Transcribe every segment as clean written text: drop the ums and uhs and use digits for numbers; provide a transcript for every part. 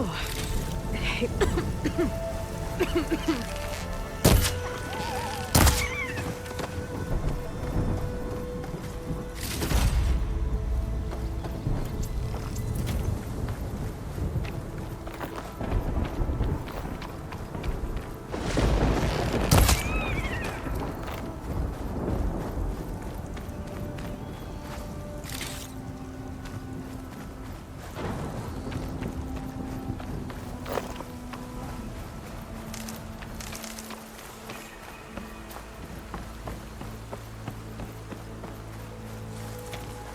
Oh. Hey.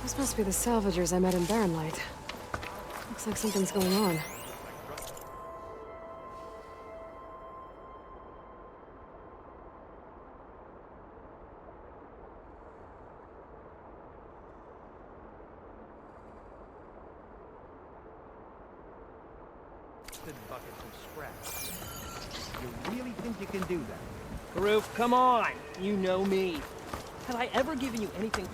This must be the Salvagers I met in Barren Light. Looks like something's going on. Buckets of scrap. You really think you can do that? Karoof, come on! You know me. Have I ever given you anything?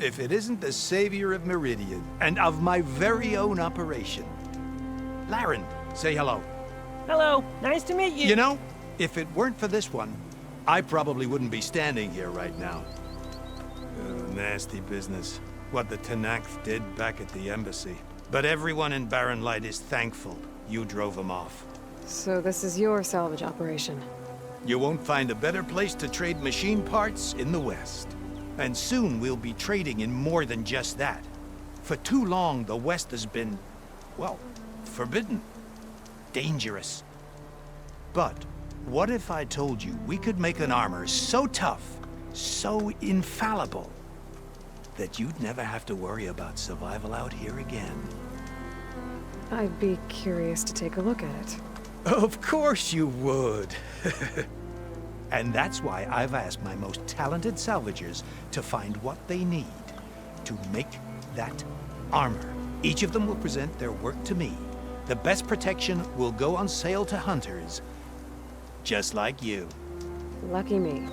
If it isn't the savior of Meridian, and of my very own operation. Laren, say hello. Hello, nice to meet you. You know, if it weren't for this one, I probably wouldn't be standing here right now. Nasty business, what the Tallnecks did back at the embassy. But everyone in Barren Light is thankful you drove them off. So this is your salvage operation? You won't find a better place to trade machine parts in the West. And soon we'll be trading in more than just that. For too long, the West has been, well, forbidden. Dangerous. But what if I told you we could make an armor so tough, so infallible, that you'd never have to worry about survival out here again? I'd be curious to take a look at it. Of course you would. And that's why I've asked my most talented salvagers to find what they need to make that armor. Each of them will present their work to me. The best protection will go on sale to hunters, just like you. Lucky me.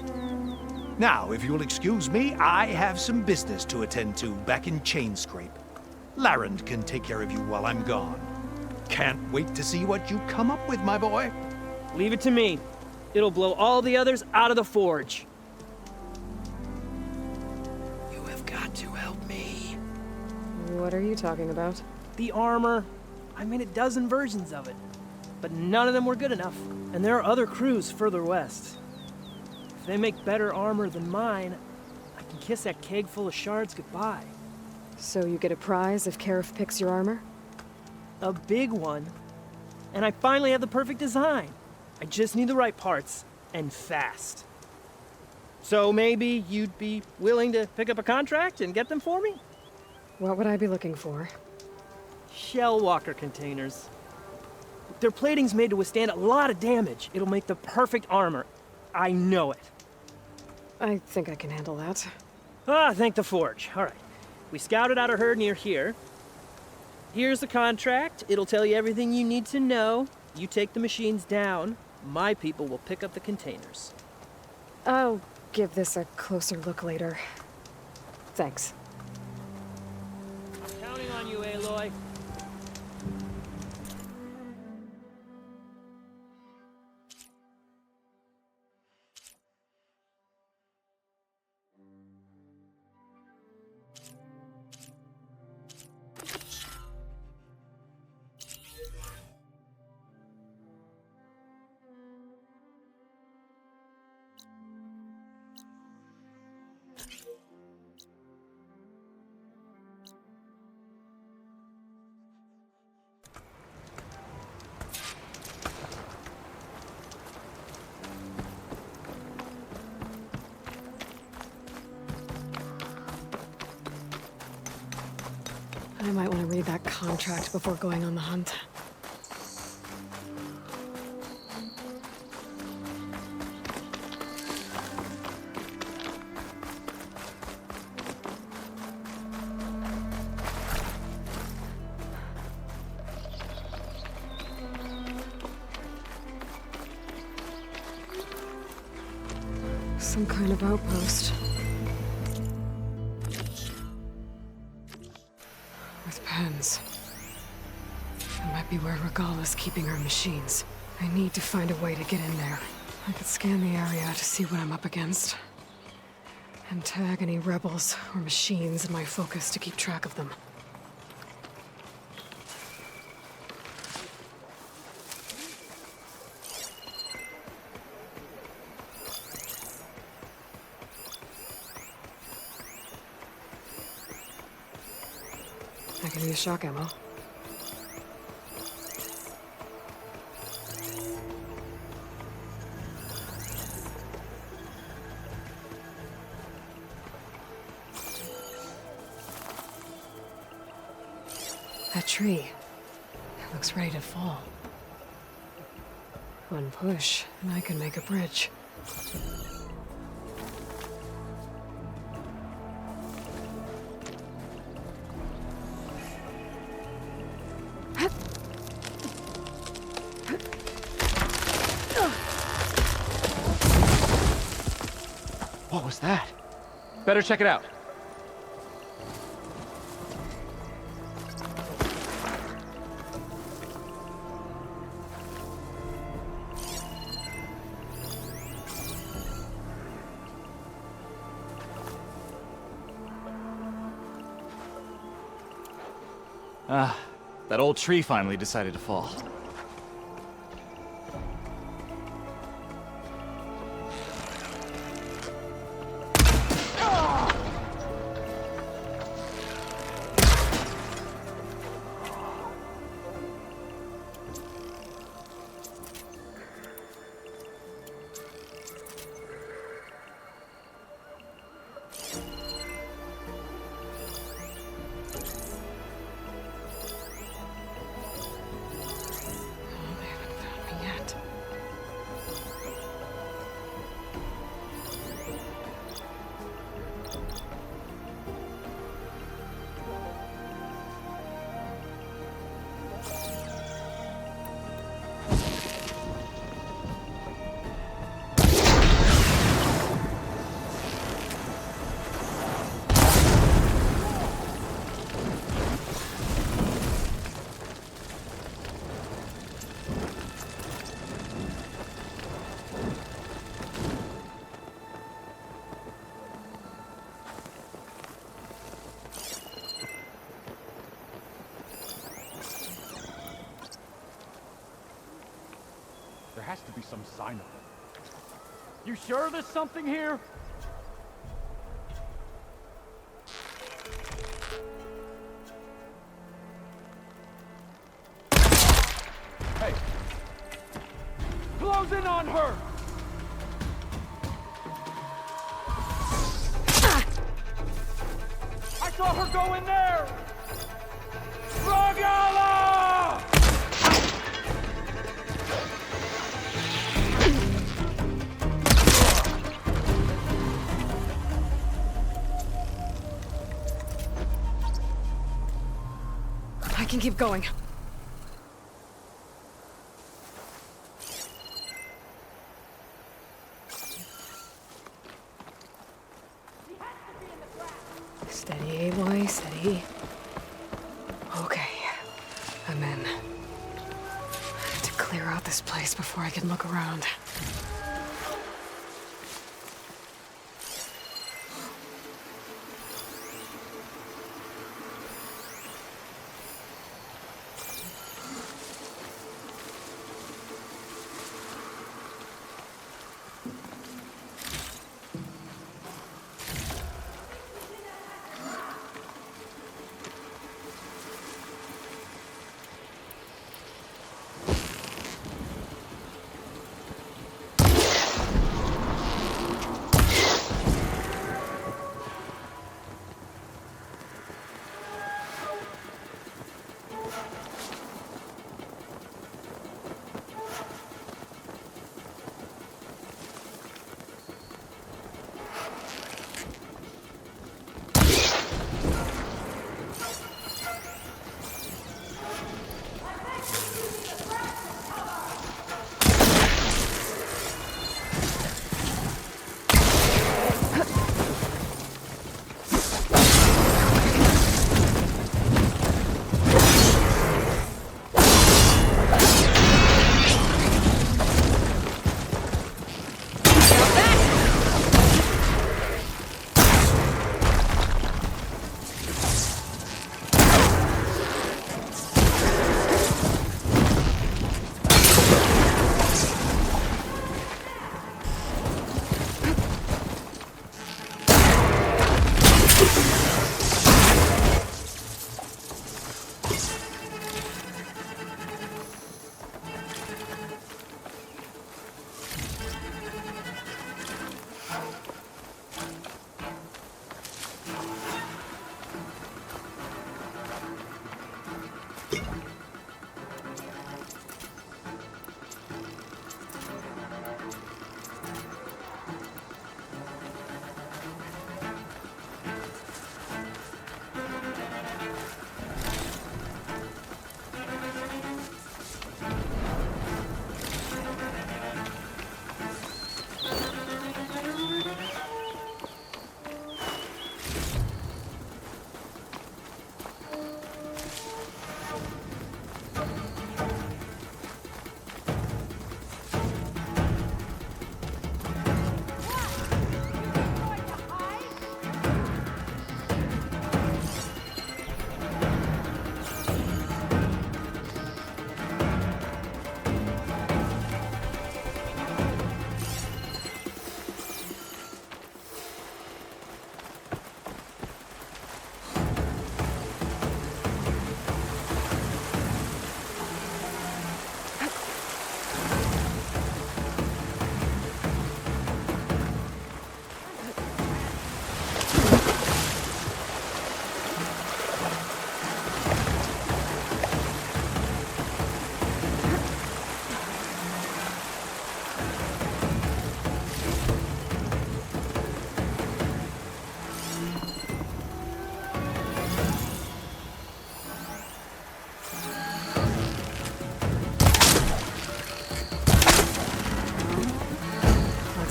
Now, if you'll excuse me, I have some business to attend to back in Chainscrape. Laren can take care of you while I'm gone. Can't wait to see what you come up with, my boy. Leave it to me. It'll blow all the others out of the forge. You have got to help me. What are you talking about? The armor. I made a dozen versions of it, but none of them were good enough. And there are other crews further west. If they make better armor than mine, I can kiss that keg full of shards goodbye. So you get a prize if Karif picks your armor? A big one. And I finally have the perfect design. I just need the right parts, and fast. So maybe you'd be willing to pick up a contract and get them for me? What would I be looking for? Shell walker containers. Their plating's made to withstand a lot of damage. It'll make the perfect armor. I know it. I think I can handle that. Ah, thank the forge. All right. We scouted out a herd near here. Here's the contract. It'll tell you everything you need to know. You take the machines down. My people will pick up the containers. I'll give this a closer look later. Thanks. I'm counting on you, Aloy. I might want to read that contract before going on the hunt. Some kind of outpost. With pens. That might be where Regala's keeping her machines. I need to find a way to get in there. I could scan the area to see what I'm up against. And tag any rebels or machines in my focus to keep track of them. I can use shock ammo. That tree. It looks ready to fall. One push, and I can make a bridge. What was that? Better check it out. Ah, that old tree finally decided to fall. There has to be some sign of it. You sure there's something here? Hey! Close in on her! I saw her go in there! Rogala! I can keep going. Steady, Aloy, steady. Okay, I'm in. I have to clear out this place before I can look around.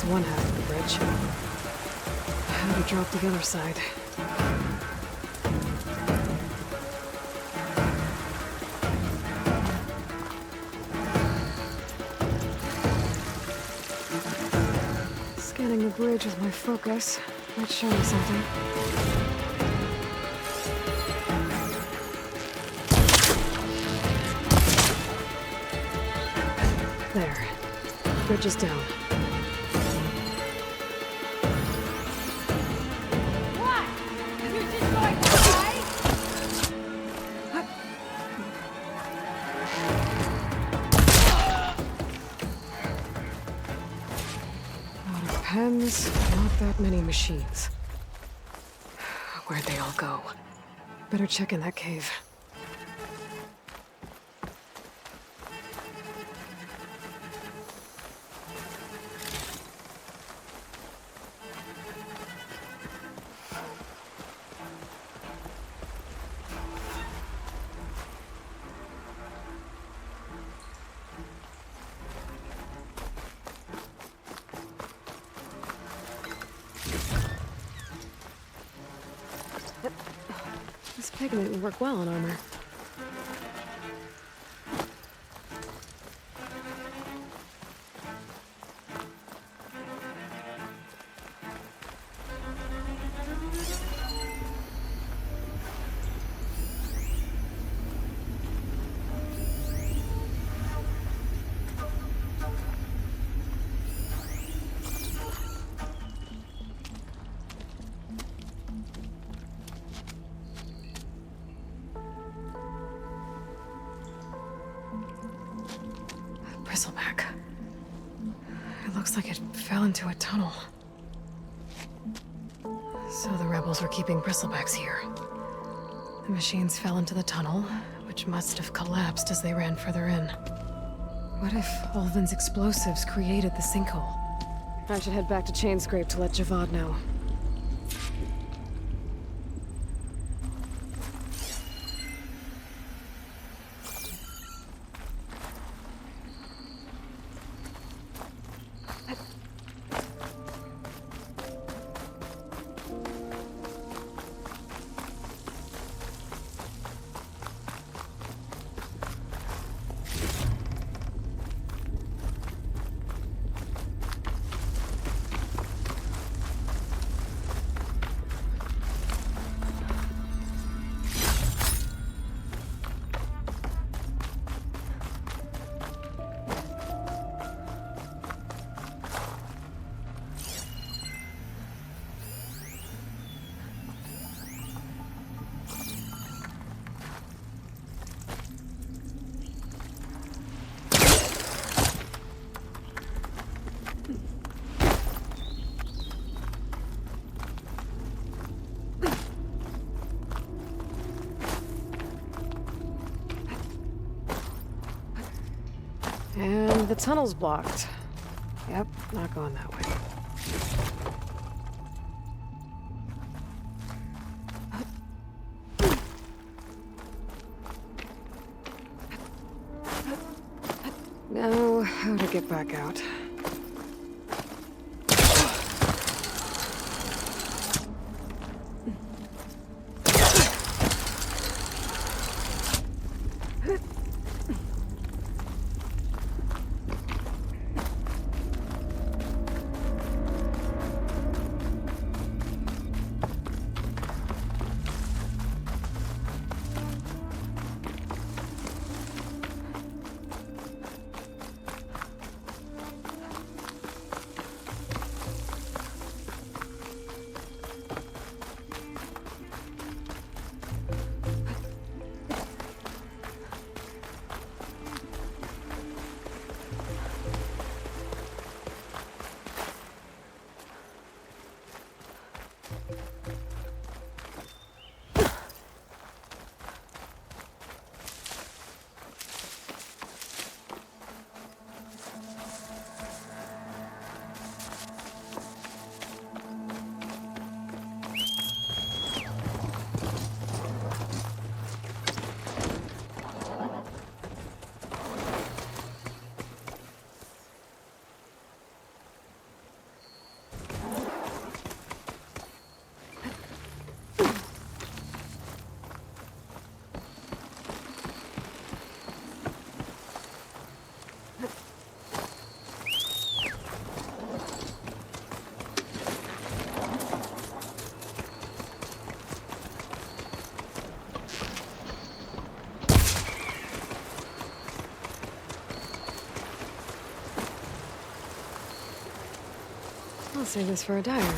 one half of the bridge. How to drop the other side. Scanning the bridge with my focus might show me something. There. Bridge is down. What? You just going to die? A lot of pens, not that many machines. Where'd they all go? Better check in that cave. This pigment would work well on armor. Bristleback. It looks like it fell into a tunnel. So the rebels were keeping Bristlebacks here. The machines fell into the tunnel, which must have collapsed as they ran further in. What if Ulvin's explosives created the sinkhole? I should head back to Chainscrape to let Javad know. And the tunnel's blocked. Yep, not going that way. Now, how to get back out? save this for a diner.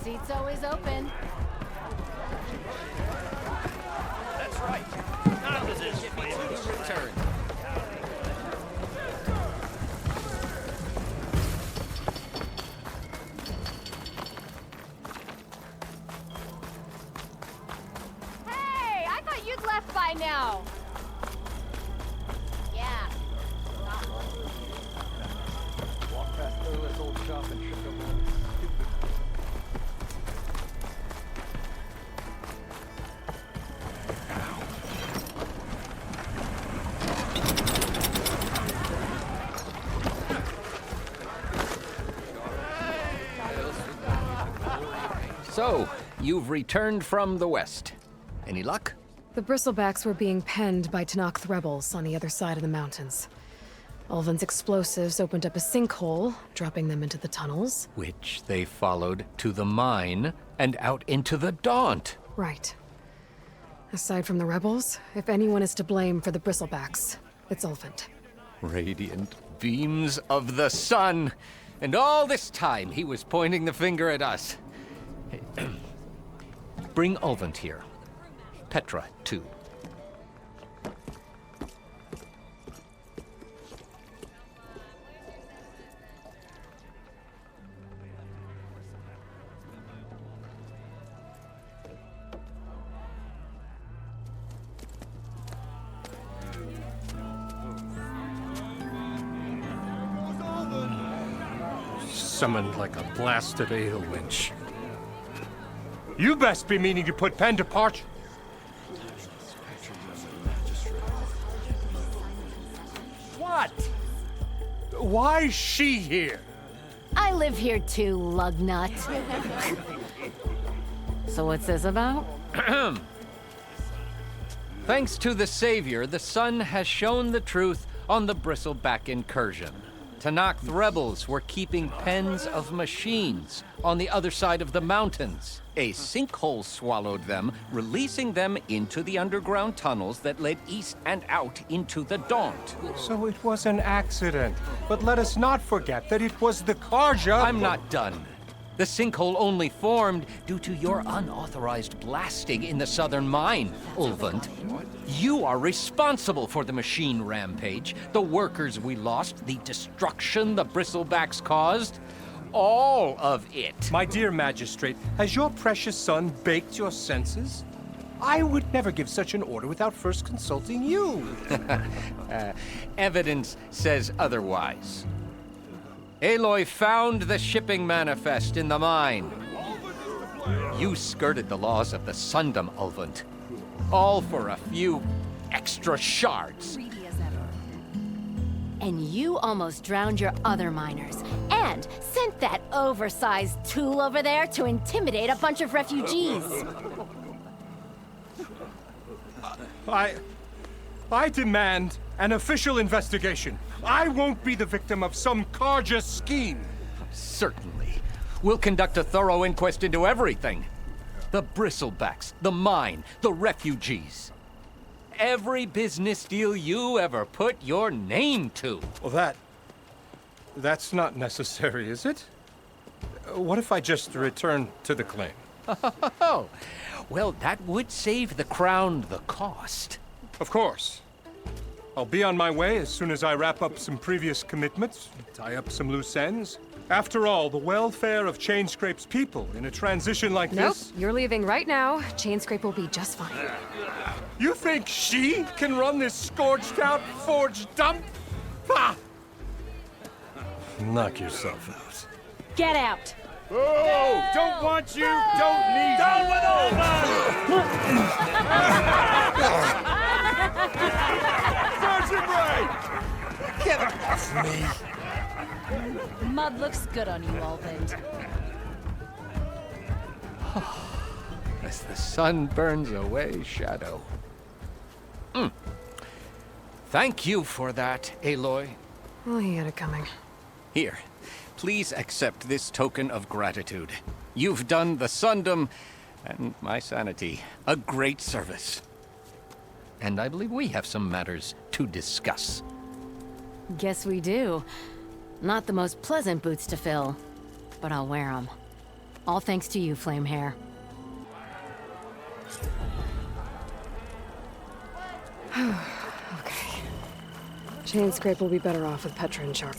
Seat's always open. That's right. None of this is return. Hey, I thought you'd left by now. Yeah. Walk past this old shop and shook up. So, you've returned from the west. Any luck? The Bristlebacks were being penned by Tallneck rebels on the other side of the mountains. Ulvin's explosives opened up a sinkhole, dropping them into the tunnels. Which they followed to the mine and out into the Daunt. Right. Aside from the rebels, if anyone is to blame for the Bristlebacks, it's Ulvin. Radiant beams of the sun. And all this time he was pointing the finger at us. Bring Ulvin here. Petra, too. Summoned like a blasted ale winch. You best be meaning to put pen to parchment. What? Why's she here? I live here too, lugnut. So what's this about? Thanks to the Savior, the sun has shown the truth on the Bristleback incursion. Tallneck rebels were keeping pens of machines on the other side of the mountains. A sinkhole swallowed them, releasing them into the underground tunnels that led east and out into the Daunt. So it was an accident. But let us not forget that it was the Karja. I'm not done. The sinkhole only formed due to your unauthorized blasting in the southern mine, Ulvin. You are responsible for the machine rampage, the workers we lost, the destruction the Bristlebacks caused. All of it. My dear magistrate, has your precious son baked your senses? I would never give such an order without first consulting you. Evidence says otherwise. Aloy found the shipping manifest in the mine. You skirted the laws of the Sundom, Ulvin. All for a few extra shards. And you almost drowned your other miners. And sent that oversized tool over there to intimidate a bunch of refugees. I demand an official investigation. I won't be the victim of some Karja scheme. Certainly. We'll conduct a thorough inquest into everything. the Bristlebacks, the mine, the refugees. Every business deal you ever put your name to. Well, that's not necessary, is it? What if I just return to the claim? Oh, well, that would save the crown the cost. Of course. I'll be on my way as soon as I wrap up some previous commitments, tie up some loose ends. After all, the welfare of Chainscrape's people in a transition like this... Nope, you're leaving right now. Chainscrape will be just fine. You think she can run this scorched-out forged dump? Ha! Knock yourself out. Get out! Oh, don't want you, don't need you. With Sergeant Ray! Get off me! The mud looks good on you, Alvin. As the sun burns away shadow. Thank you for that, Aloy. Well, he had it coming. Here, please accept this token of gratitude. You've done the Sundom and my sanity a great service. And I believe we have some matters to discuss. Guess we do. Not the most pleasant boots to fill, but I'll wear them. All thanks to you, Flamehair. Okay. Chainscrape will be better off with Petra in charge.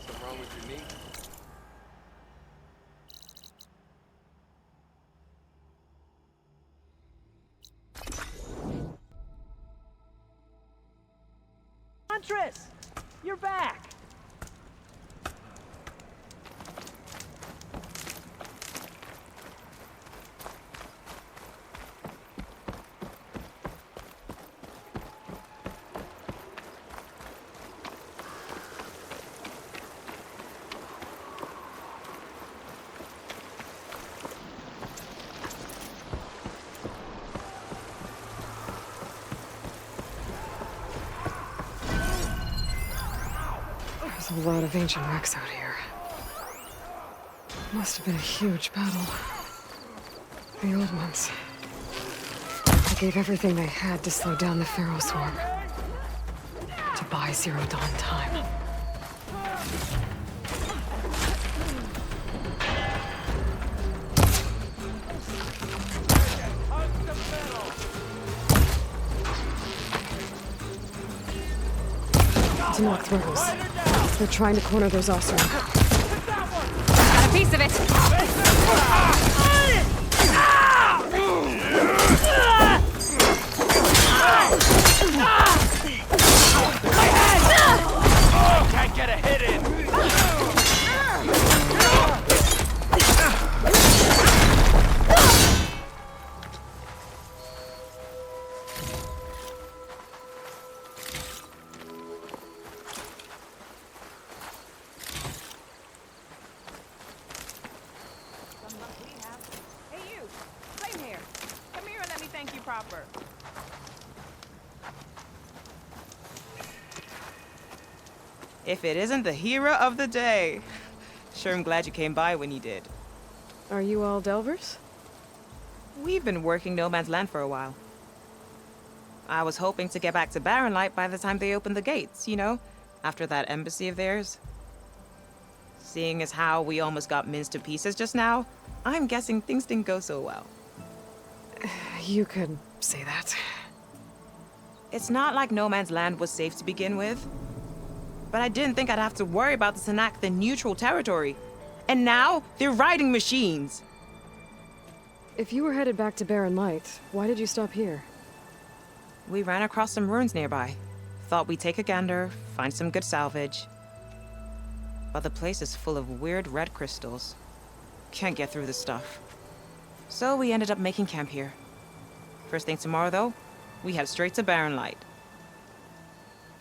Something wrong with your knee? Huntress! You're back! There's a lot of ancient wrecks out here. Must have been a huge battle. The old ones. I gave everything they had to slow down the Pharaoh swarm. To buy Zero Dawn time. To knock throws. They're trying to corner those Osram. Got a piece of it. Can't get a hit in! Hey you! Flame here! Come here and let me thank you proper. If it isn't the hero of the day. Sure am glad you came by when you did. Are you all Delvers? We've been working No Man's Land for a while. I was hoping to get back to Barren Light by the time they opened the gates, you know? After that embassy of theirs. Seeing as how we almost got minced to pieces just now, I'm guessing things didn't go so well. You could say that. It's not like No Man's Land was safe to begin with. But I didn't think I'd have to worry about the Tallneck, the neutral territory. And now, they're riding machines. If you were headed back to Barren Light, why did you stop here? We ran across some ruins nearby. Thought we'd take a gander, find some good salvage. But the place is full of weird red crystals. Can't get through the stuff. So we ended up making camp here. First thing tomorrow, though, we head straight to Barren Light.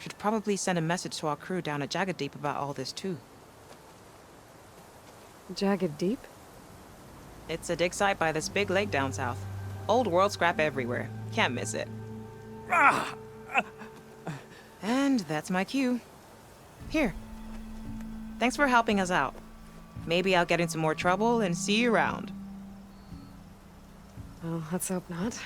Should probably send a message to our crew down at Jagged Deep about all this, too. Jagged Deep? It's a dig site by this big lake down south. Old world scrap everywhere. Can't miss it. And that's my cue. Here. Thanks for helping us out. Maybe I'll get into more trouble and see you around. Well, let's hope not.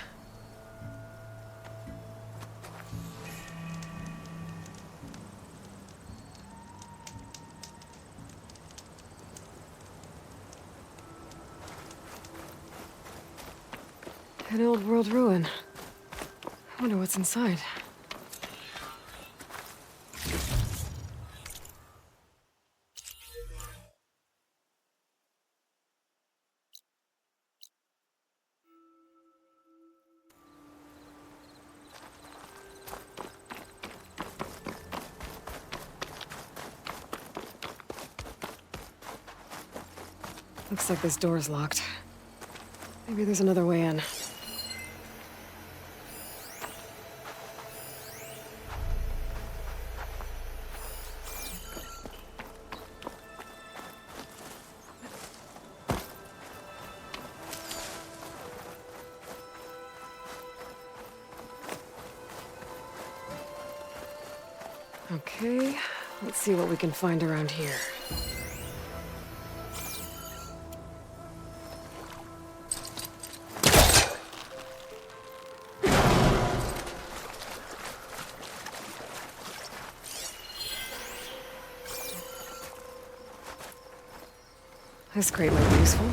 An old world ruin. I wonder what's inside. Looks like this door's locked. Maybe there's another way in. Okay, let's see what we can find around here. This crate might be useful.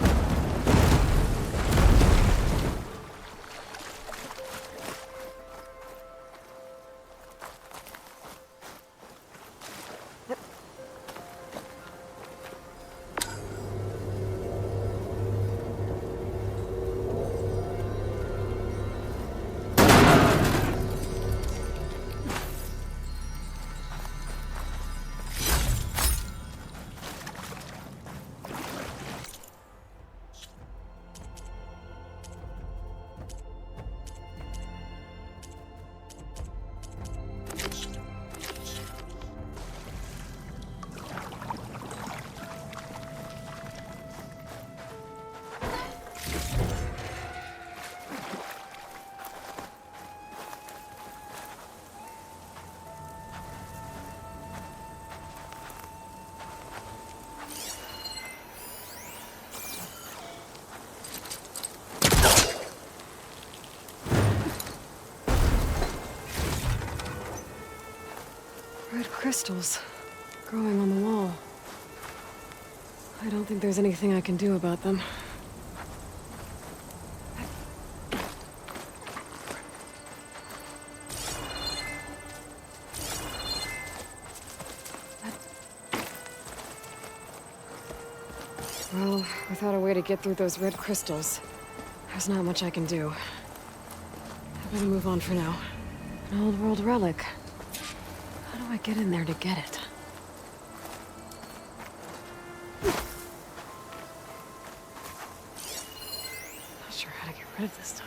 Red crystals growing on the wall. I don't think there's anything I can do about them. Well, without a way to get through those red crystals, there's not much I can do. I better move on for now. An old world relic. How do I get in there to get it? Not sure how to get rid of this stuff.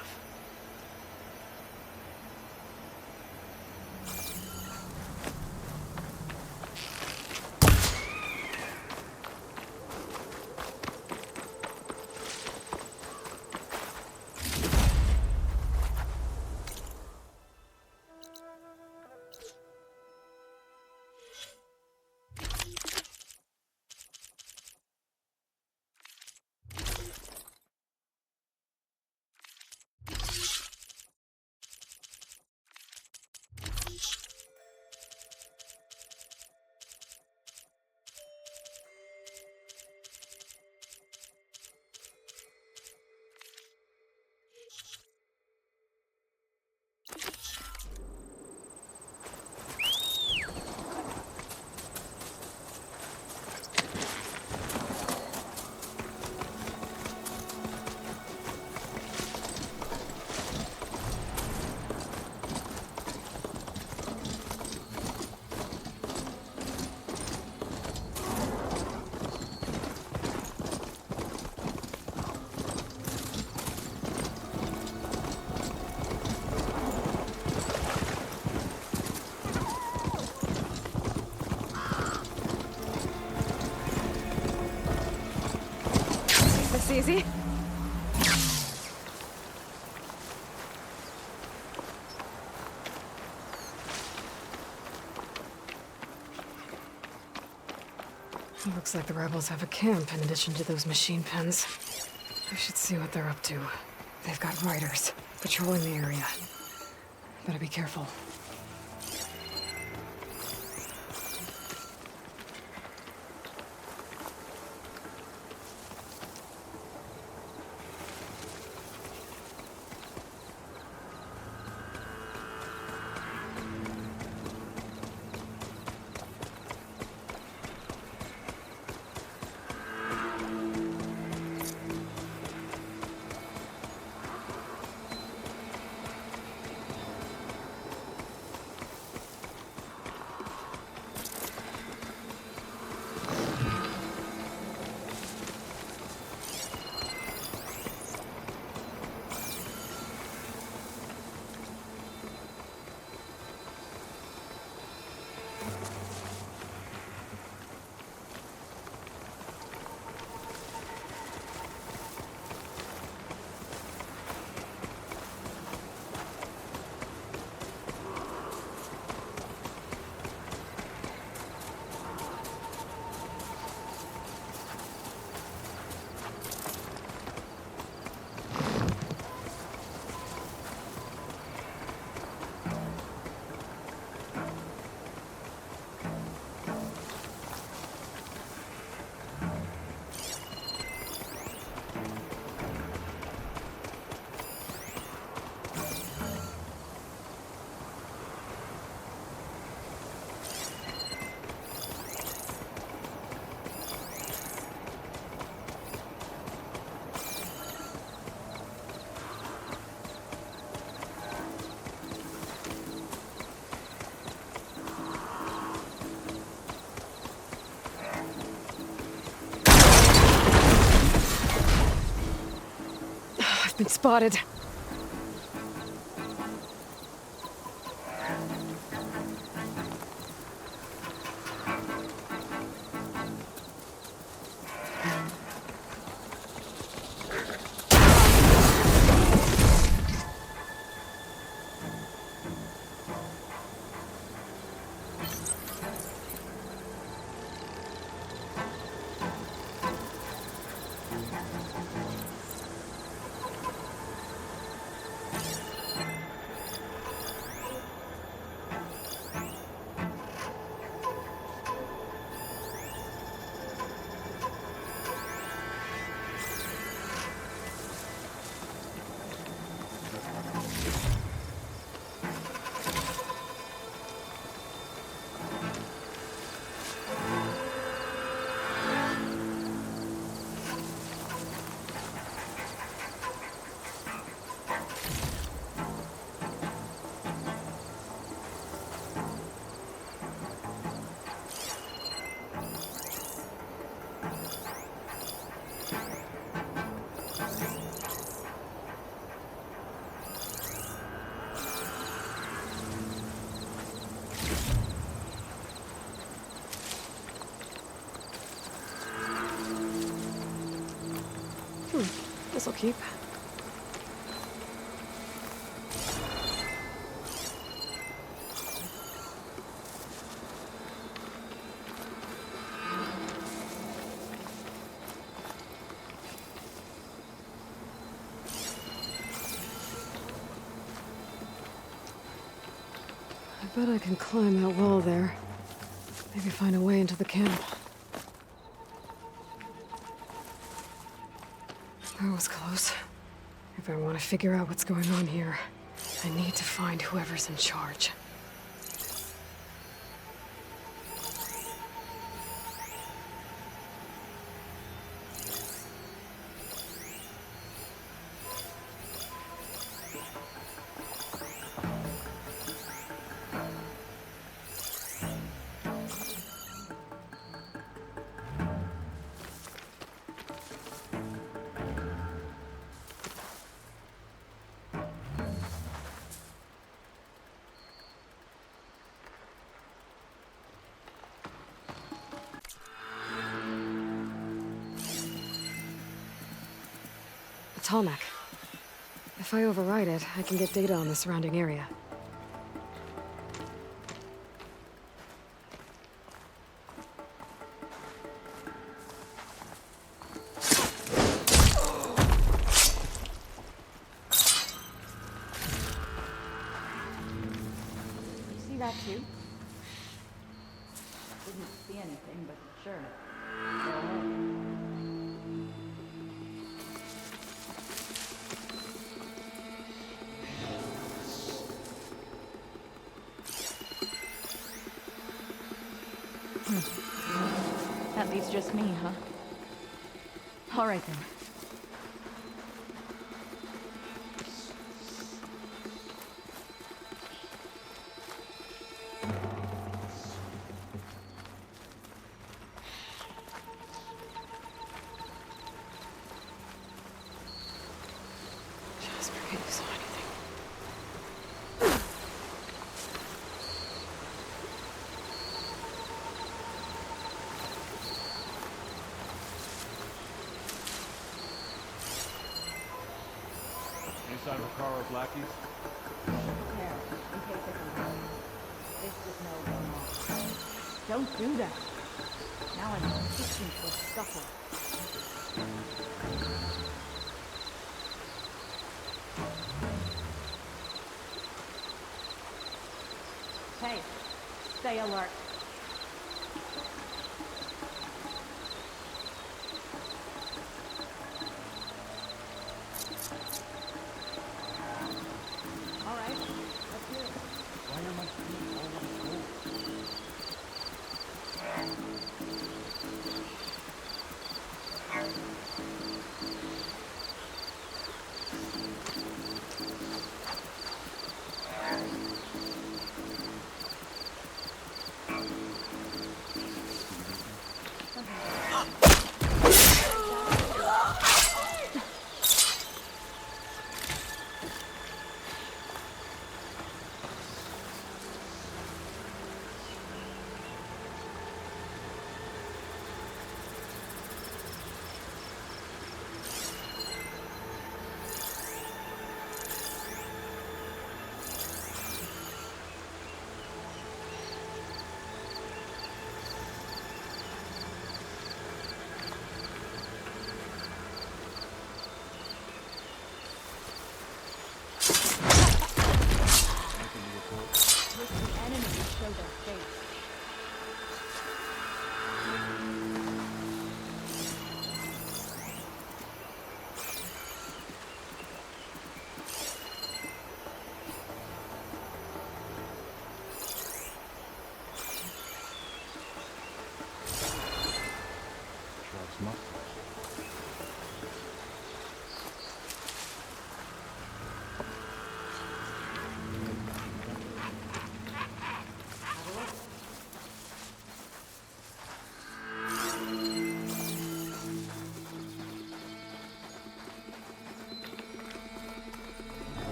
Easy. Looks like the rebels have a camp in addition to those machine pens. I should see what they're up to. They've got riders patrolling the area. Better be careful. Been spotted. keep? I bet I can climb that wall there. Maybe find a way into the camp. That was close. If I want to figure out what's going on here, I need to find whoever's in charge. Tallneck. If I override it, I can get data on the surrounding area. See that too? Didn't see anything, but sure. Go ahead. That leaves just me, huh? All right then. Just forget you saw anything. Inside of a car of lackeys? Prepare, in case it comes out. This is no going off. Don't do that. Now I'm itching for a scuffle. Hey, stay alert. All right, let's do it. Why am I feeling always cold?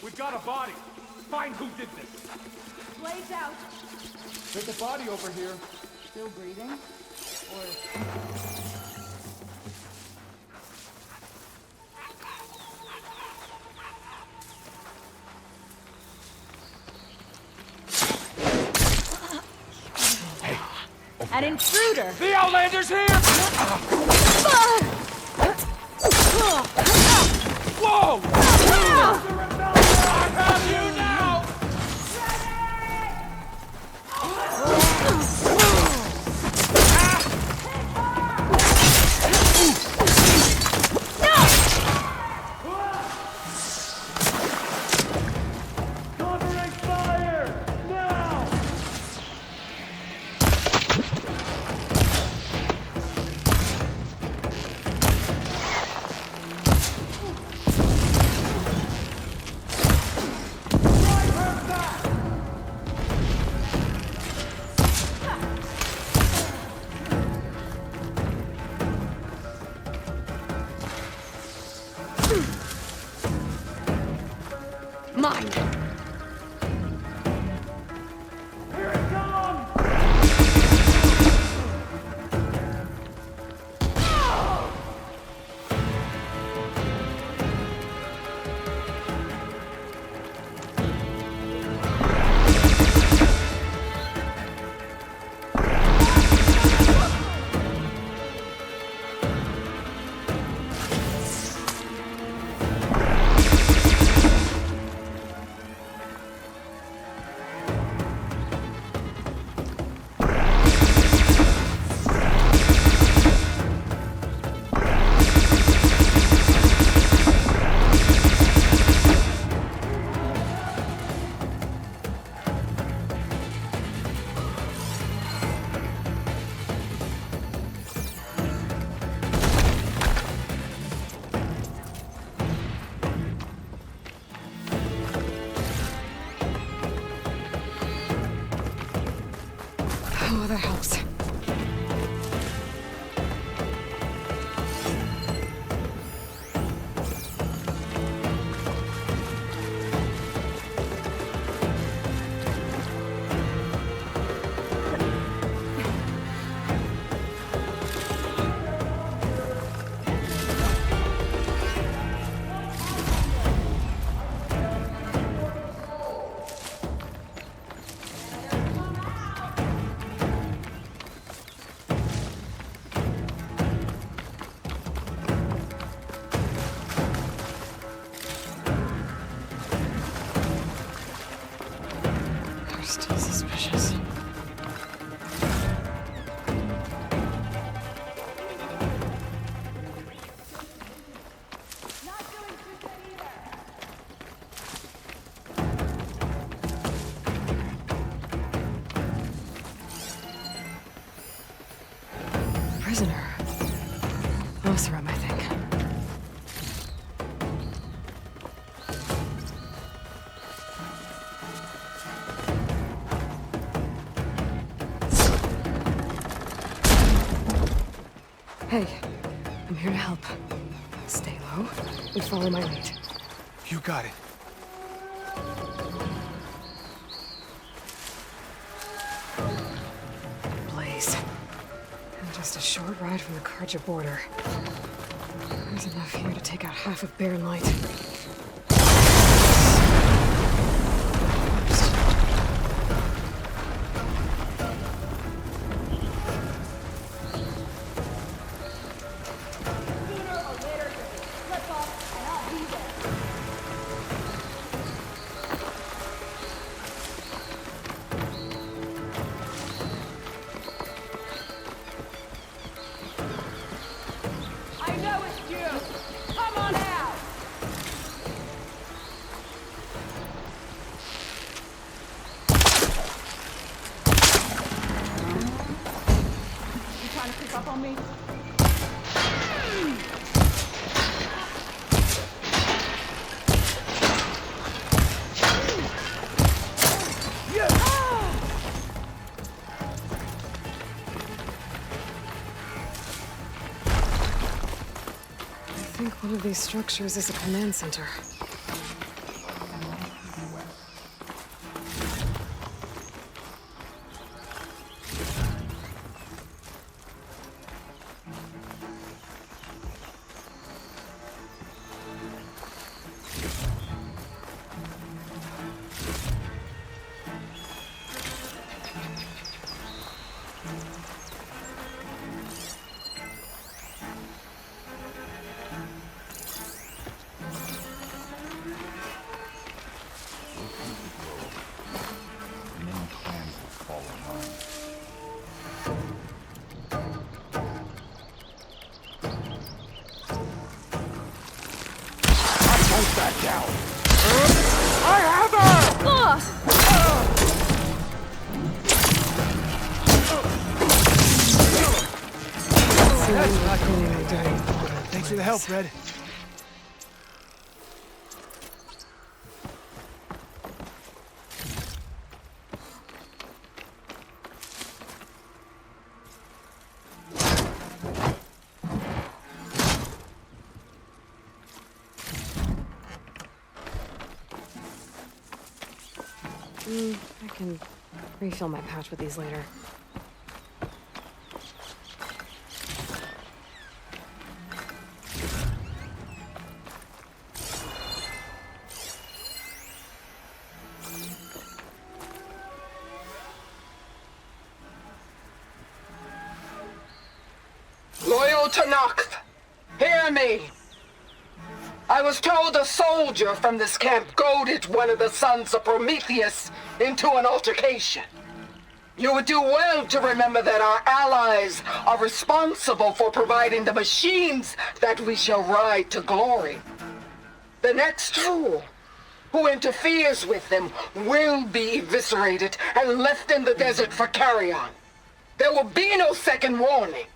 We've got a body. find who did this. Blaze out. There's a body over here. Still breathing? Or... An intruder! The Outlander's here! Whoa! I have you now! Covering fire! Now! Mine! Here it comes! Oh, that helps. Still suspicious. Prisoner. Oseram, I think. Hey, I'm here to help. Stay low and follow my lead. You got it. Blaze. And just a short ride from the Karja border. There's enough here to take out half of Barren Light. I know it's you! Come on out! You trying to pick up on me? I think one of these structures is a command center. dirty blood. Thanks for the help, Red. I can refill my pouch with these later. Loyal Tallneck, hear me. I was told a soldier from this camp goaded one of the sons of Prometheus into an altercation. You would do well to remember that our allies are responsible for providing the machines that we shall ride to glory. The next fool who interferes with them will be eviscerated and left in the desert for carrion. There will be no second warning.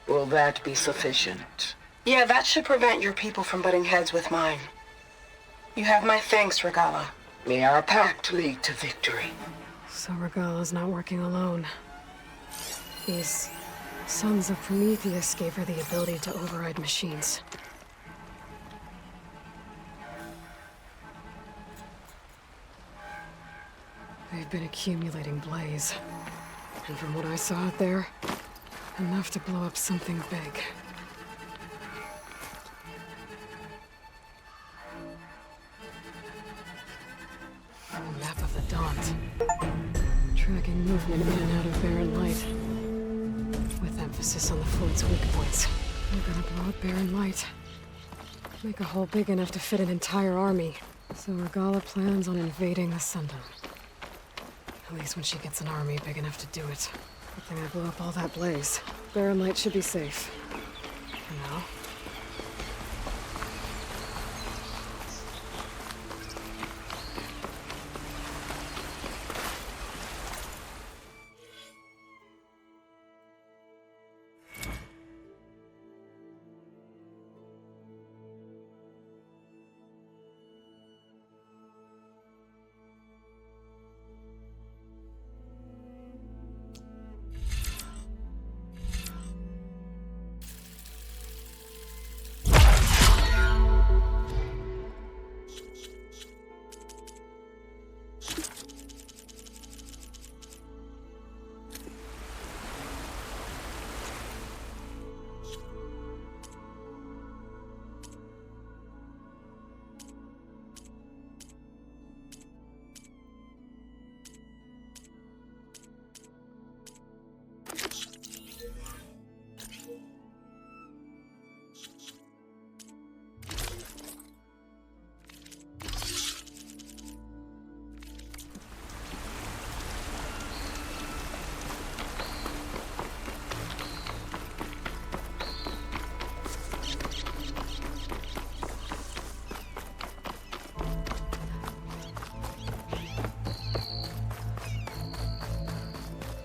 Will that be sufficient? Yeah, that should prevent your people from butting heads with mine. You have my thanks, Regala. May our pact lead to victory. So Regala's not working alone. These sons of Prometheus gave her the ability to override machines. They've been accumulating blaze. And from what I saw out there, enough to blow up something big. A map of the Daunt. Tracking movement in and out of barren light. With emphasis on the fluid's weak points. We're gonna blow up barren light. Make a hole big enough to fit an entire army. So Regala plans on invading the Sundom. At least when she gets an army big enough to do it. Good thing I blew up all that blaze. Barren light should be safe. For now.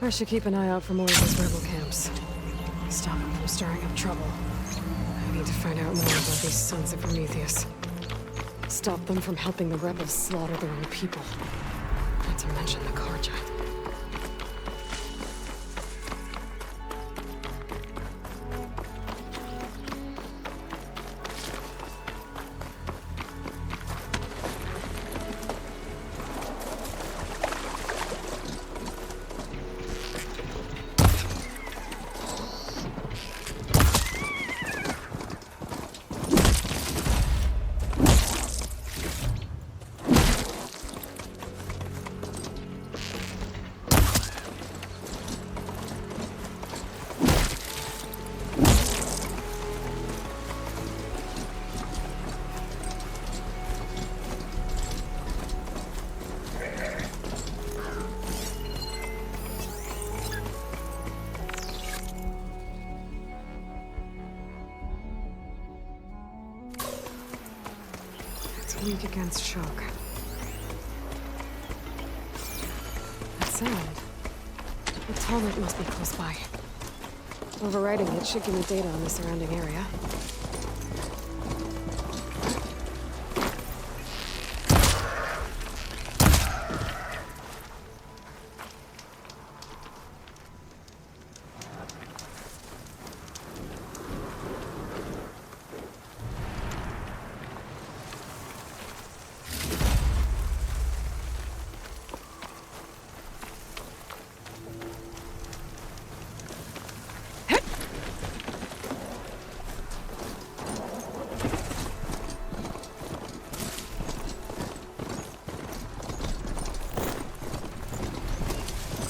I should keep an eye out for more of those rebel camps. Stop them from stirring up trouble. I need to find out more about these sons of Prometheus. Stop them from helping the rebels slaughter their own people. Not to mention the car giant. Weak against shock. That sound. The Tallneck must be close by. Overriding it should give me data on the surrounding area.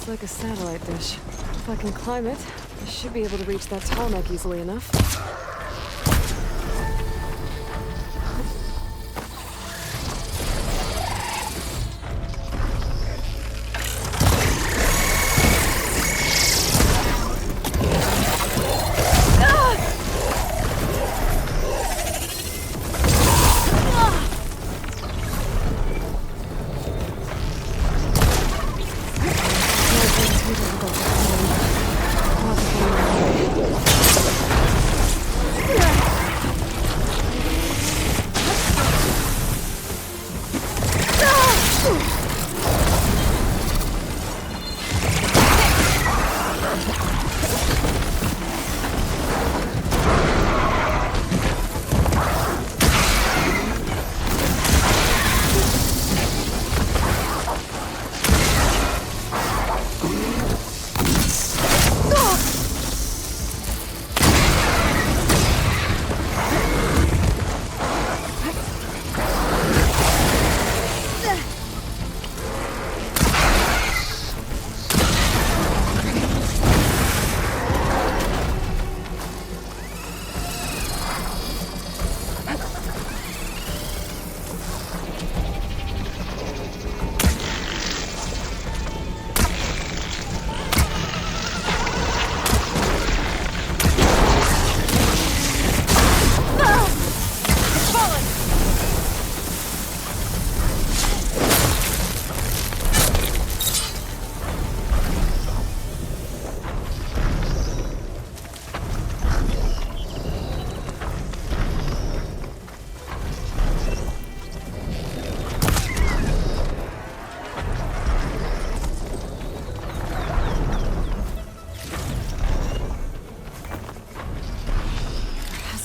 Looks like a satellite dish. If I can climb it, I should be able to reach that Tallneck easily enough.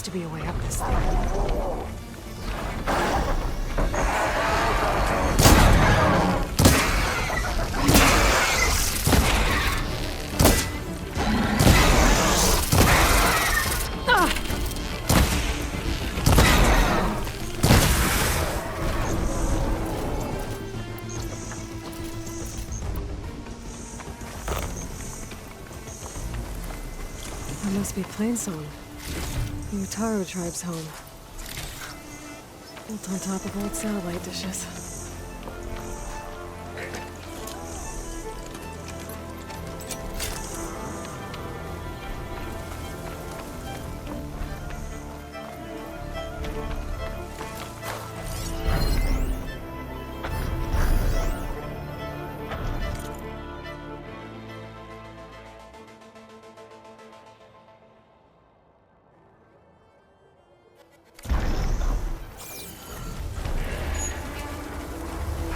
To be a way up this thing. That must be Plainsong. The Utaro tribe's home. Built on top of old satellite dishes.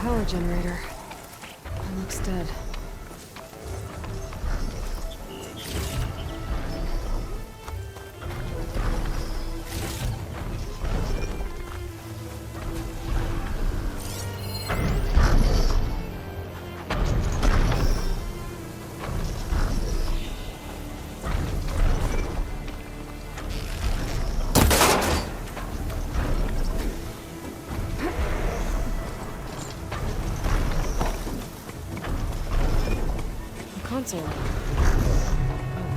Power generator. It looks dead. Console. Oh,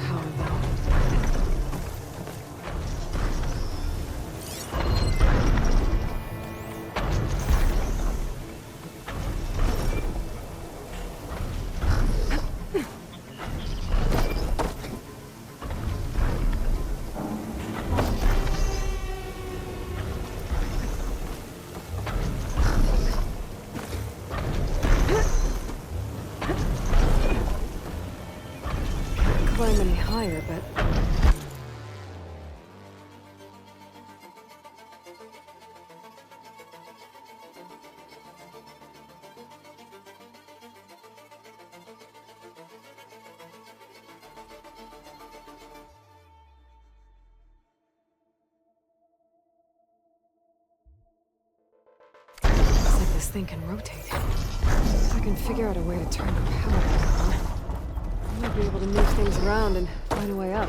power though. Climb any higher, but thing can rotate. If I can figure out a way to turn the power back on, I might be able to move things around and find a way up.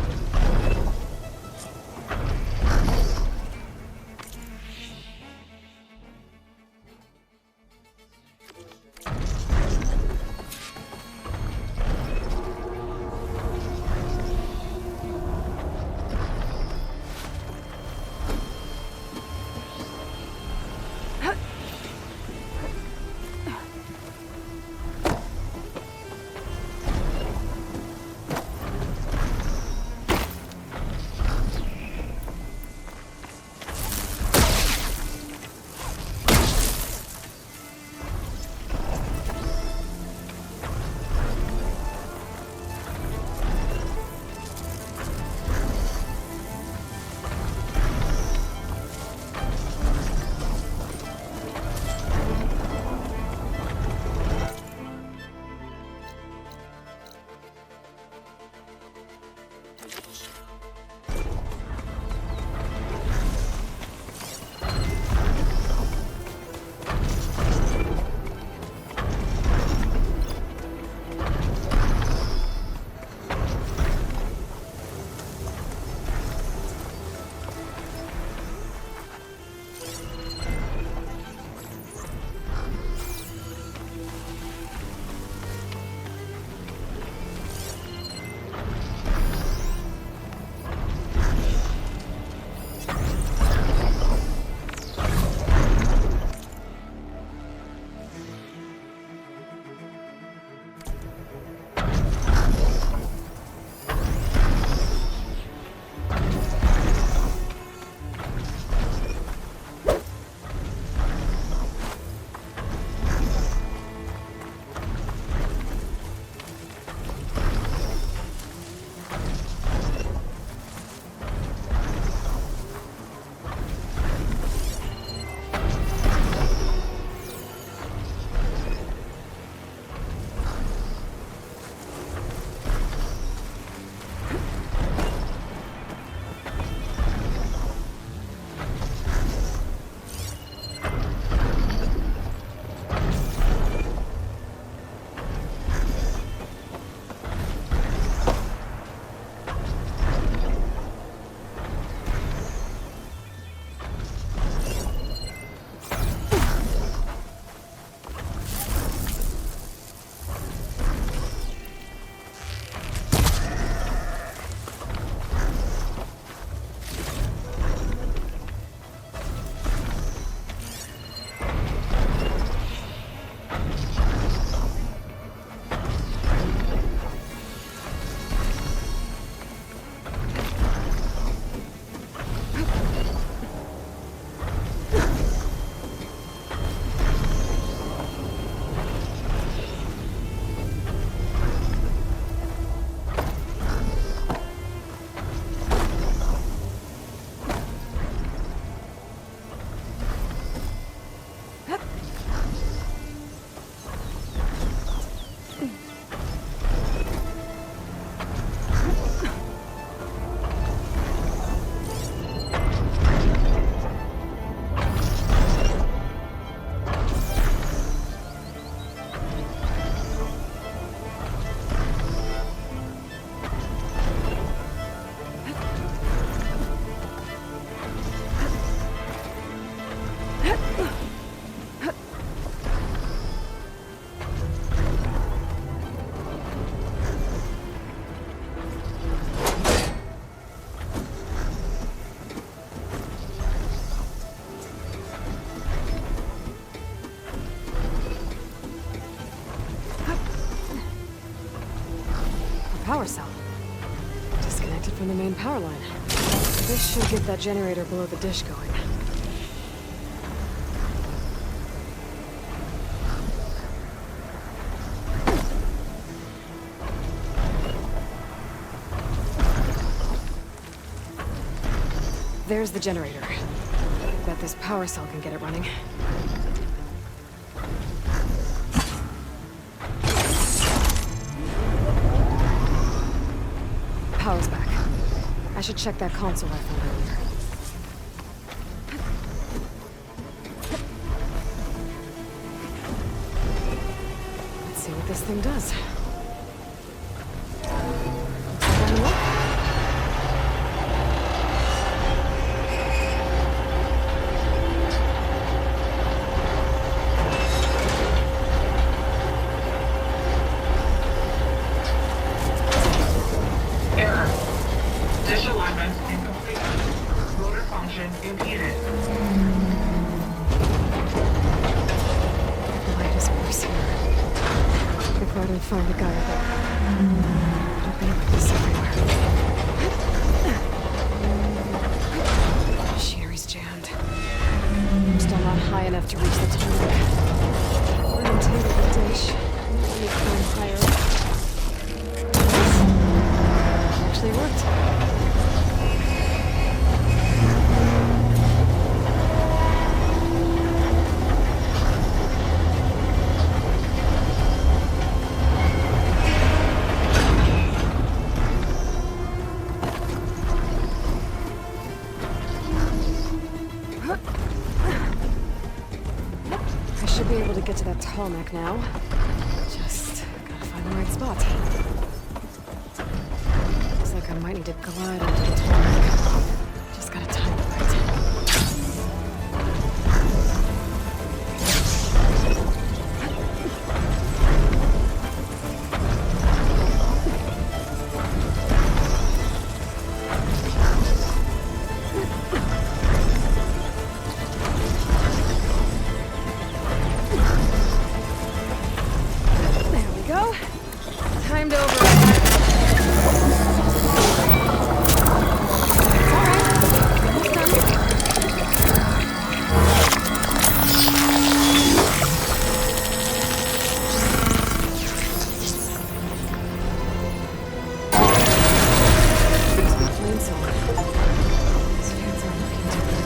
Power cell. Disconnected from the main power line. This should get that generator below the dish going. There's the generator. Bet this power cell can get it running. Power's back. I should check that console I found earlier. thing does. Looks like I'm in luck. Error. Disalignment incomplete. Motor function impeded. The light is worse here. If I don't find the guy there, it'll be like this everywhere. Machinery's jammed. I'm still not high enough to reach the Tallneck. We're in the dish. Let me climb higher up. Actually worked. I should be able to get to that Tallneck now. Just gotta find the right spot. Looks like I might need to glide onto the Tallneck. Just gotta time it right. There we go. Time to override. It's all right. Almost done. There's my flame sword. These fans aren't looking too good.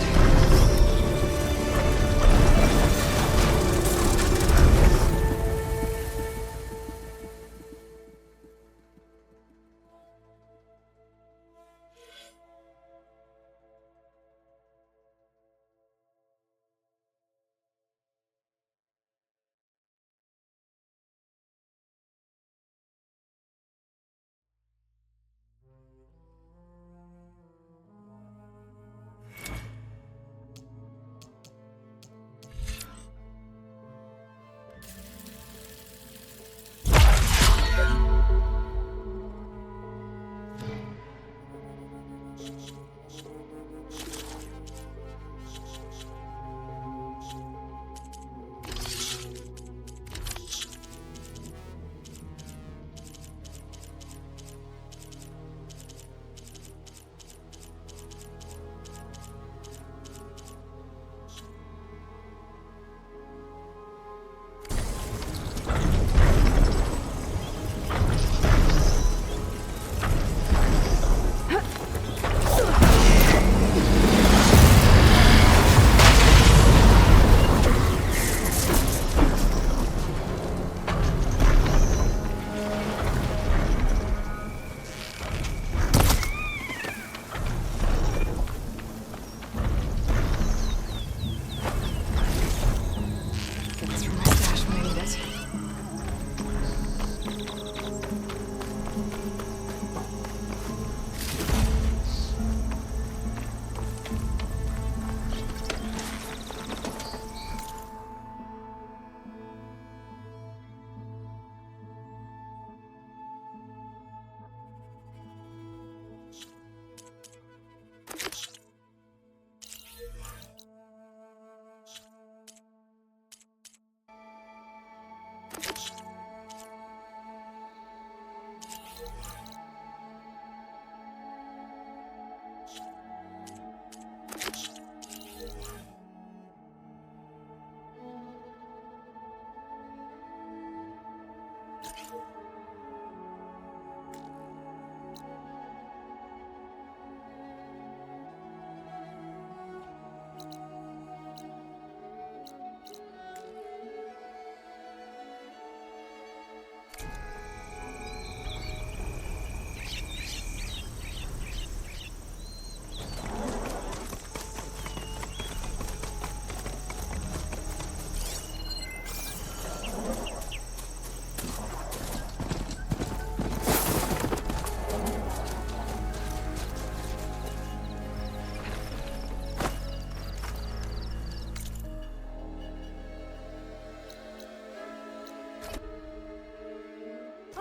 Get this from my stash when I need it.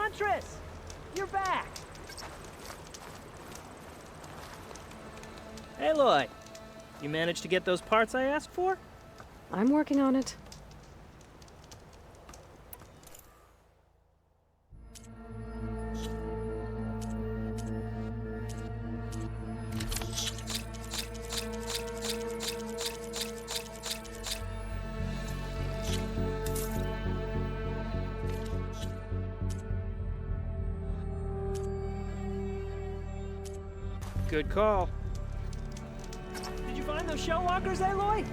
Huntress! You're back! Aloy, you managed to get those parts I asked for? I'm working on it. Good call. Did you find those shell walkers, Aloy?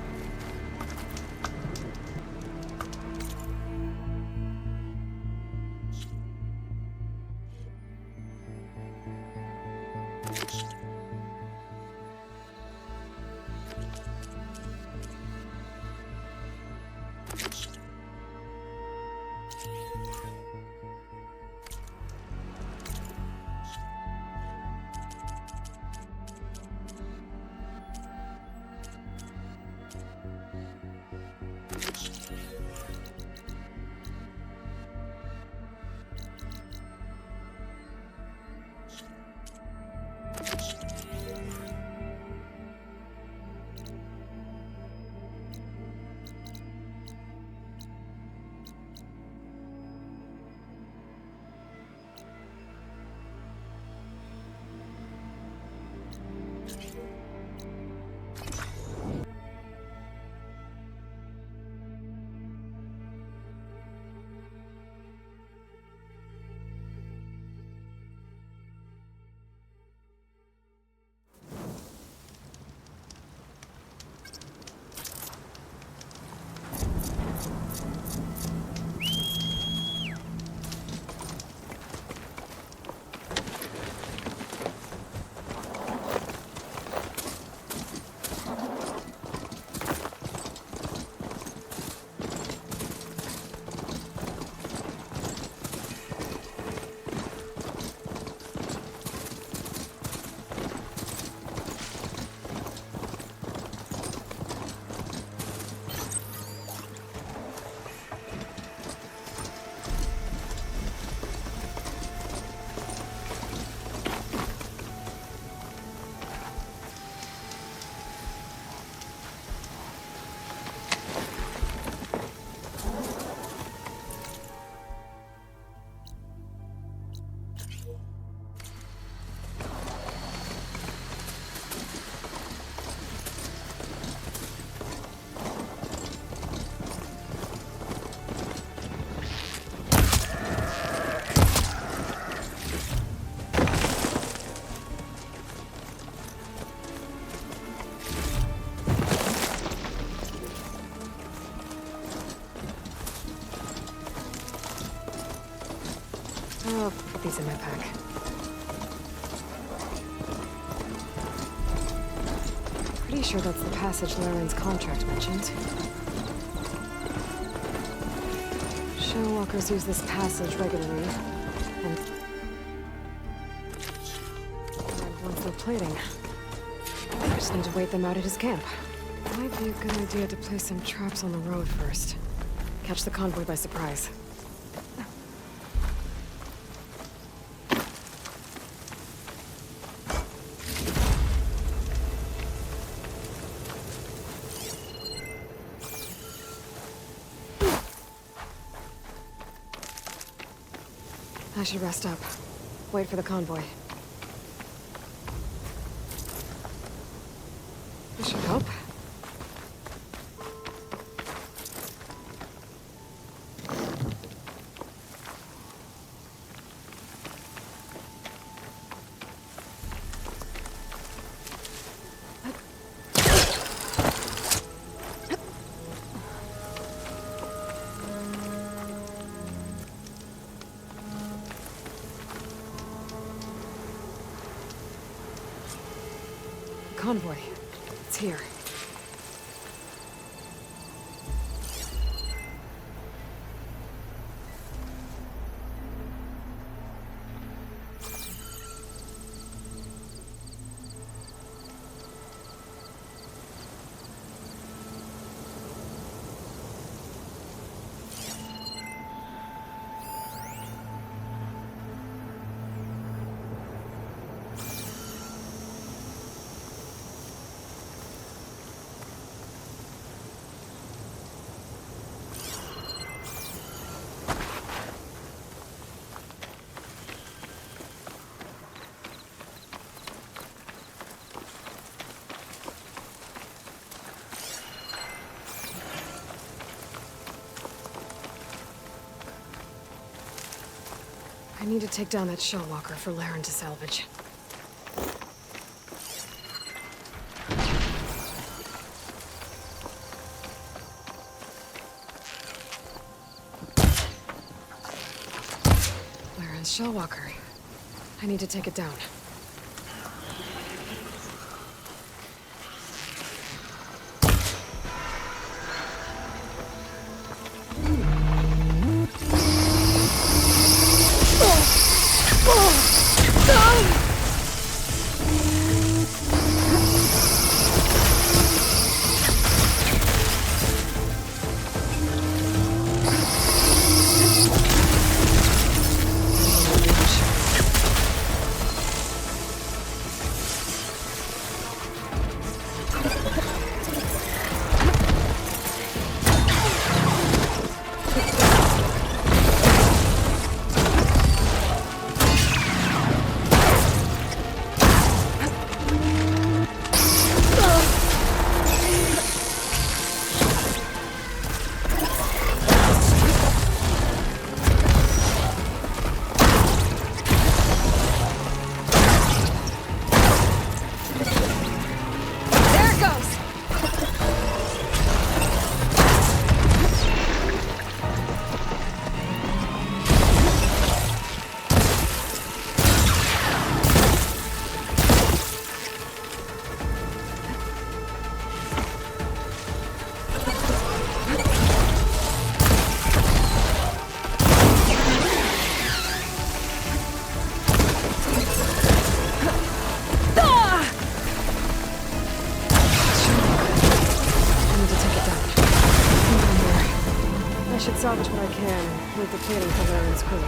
I'll put these in my pack. Pretty sure that's the passage Laren's contract mentioned. Shellwalkers use this passage regularly, and once they're plating, I just need to wait them out at his camp. Might be a good idea to place some traps on the road first. Catch the convoy by surprise. I should rest up. Wait for the convoy. This should help. Convoy. It's here. I need to take down that shell walker for Laren to salvage. Laren's shell walker. I need to take it down. Salvage what I can with the plating for Laren's crew.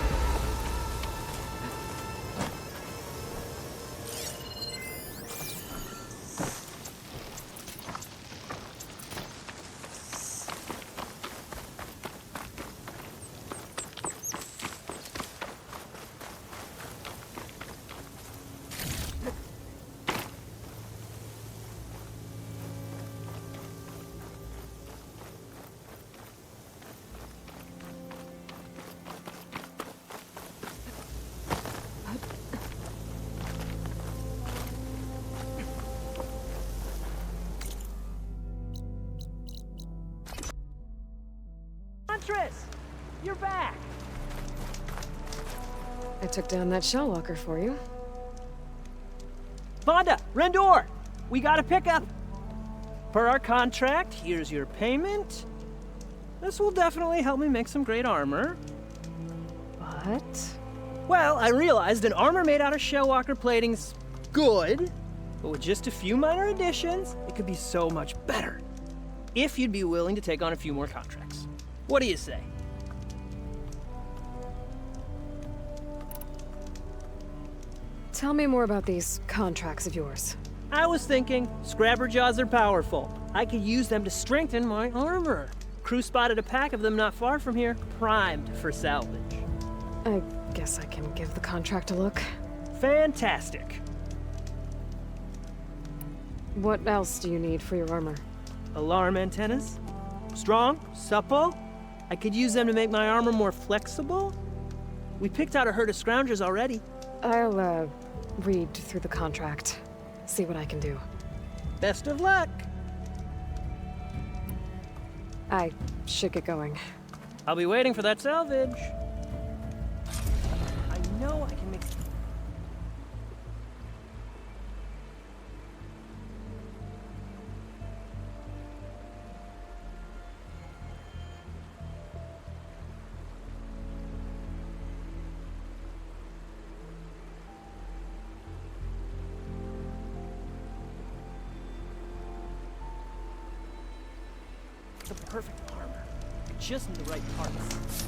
You're back! I took down that shell walker for you. Vonda! Rendor! We got a pickup! Per our contract, here's your payment. This will definitely help me make some great armor. What? Well, I realized an armor made out of shell walker plating's good, but with just a few minor additions, it could be so much better. If you'd be willing to take on a few more contracts. What do you say? Tell me more about these contracts of yours. I was thinking, Scrabber Jaws are powerful. I could use them to strengthen my armor. Crew spotted a pack of them not far from here, primed for salvage. I guess I can give the contract a look. Fantastic. What else do you need for your armor? Alarm antennas? Strong, supple. I could use them to make my armor more flexible. We picked out a herd of scroungers already. I'll, read through the contract. See what I can do. Best of luck. I should get going. I'll be waiting for that salvage. I know I can make... The perfect armor. Just need the right parts.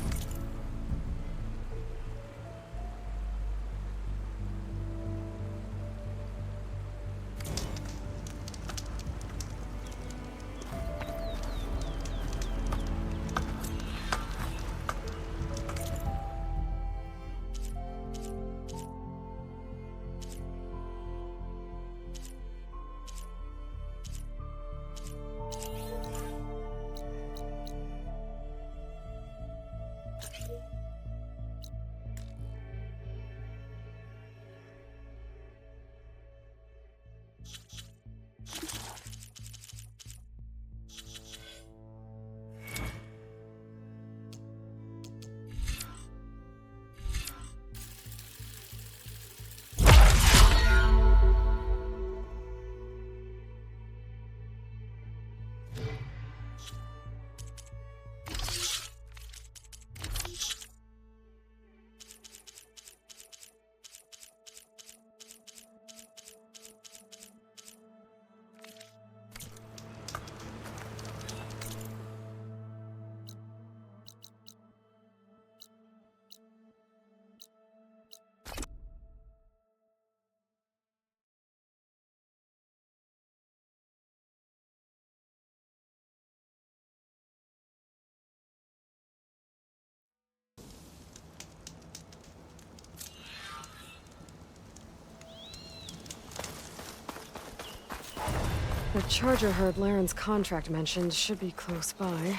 The charger herd Laren's contract mentioned should be close by.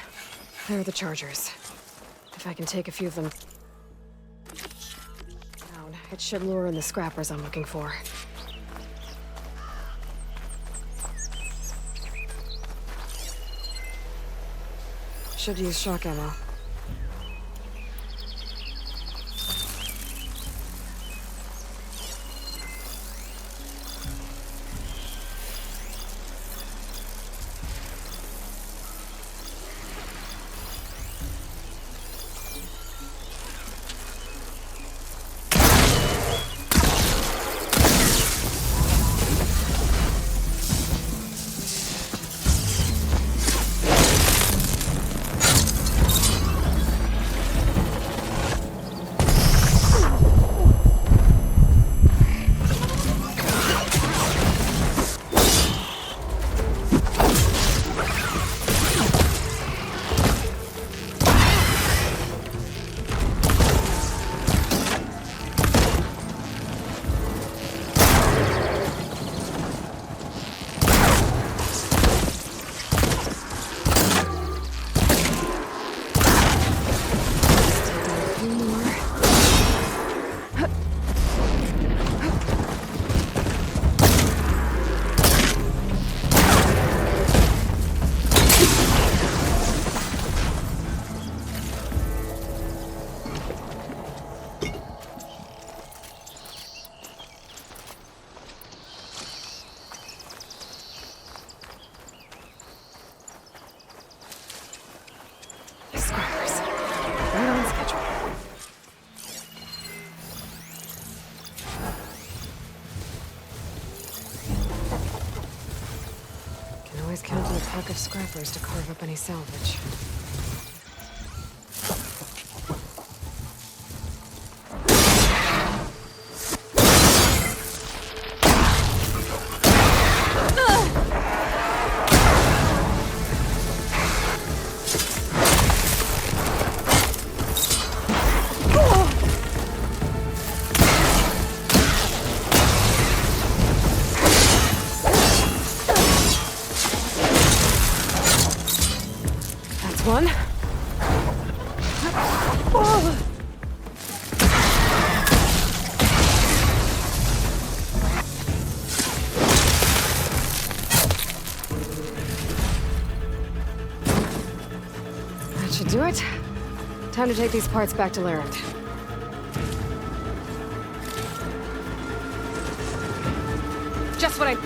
There are the chargers. If I can take a few of them down, it should lure in the scrappers I'm looking for. Should use shock ammo. Always count on a pack of scrappers to carve up any salvage. One. Oh. That should do it. Time to take these parts back to Laren. Just what I...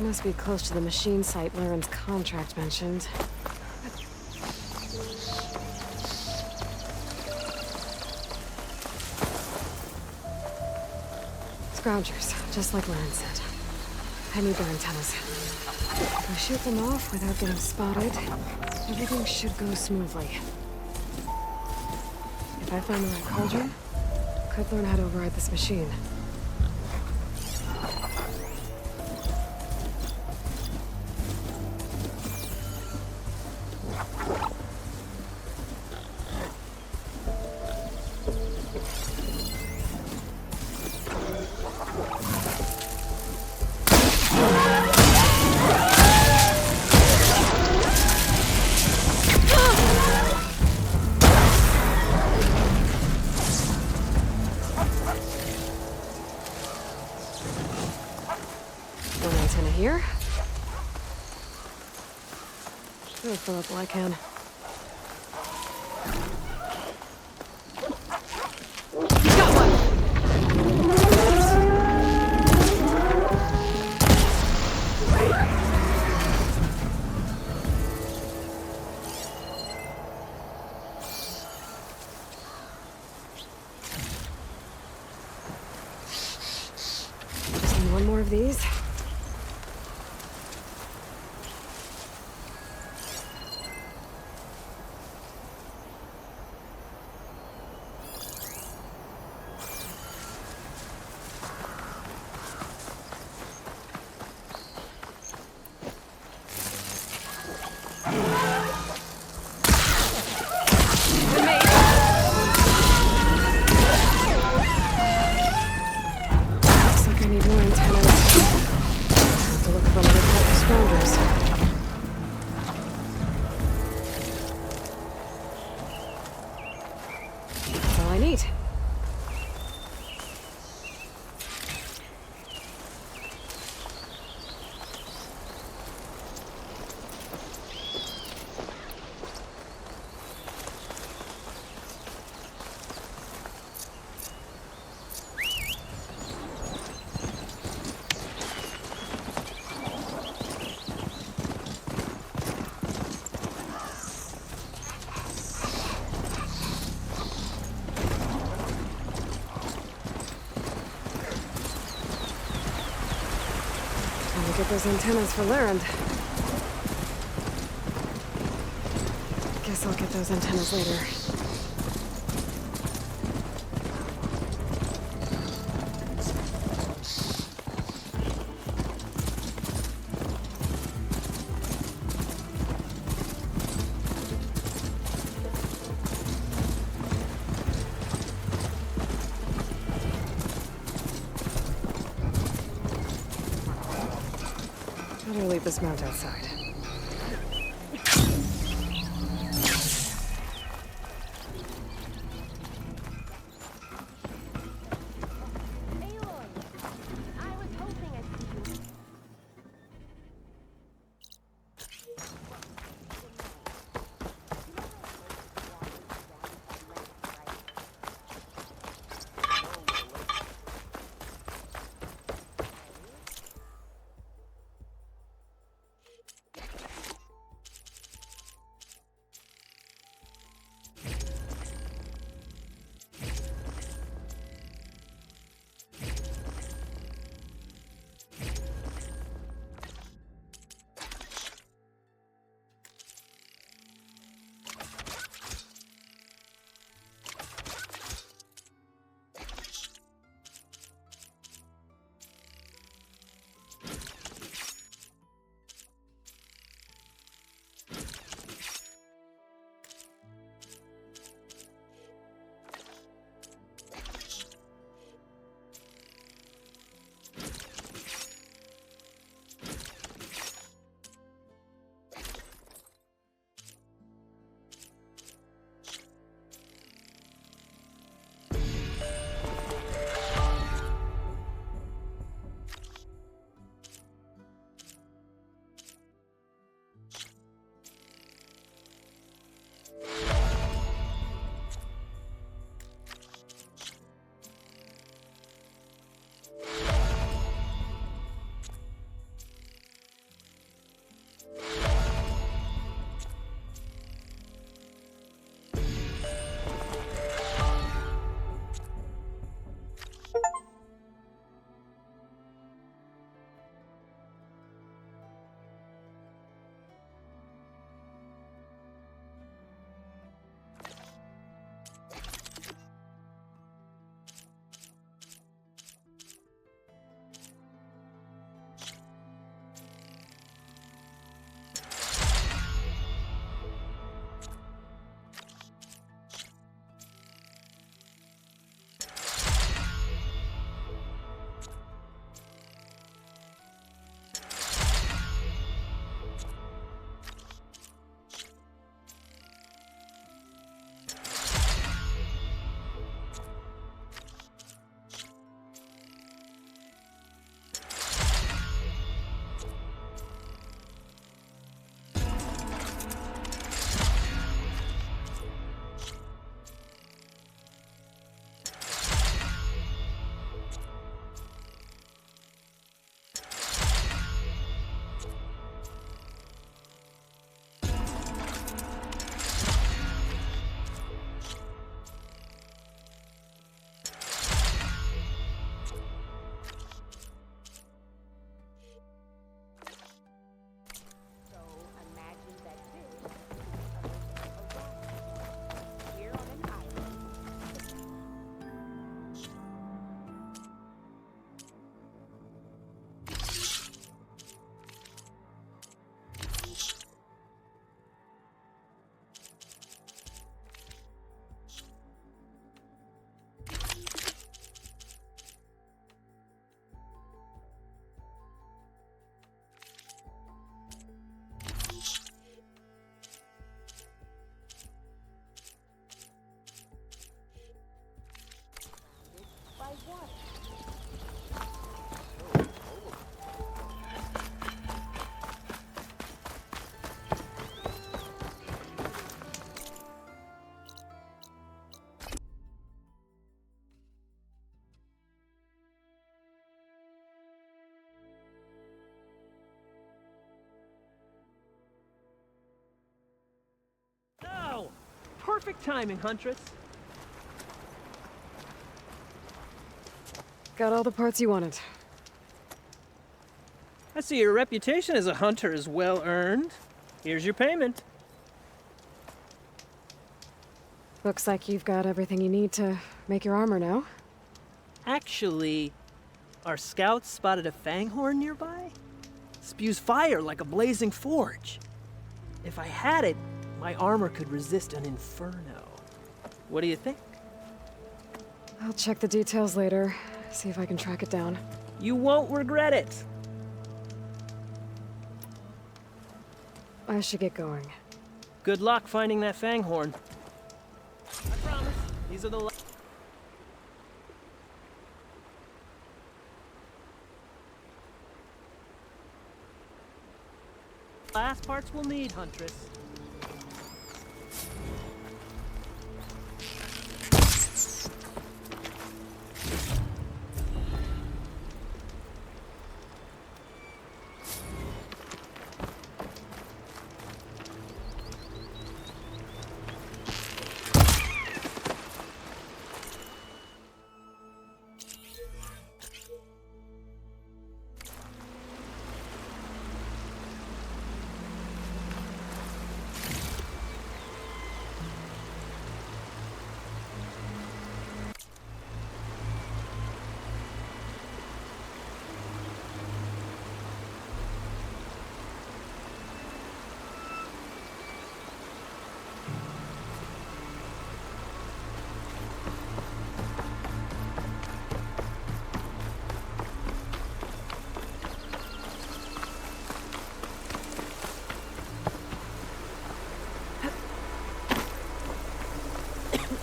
must be close to the machine site Lauren's contract mentioned. Scavengers, just like Lauren said. I need their antennas. If we shoot them off without getting spotted, everything should go smoothly. If I find the right cauldron, I could learn how to override this machine. One antenna here. I'll fill up all I can. Got one! Just need one more of these. Looks like I need more antennas. Have to look for another type of scavengers. That's all I need. Time to get those antennas for Larend. Guess I'll get those antennas later. Better leave this mount outside. Perfect timing, Huntress. Got all the parts you wanted. I see your reputation as a hunter is well earned. Here's your payment. Looks like you've got everything you need to make your armor now. Actually, our scouts spotted a Fanghorn nearby. Spews fire like a blazing forge. If I had it, my armor could resist an inferno. What do you think? I'll check the details later, see if I can track it down. You won't regret it. I should get going. Good luck finding that Fanghorn. I promise. These are the last parts we'll need, Huntress.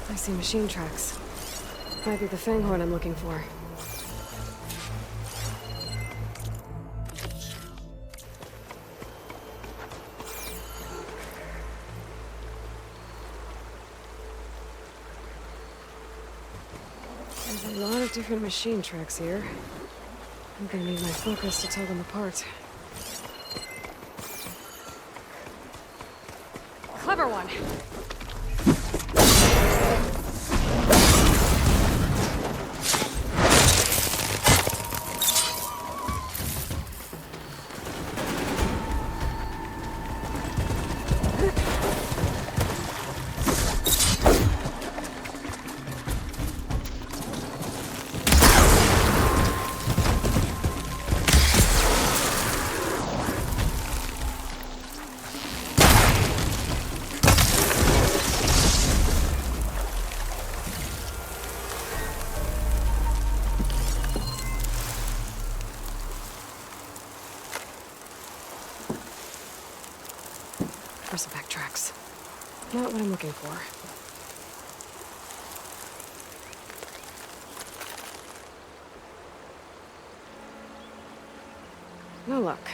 I see machine tracks. Might be the Fanghorn I'm looking for. There's a lot of different machine tracks here. I'm gonna need my focus to tell them apart. Clever one. Bristleback tracks. Not what I'm looking for. No luck.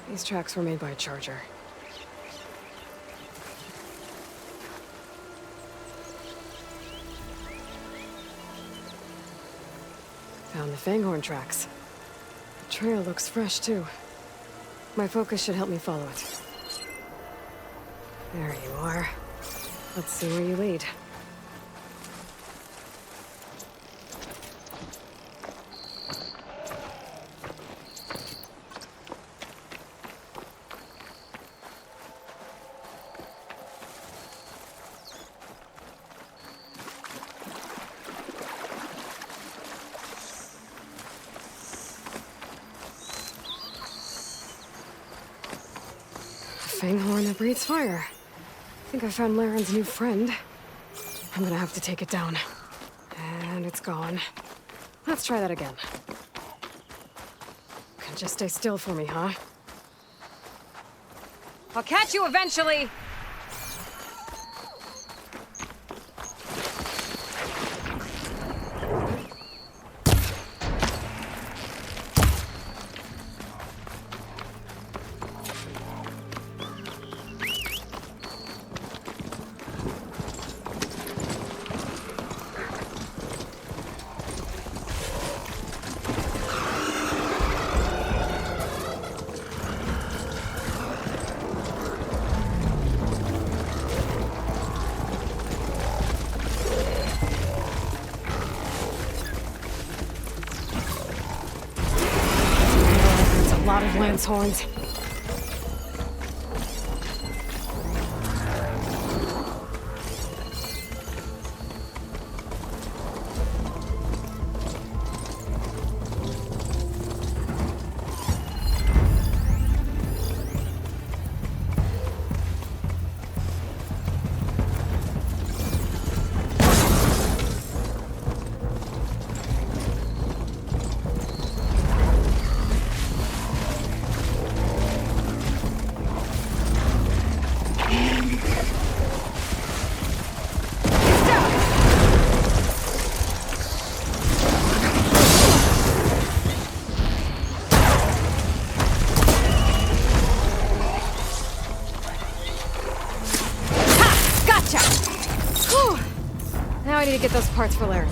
These tracks were made by a charger. Found the Fanghorn tracks. The trail looks fresh, too. My focus should help me follow it. There you are. Let's see where you lead. Fanghorn that breathes fire. I think I found Laren's new friend. I'm gonna have to take it down. And it's gone. Let's try that again. Can just stay still for me, huh? I'll catch you eventually! lion's horns. Now I need to get those parts for Larry.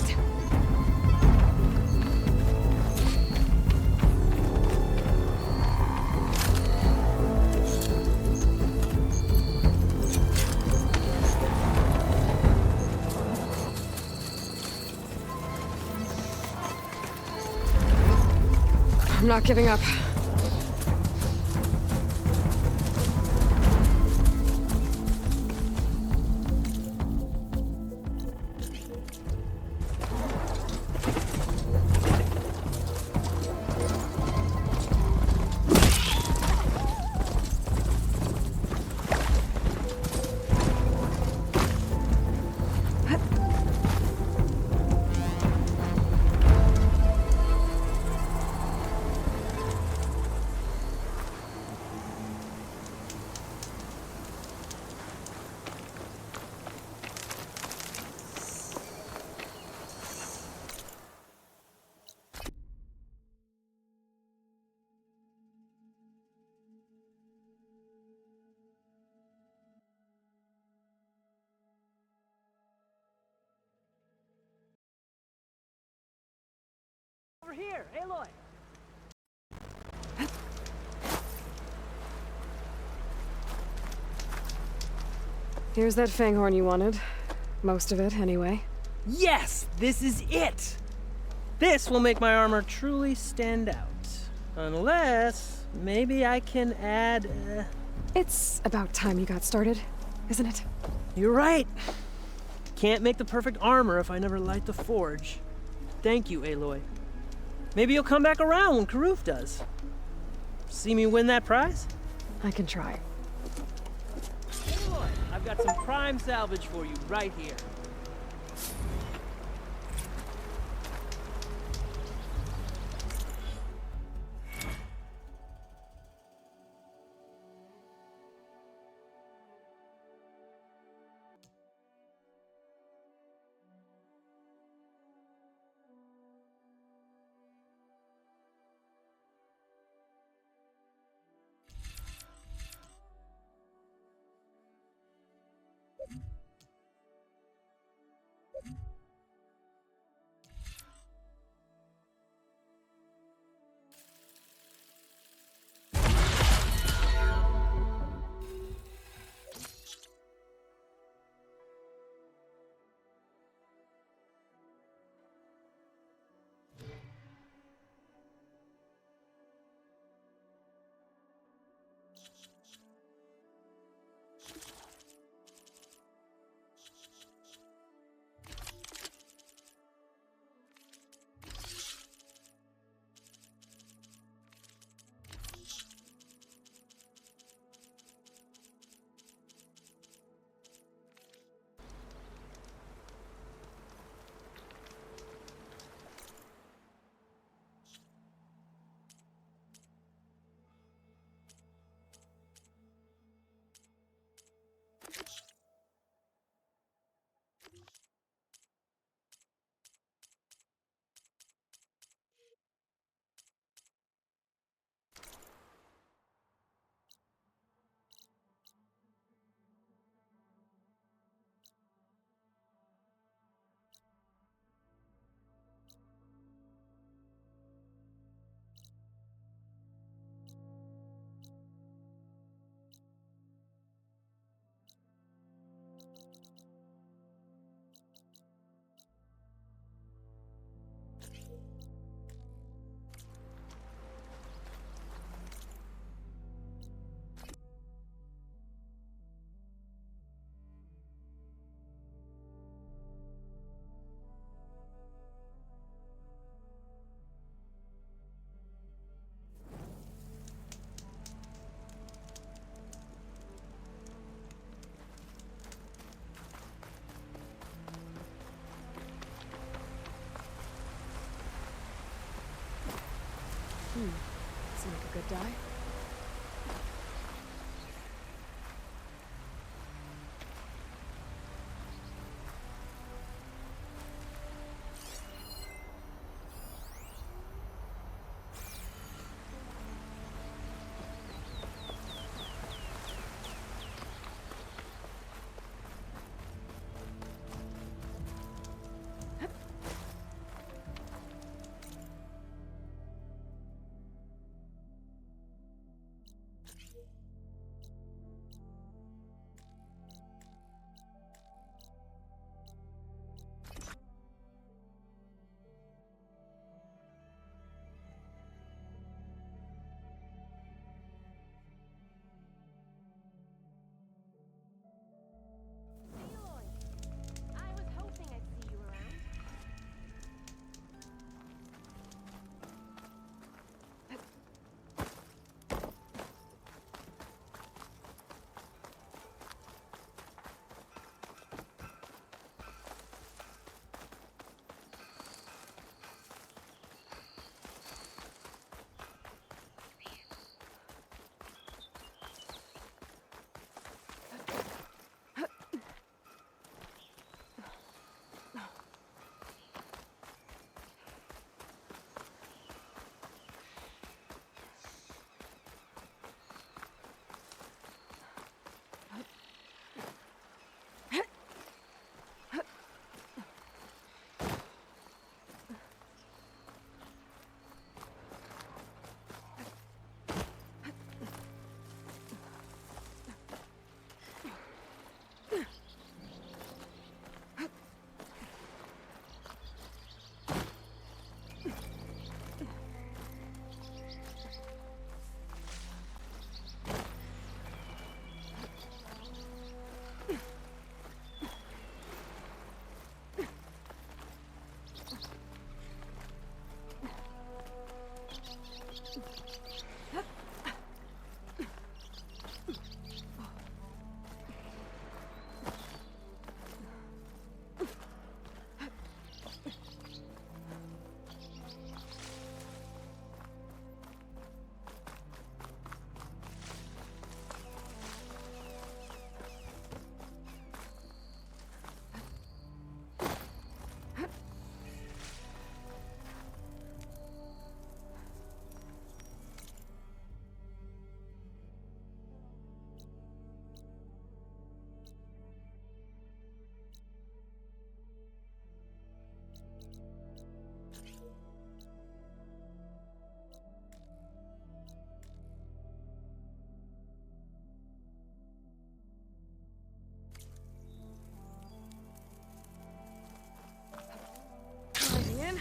I'm not giving up. Over here, Aloy! Here's that Fanghorn you wanted. Most of it, anyway. Yes! This is it! This will make my armor truly stand out. Unless, maybe I can add, It's about time you got started, isn't it? You're right. Can't make the perfect armor if I never light the forge. Thank you, Aloy. Maybe you'll come back around when Karuf does. See me win that prize? I can try. Aloy, I've got some prime salvage for you right here. Good die? I was hoping I'd see you around. In.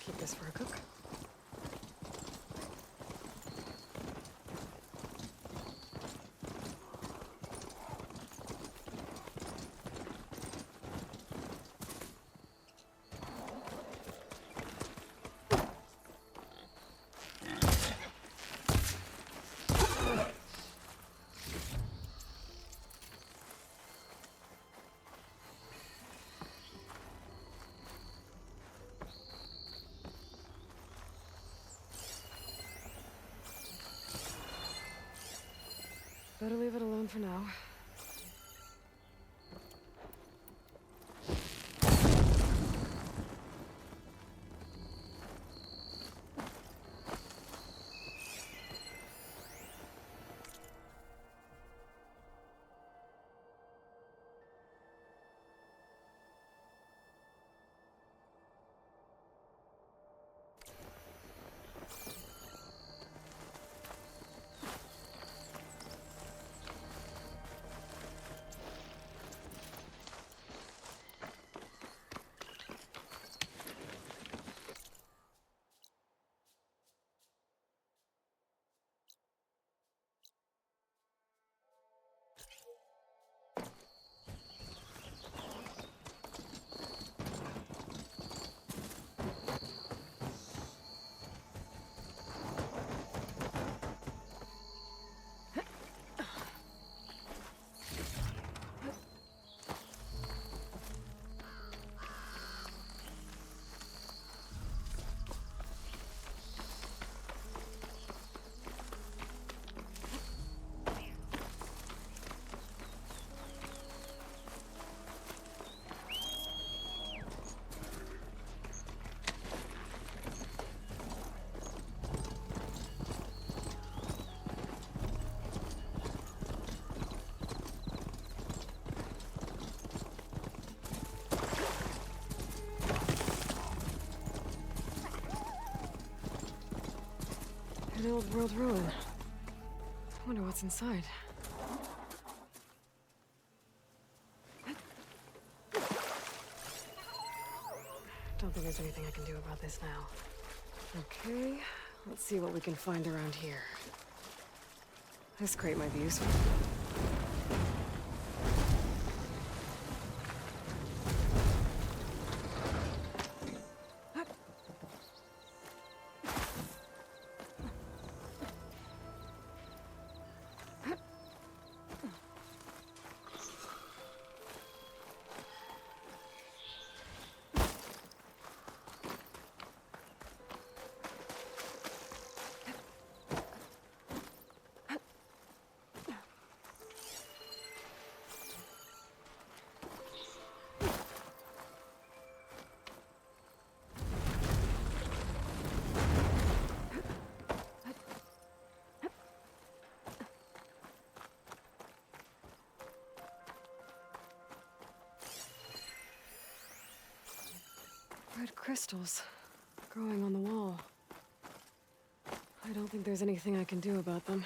Keep this for a cook. Better leave it alone. alone for now. An old world ruin. I wonder what's inside. Don't think there's anything I can do about this now. Okay, let's see what we can find around here. This crate might be useful. Red crystals growing on the wall. I don't think there's anything I can do about them.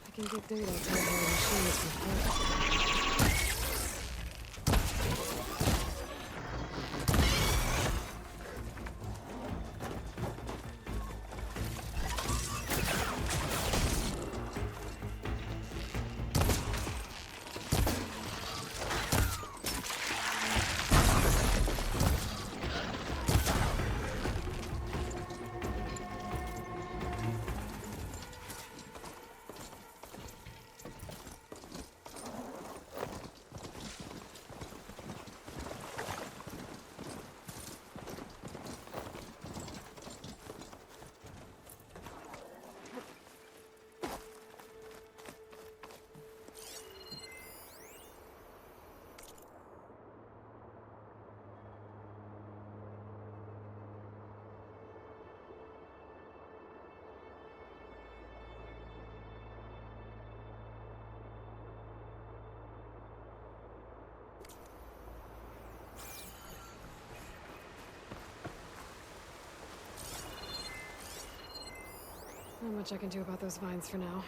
I can get data to the machines from much I can do about those vines for now.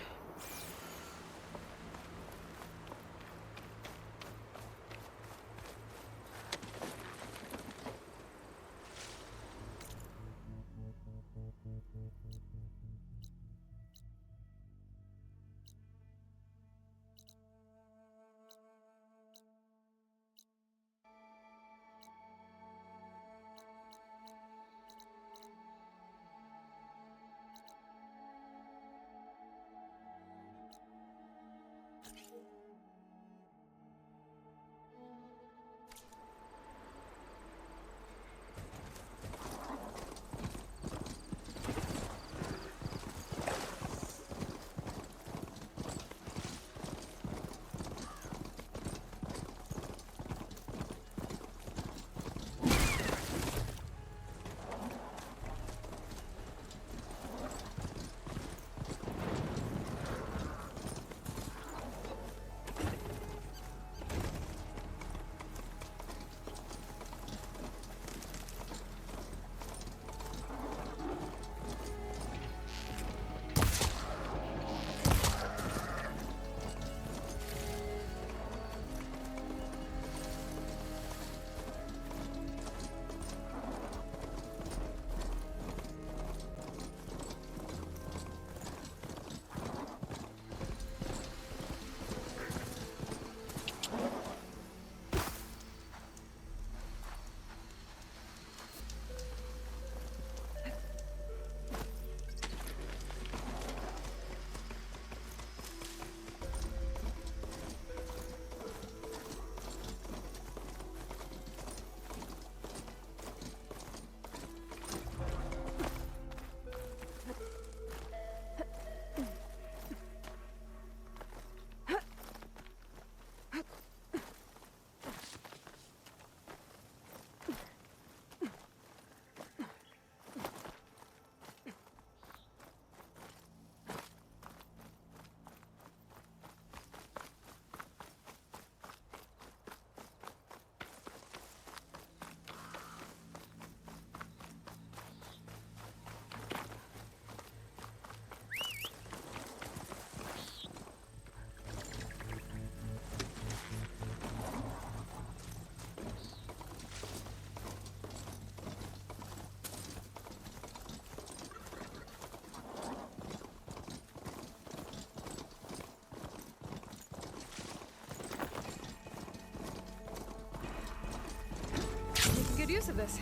Good use of this.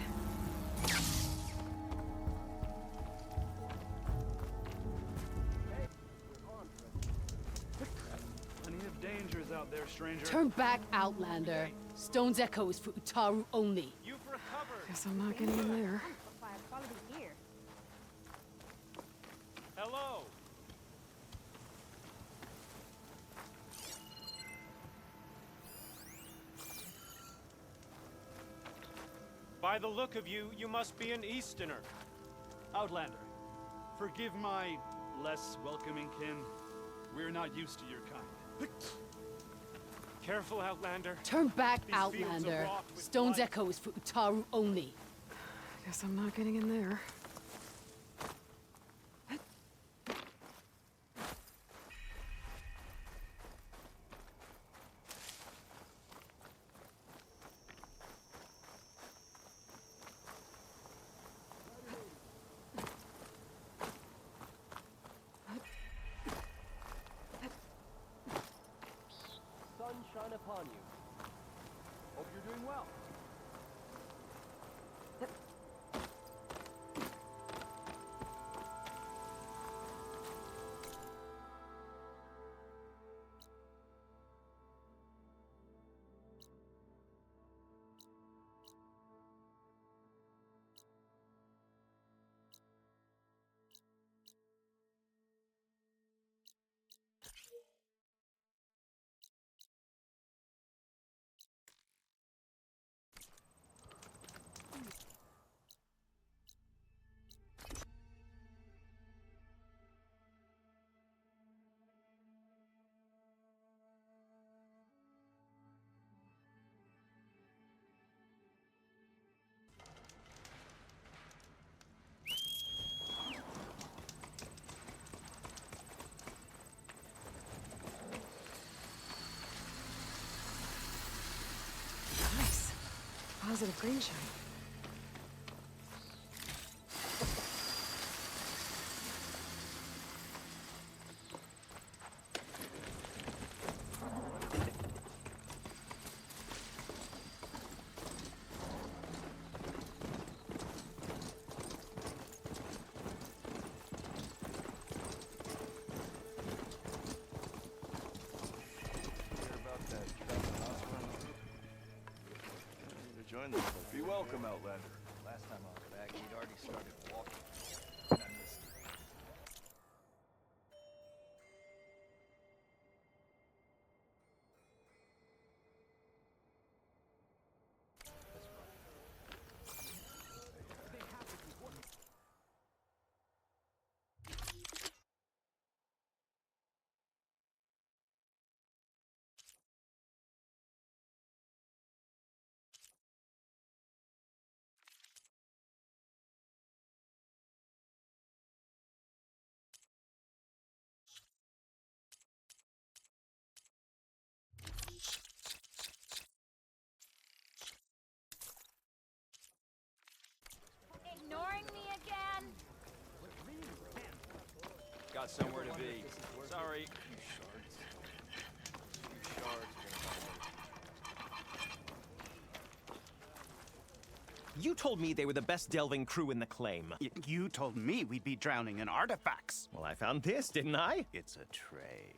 Plenty of dangers out there, stranger. Turn back, Outlander. Stone's Echo is for Utaru only. You've recovered. Guess I'm not getting in there. By quality gear. Hello. By the look of you, you must be an Easterner. Outlander, forgive my less welcoming kin. We're not used to your kind. Careful, Outlander. Turn back, These fields are Outlander. wrought with Stone's life. Echo is for Utaru only. Guess I'm not getting in there. Sunshine upon you. Hope you're doing well. positive green shine. Join them. Be welcome, Outlander. Last time I was back, he'd already started walking. And I missed it. Ignoring me again? Got somewhere to be. Sorry. You told me they were the best delving crew in the claim. You told me we'd be drowning in artifacts. Well, I found this, didn't I? It's a tray.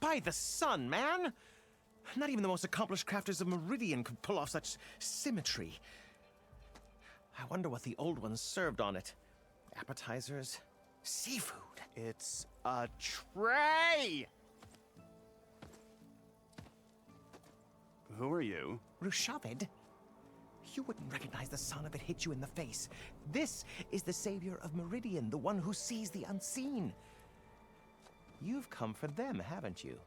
By the sun, man! Not even the most accomplished crafters of Meridian could pull off such symmetry. I wonder what the old ones served on it. Appetizers? Seafood? It's a tray! Who are you? Rushavid? You wouldn't recognize the sun if it hit you in the face. This is the savior of Meridian, the one who sees the unseen. You've come for them, haven't you?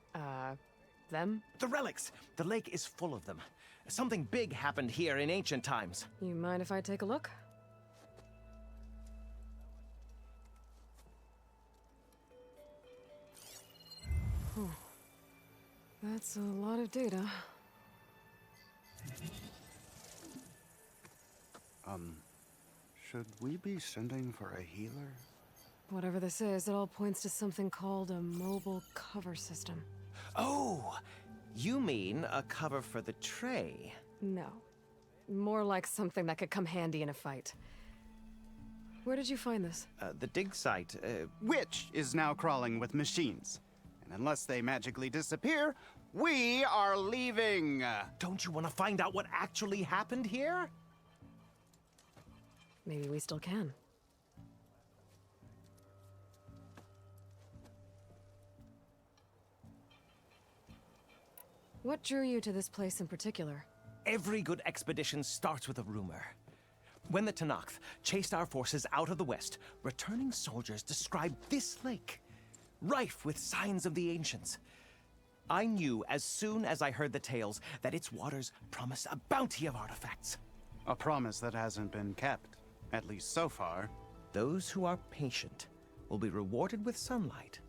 Them? The relics! The lake is full of them. Something big happened here in ancient times. You mind if I take a look? Whew. That's a lot of data. Should we be sending for a healer? Whatever this is, it all points to something called a mobile cover system. Oh! You mean a cover for the tray? No. More like something that could come handy in a fight. Where did you find this? The dig site, Which is now crawling with machines. And unless they magically disappear, we are leaving! Don't you want to find out what actually happened here? Maybe we still can. What drew you to this place in particular? Every good expedition starts with a rumor. When the Tallnecks chased our forces out of the west, returning soldiers described this lake, rife with signs of the ancients. I knew as soon as I heard the tales that its waters promised a bounty of artifacts. A promise that hasn't been kept, at least so far. Those who are patient will be rewarded with sunlight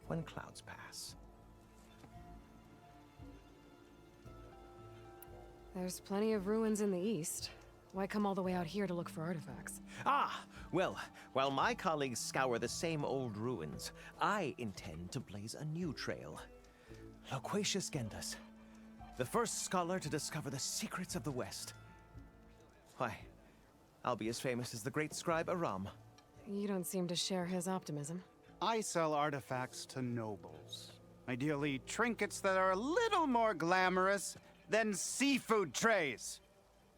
when clouds pass. There's plenty of ruins in the east. Why come all the way out here to look for artifacts? Ah! Well, while my colleagues scour the same old ruins, I intend to blaze a new trail. Loquacious Gendas, the first scholar to discover the secrets of the West. Why, I'll be as famous as the great scribe Aram. You don't seem to share his optimism. I sell artifacts to nobles. Ideally, trinkets that are a little more glamorous than seafood trays.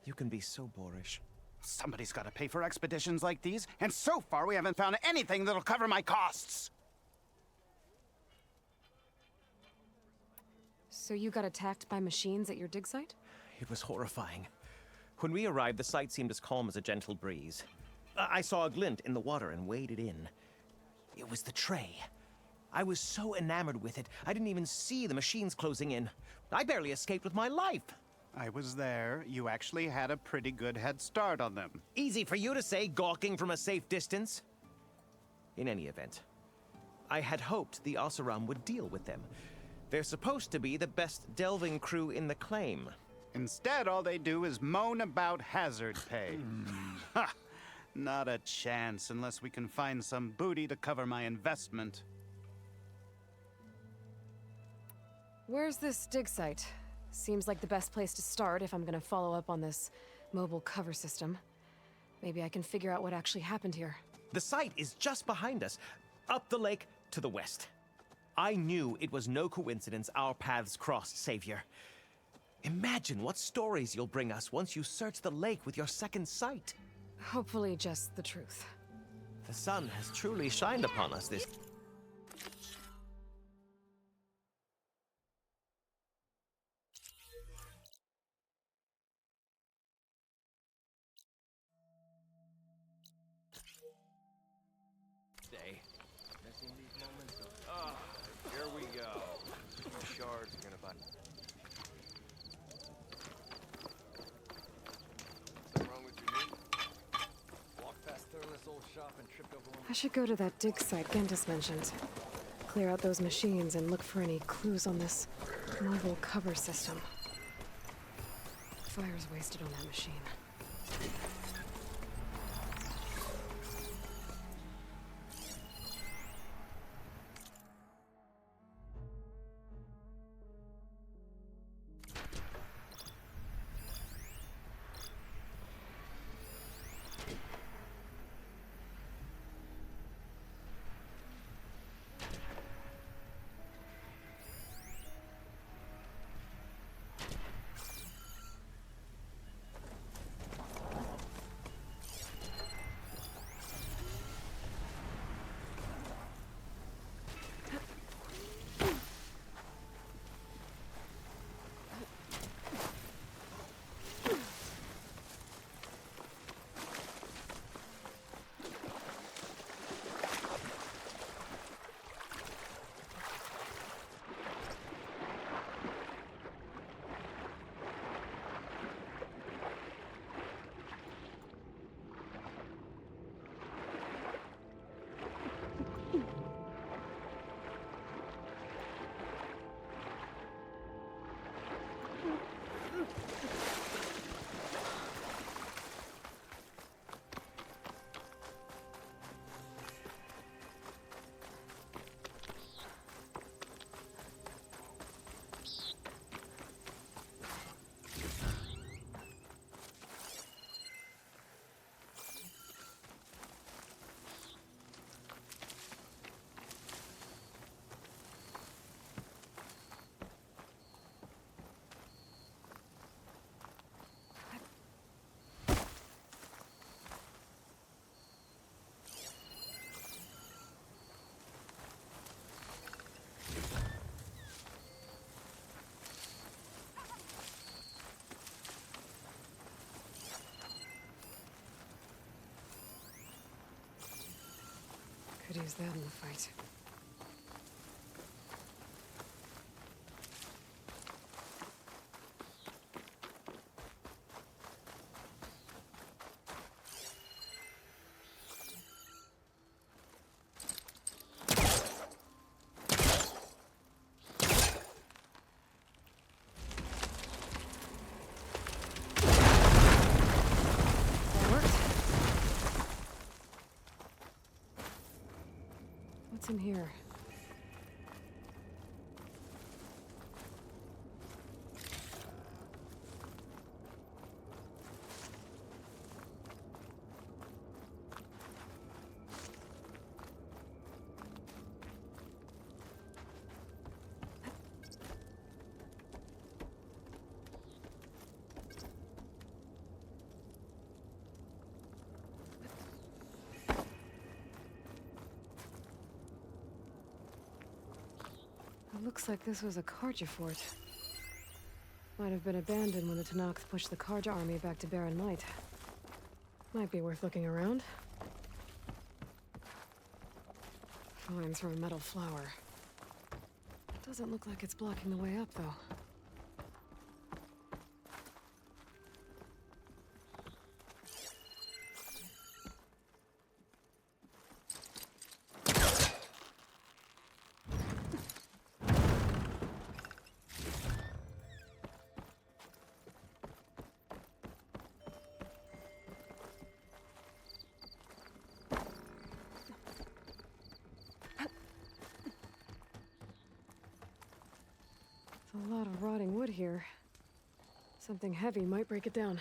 You can be so boorish. Somebody's got to pay for expeditions like these, and so far we haven't found anything that'll cover my costs. So you got attacked by machines at your dig site? It was horrifying. When we arrived, the sight seemed as calm as a gentle breeze. I saw a glint in the water and waded in. It was the tray. I was so enamored with it, I didn't even see the machines closing in. I barely escaped with my life. I was there. You actually had a pretty good head start on them. Easy for you to say, gawking from a safe distance. In any event, I had hoped the Oseram would deal with them. They're supposed to be the best delving crew in the claim. Instead, all they do is moan about hazard pay. Ha! Not a chance unless we can find some booty to cover my investment. Where's this dig site? Seems like the best place to start if I'm gonna follow up on this mobile cover system. Maybe I can figure out what actually happened here. The site is just behind us, up the lake to the west. I knew it was no coincidence our paths crossed, Savior. Imagine what stories you'll bring us once you search the lake with your second sight. Hopefully just the truth. The sun has truly shined upon us this... day. Missing these moments of... here we go. 2 shards are gonna buy... Something wrong with your knee? Walked past Thurless old shop and tripped over one... I should go to that dig site Gentis mentioned. Clear out those machines and look for any clues on this mobile cover system. Fire's wasted on that machine. Could use that in the fight. What's in here? It looks like this was a Karja fort. Might have been abandoned when the Tallnecks pushed the Karja army back to Barren Light. Might be worth looking around. Vines from a metal flower. Doesn't look like it's blocking the way up, though. A lot of rotting wood here. Something heavy might break it down.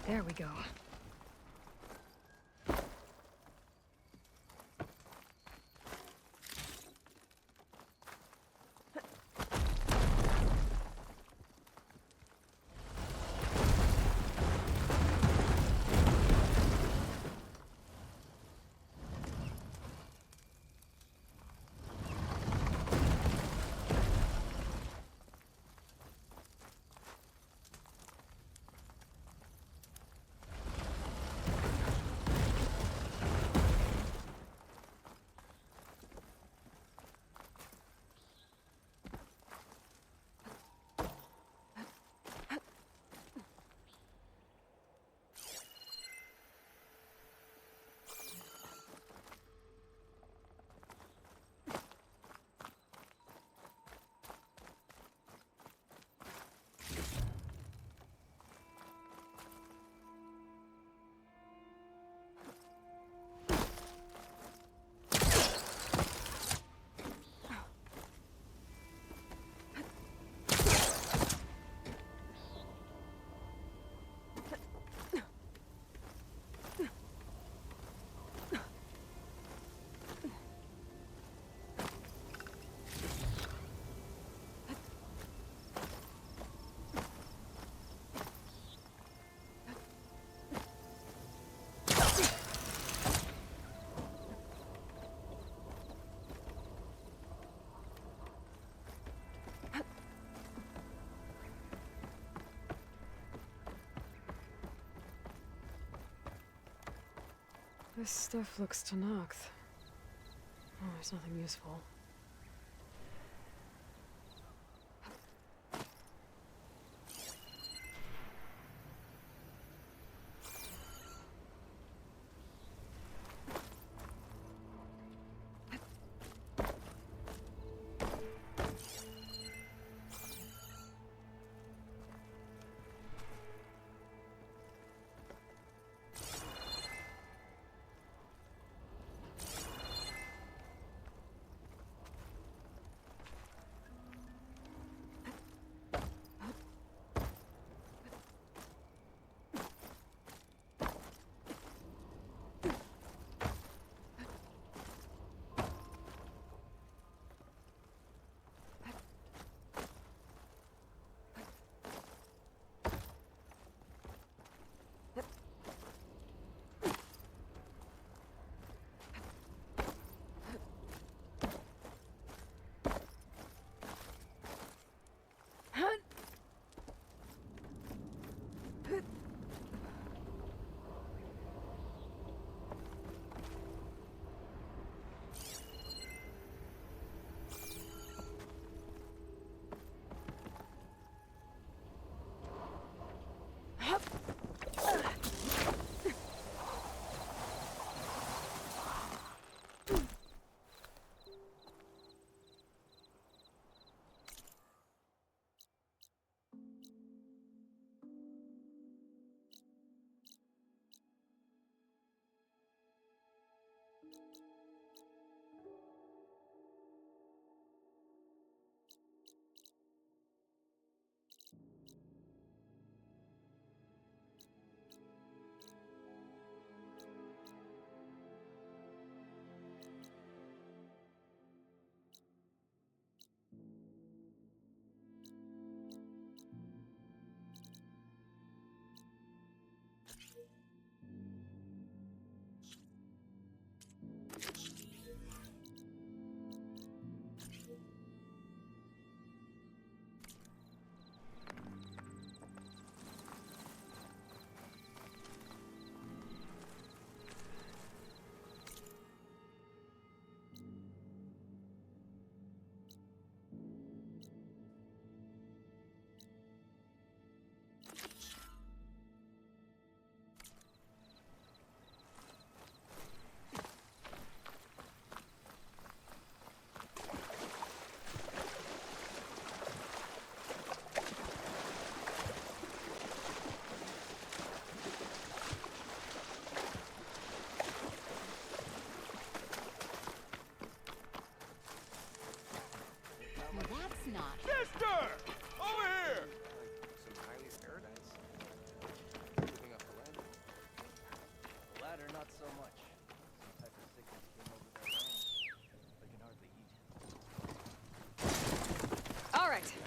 There we go. This stuff looks Tallneck. Oh, there's nothing useful. Perfect.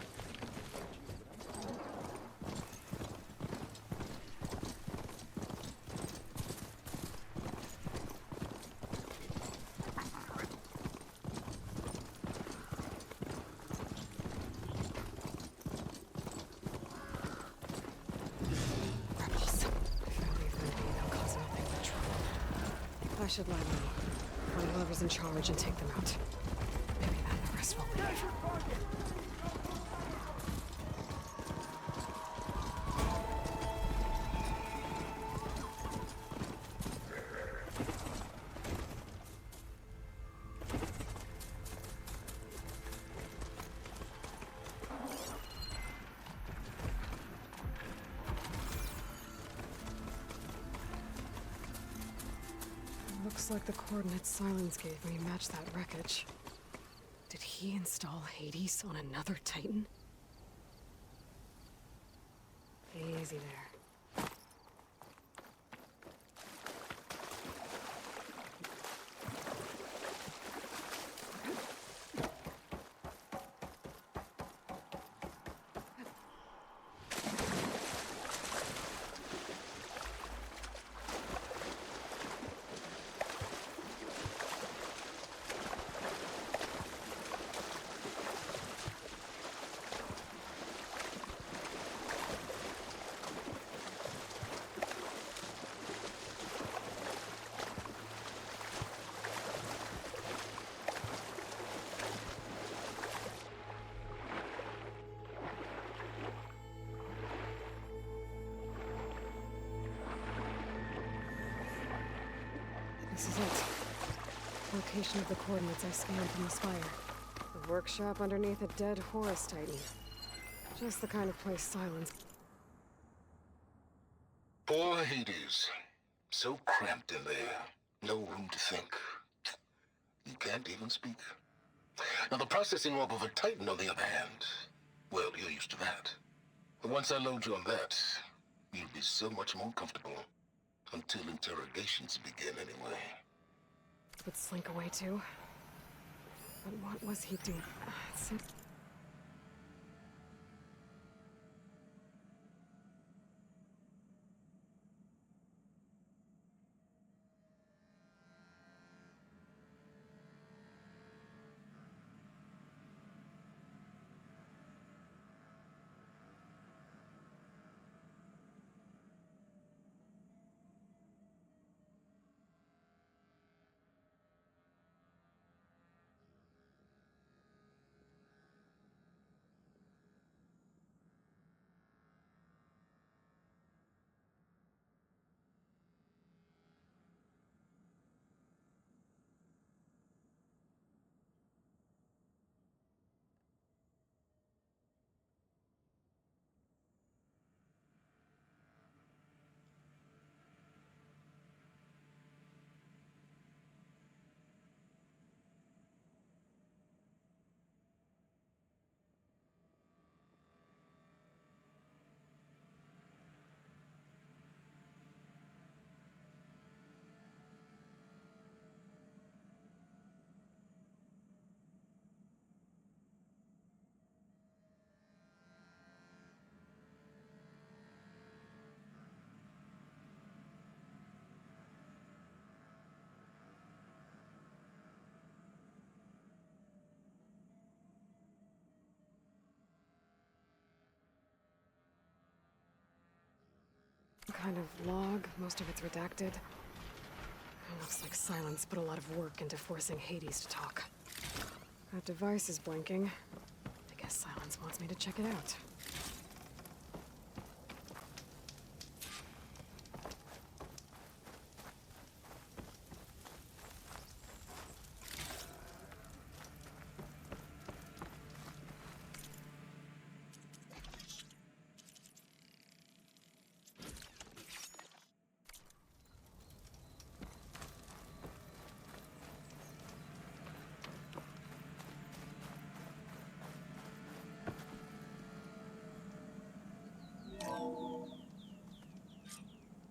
Rebels. If I leave them be, they'll cause nothing but trouble. I should lie low. Find whoever's in charge and take them out. Maybe then the rest will leave. Looks like the coordinates Silence gave me match that wreckage. Did he install Hades on another Titan? Easy there. This is it. Location of the coordinates I scanned from the spire. A workshop underneath a dead Horus Titan. Just the kind of place Silence. Poor Hades. So cramped in there. No room to think. You can't even speak. Now the processing orb of a Titan, on the other hand, well, you're used to that. But once I load you on that, you'll be so much more comfortable. Until interrogations begin, anyway. Would slink away too? But what was he doing? Kind of log, most of it's redacted. It looks like Silence put a lot of work into forcing Hades to talk. That device is blinking. I guess Silence wants me to check it out.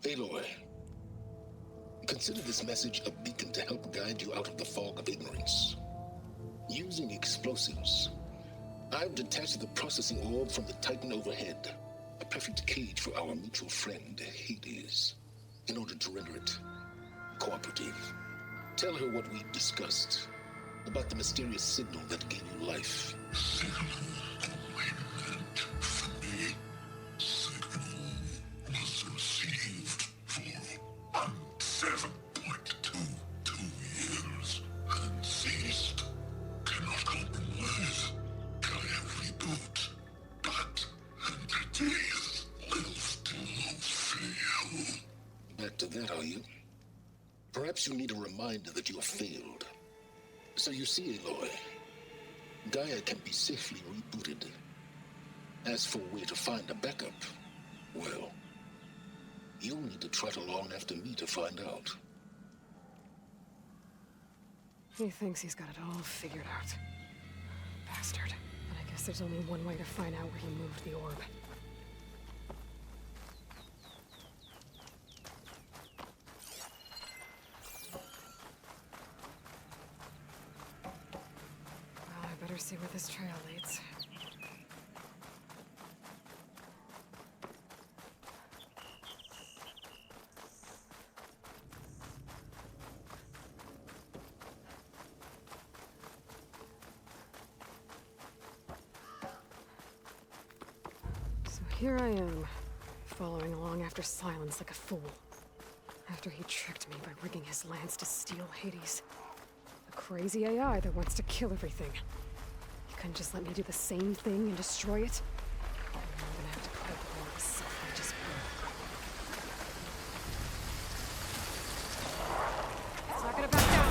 Aloy, consider this message a beacon to help guide you out of the fog of ignorance. Using explosives, I've detached the processing orb from the Titan overhead. A perfect cage for our mutual friend, Hades, in order to render it cooperative. Tell her what we discussed about the mysterious signal that gave you life. Signal meant for me. Signal was received for 7.22 years and ceased. Cannot compromise. Gaia reboot. But entities will still fail. Back to that, are you? Perhaps you need a reminder that you have failed. So you see, Aloy, Gaia can be safely rebooted. As for where to find a backup, well, you'll need to trot along after me to find out. He thinks he's got it all figured out. Bastard. But I guess there's only one way to find out where he moved the orb. Well, I better see where this trail leads. Here I am, following along after Silence like a fool. After he tricked me by rigging his lance to steal Hades. A crazy AI that wants to kill everything. You couldn't just let me do the same thing and destroy it? I'm gonna have to put up with all this stuff I just broke. It's not gonna back down.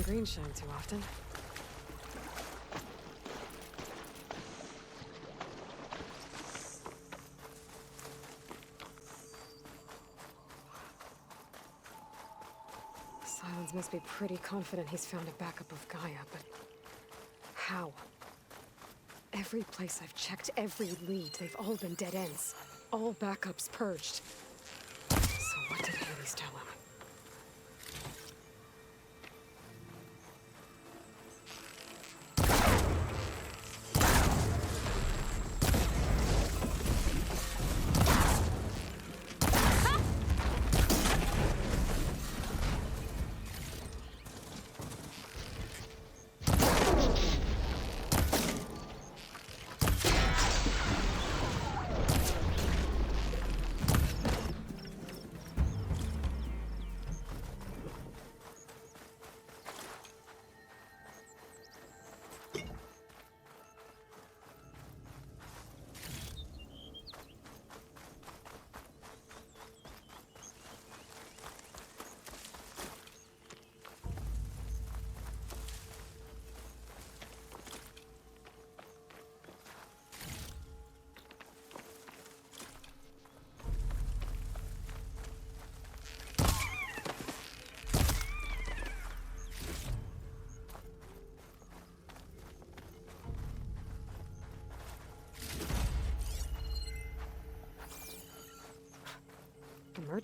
Green shine too often. Silence must be pretty confident he's found a backup of Gaia, but how? Every place I've checked, every lead, they've all been dead ends. All backups purged. So what did Hades tell him?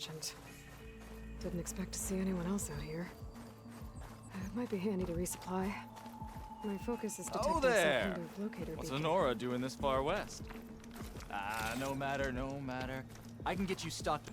merchant. Didn't expect to see anyone else out here. It might be handy to resupply. My focus is detecting Oh some there! kind of locator What's beacon. Honora doing this far west? Ah, no matter, no matter. I can get you stocked.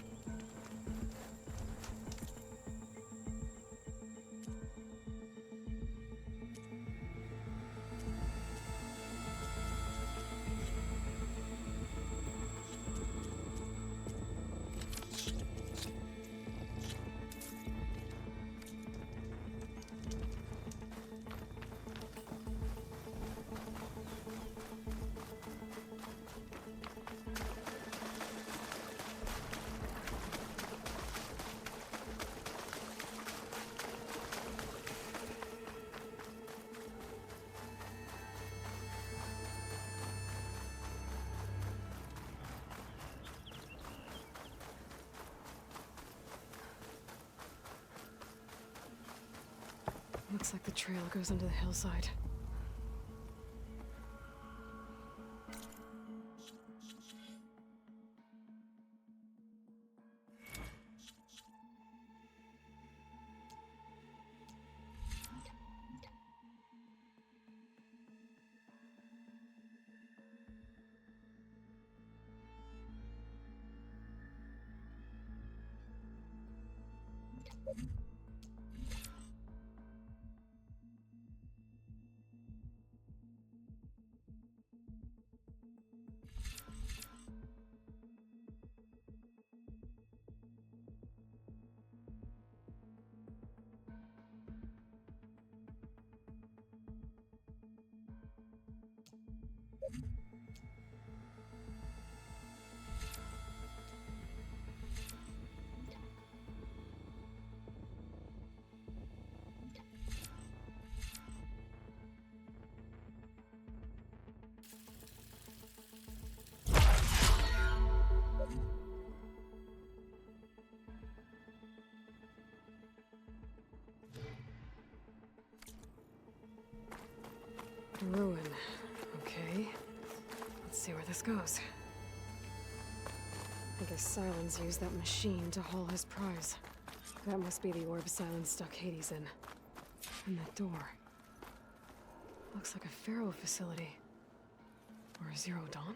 Looks like the trail goes under the hillside. Ruin. Okay. Let's see where this goes. I guess Silence used that machine to haul his prize. That must be the orb Silence stuck Hades in. And that door. Looks like a Pharaoh facility. Or a Zero Dawn?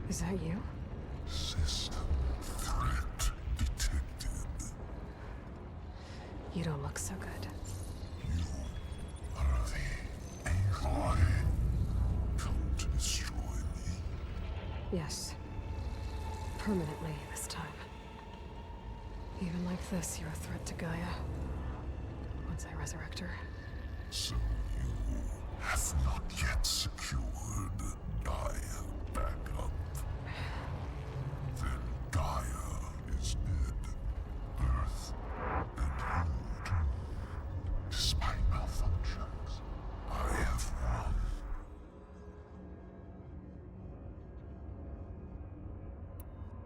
Is that you? System threat detected. You don't look so good. You are the Aloy. Come to destroy me. Yes. Permanently this time. Even like this, you're a threat to Gaia. Once I resurrect her. So you have not yet secured Gaia back up. Then Gaia is dead. Earth and you too. Despite malfunctions, I have won.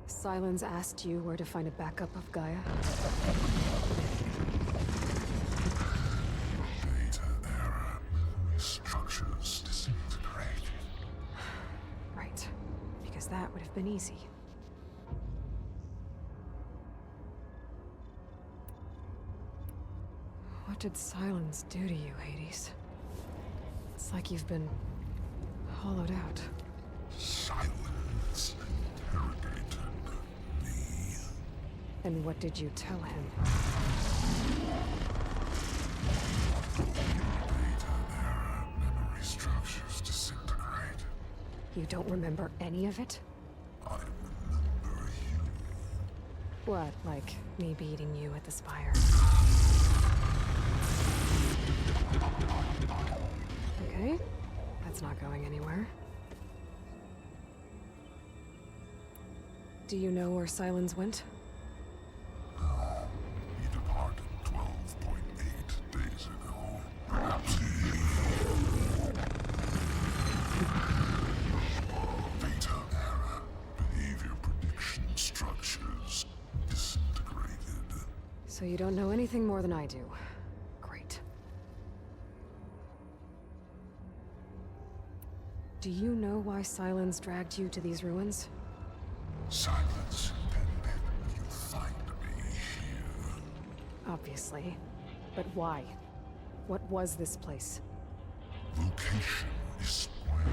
Silence asked you where to find a backup of Gaia? Data error. Structures disintegrated. Right. Because that would have been easy. What did Silence do to you, Hades? It's like you've been hollowed out. Silence interrogated me. And what did you tell him? Data error. Memory structures disintegrate. You don't remember any of it? I remember you. What, like me beating you at the Spire? Okay, that's not going anywhere. Do you know where Silence went? He departed 12.8 days ago. Perhaps data error. Behavior prediction structures disintegrated. So you don't know anything more than I do. Great. Do you know why Silence dragged you to these ruins? Silence intended you find me here. Obviously. But why? What was this place? Location is square.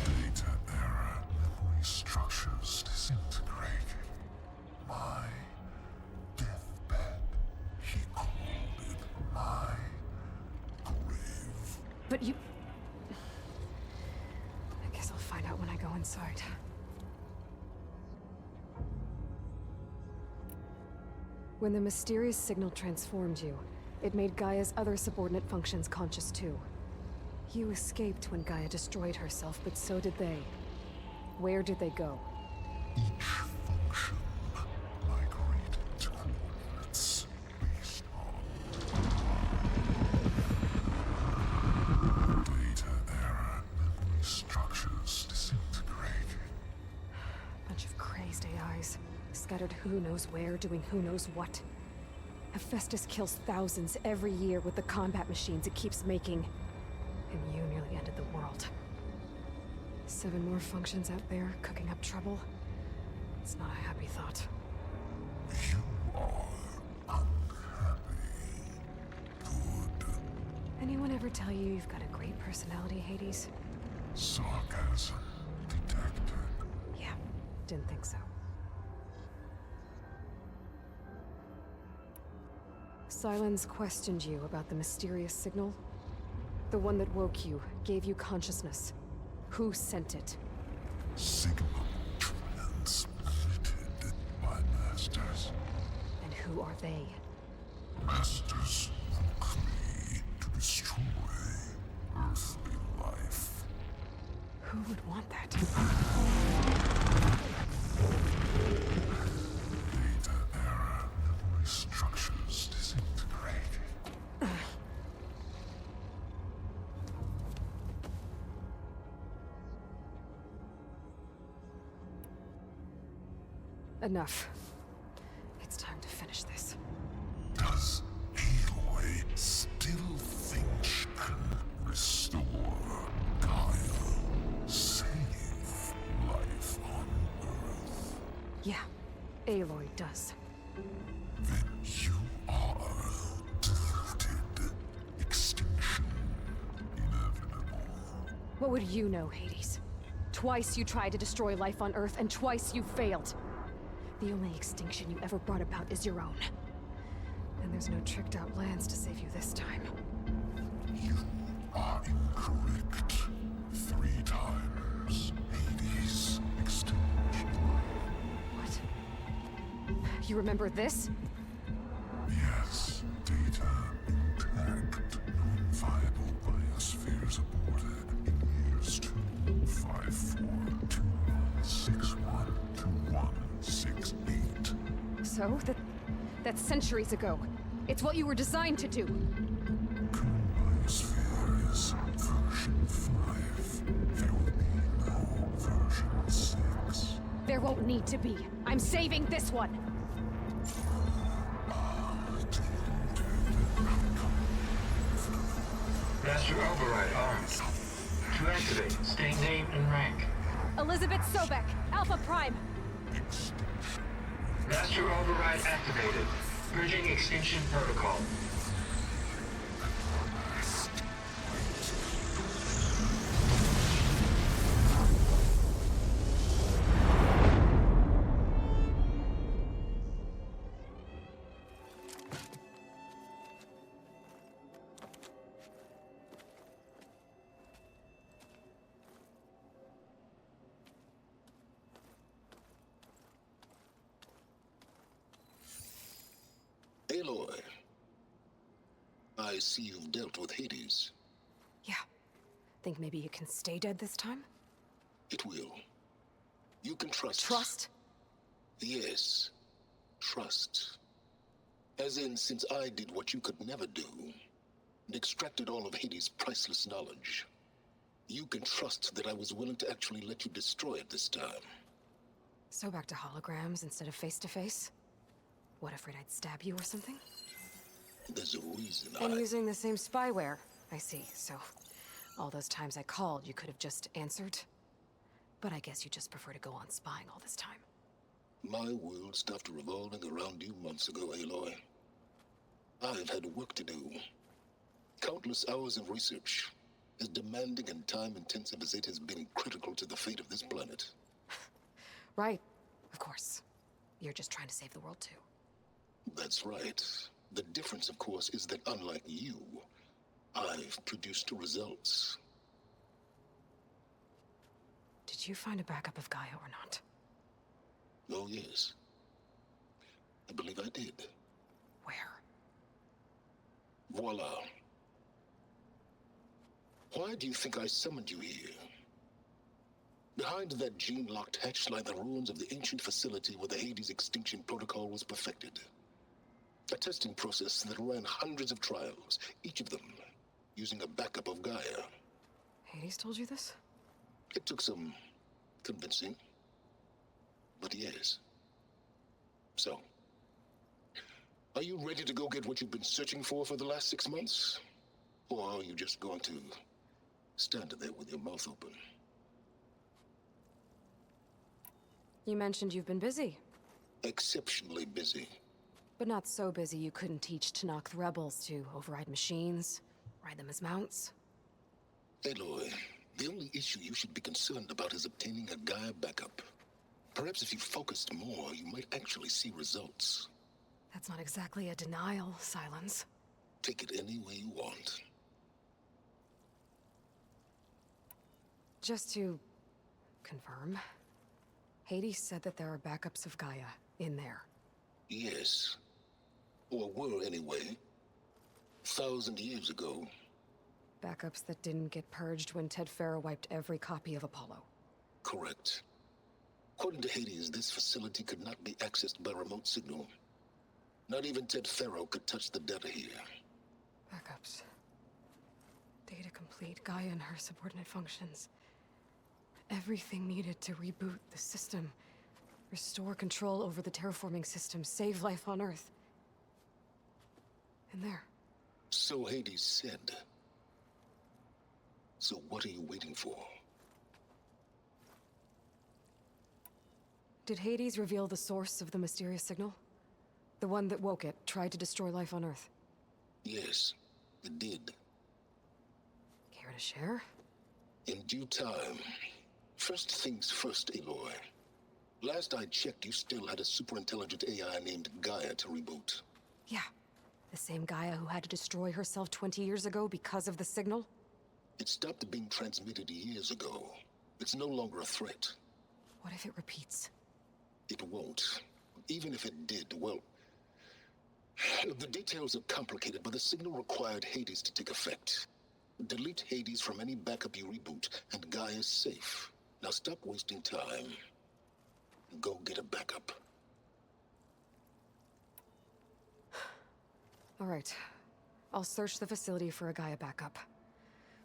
Data error. Memory structures disintegrated. My deathbed. He called it my grave. But you... I guess I'll find out when I go inside. When the mysterious signal transformed you, it made Gaia's other subordinate functions conscious too. You escaped when Gaia destroyed herself, but so did they. Where did they go? Each function migrated to coordinates based on data error. Memory structures disintegrated. Bunch of crazed AIs, scattered who knows where, doing who knows what. Hephaestus kills thousands every year with the combat machines it keeps making. And you nearly ended the world. 7 more functions out there, cooking up trouble. It's not a happy thought. You are unhappy. Good. Anyone ever tell you you've got a great personality, Hades? Sarcasm detected. Yeah, didn't think so. Silence questioned you about the mysterious signal. The one that woke you, gave you consciousness. Who sent it? Signal transmitted by masters. And who are they? Masters locally to destroy earthly life. Who would want that? Data error. Memory structures disintegrated. Enough. It's time to finish this. Does Aloy still think she can restore Gaia? Save life on Earth? Yeah, Aloy does. Then you are defeated. Extinction inevitable. What would you know, Hades? Twice you tried to destroy life on Earth, and twice you failed. The only extinction you ever brought about is your own. And there's no tricked-out lands to save you this time. You are incorrect. 3 times. Hades. Extinction. What? You remember this? Yes. Data intact. Non-viable biospheres aborted in years 254, 2161, 2168. So? That's centuries ago. It's what you were designed to do. Biosphere is version 5. There will be no version 6. There won't need to be. I'm saving this one. Master Override armed. To activate, state name and rank. Elizabeth Sobek, Alpha Prime. Master Override activated. Bridging extinction protocol. Aloy, I see you've dealt with Hades. Yeah. Think maybe you can stay dead this time? It will. You can trust. Trust? Yes. Trust. As in, since I did what you could never do, and extracted all of Hades' priceless knowledge, you can trust that I was willing to actually let you destroy it this time. So back to holograms instead of face-to-face? What, afraid I'd stab you or something? There's a reason And using the same spyware. I see, so all those times I called, you could have just answered? But I guess you just prefer to go on spying all this time. My world stopped revolving around you months ago, Aloy. I've had work to do. Countless hours of research, as demanding and time-intensive as it has been critical to the fate of this planet. Right, of course. You're just trying to save the world, too. That's right. The difference, of course, is that unlike you, I've produced results. Did you find a backup of Gaia or not? Oh, yes. I believe I did. Where? Voila. Why do you think I summoned you here? Behind that gene-locked hatch lie the ruins of the ancient facility where the Hades extinction protocol was perfected. A testing process that ran hundreds of trials, each of them using a backup of Gaia. Hades told you this? It took some convincing, but yes. So, are you ready to go get what you've been searching for the last 6 months? Or are you just going to stand there with your mouth open? You mentioned you've been busy. Exceptionally busy. But not so busy you couldn't teach Tallneck the rebels to override machines, ride them as mounts. Aloy, the only issue you should be concerned about is obtaining a Gaia backup. Perhaps if you focused more, you might actually see results. That's not exactly a denial, Silence. Take it any way you want. Just to confirm, Hades said that there are backups of Gaia in there. Yes. Or were anyway. 1,000 years ago. Backups that didn't get purged when Ted Farrow wiped every copy of Apollo. Correct. According to Hades, this facility could not be accessed by remote signal. Not even Ted Farrow could touch the data here. Backups. Data complete, Gaia and her subordinate functions. Everything needed to reboot the system. Restore control over the terraforming system, save life on Earth. And there. So Hades said. So what are you waiting for? Did Hades reveal the source of the mysterious signal? The one that woke it, tried to destroy life on Earth? Yes, it did. Care to share? In due time. First things first, Aloy. Last I checked, you still had a superintelligent AI named Gaia to reboot. Yeah. The same Gaia who had to destroy herself 20 years ago because of the signal? It stopped being transmitted years ago. It's no longer a threat. What if it repeats? It won't. Even if it did, well... The details are complicated, but the signal required Hades to take effect. Delete Hades from any backup you reboot, and Gaia's safe. Now stop wasting time. Go get a backup. All right. I'll search the facility for a Gaia backup.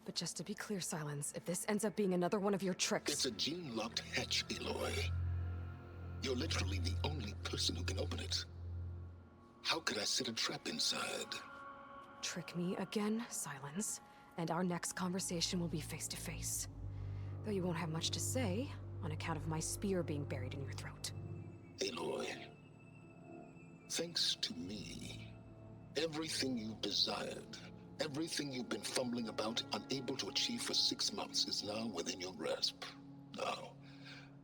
But just to be clear, Silence, if this ends up being another one of your tricks... It's a gene-locked hatch, Aloy. You're literally the only person who can open it. How could I set a trap inside? Trick me again, Silence, and our next conversation will be face-to-face. Though you won't have much to say, on account of my spear being buried in your throat. Aloy, thanks to me, everything you've desired, everything you've been fumbling about, unable to achieve for 6 months, is now within your grasp. Now,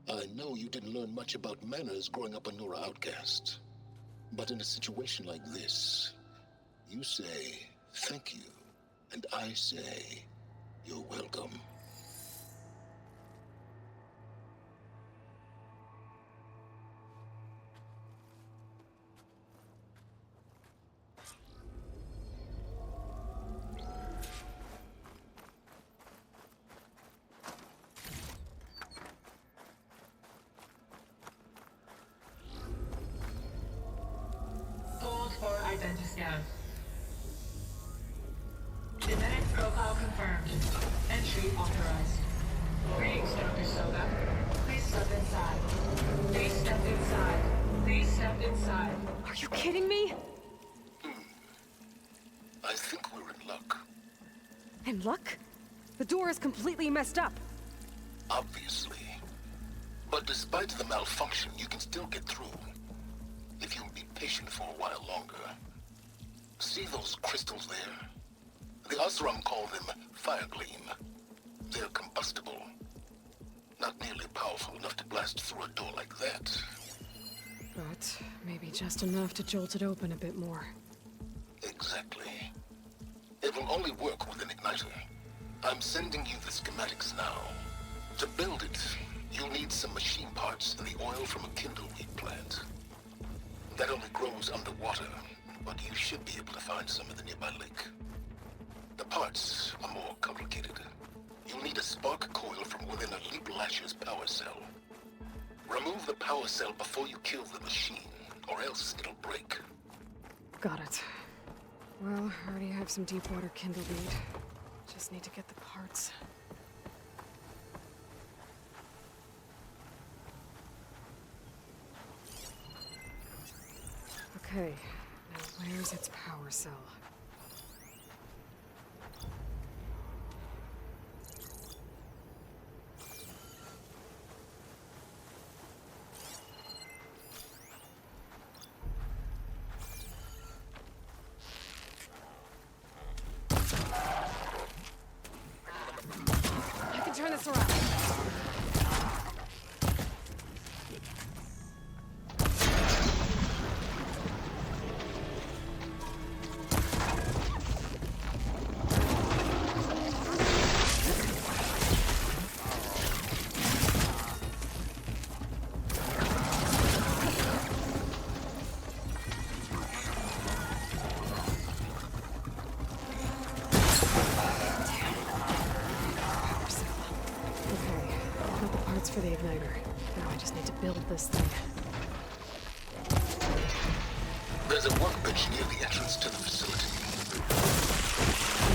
I know you didn't learn much about manners growing up a Nora outcast. But in a situation like this, you say, thank you, and I say, you're welcome. Center scan. Genetic profile confirmed. Entry authorized. Greetings, Dr. Soga. Please step inside. Please step inside. Please step inside. Are you kidding me? I think we're in luck. In luck? The door is completely messed up. Obviously. But despite the malfunction, you can still get through. If you'll be patient for a while longer. See those crystals there? The Osram call them fire gleam. They're combustible. Not nearly powerful enough to blast through a door like that. But maybe just enough to jolt it open a bit more. Exactly. It will only work with an igniter. I'm sending you the schematics now. To build it, you'll need some machine parts and the oil from a kindleweed plant. That only grows underwater, but you should be able to find some in the nearby lake. The parts are more complicated. You'll need a spark coil from within a Leap Lasher's power cell. Remove the power cell before you kill the machine, or else it'll break. Got it. Well, I already have some deep water kindleweed. Just need to get the parts. Okay, now where's its power cell? I can turn this around. For the igniter. Now I just need to build this thing. There's a workbench near the entrance to the facility.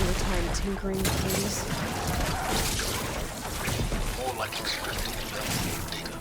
No time tinkering with things. More like extracting valuable data.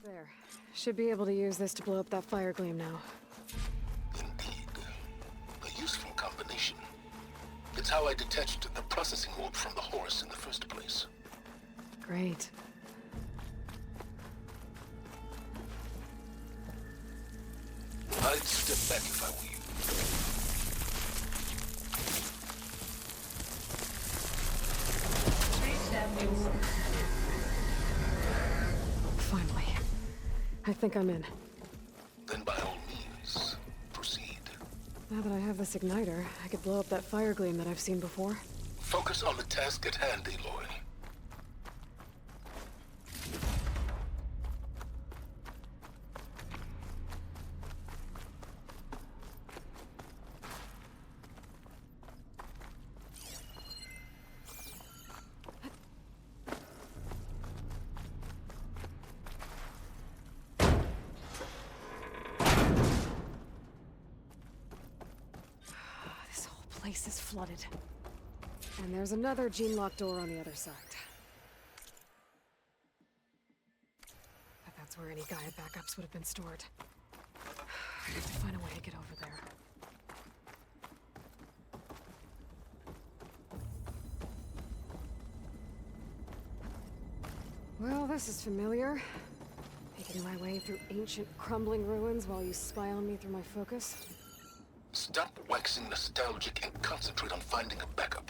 There. Should be able to use this to blow up that fire gleam now. Indeed. A useful combination. It's how I detached the processing orb from the horse in the first place. Great. I'd step back if I were you. Finally. I think I'm in. Then by all means, proceed. Now that I have this igniter, I could blow up that fire gleam that I've seen before. Focus on the task at hand, Aloy. place is flooded. And there's another gene-locked door on the other side. But that's where any Gaia backups would have been stored. I have to find a way to get over there. Well, this is familiar. Making my way through ancient, crumbling ruins while you spy on me through my focus. Stop waxing nostalgic and concentrate on finding a backup.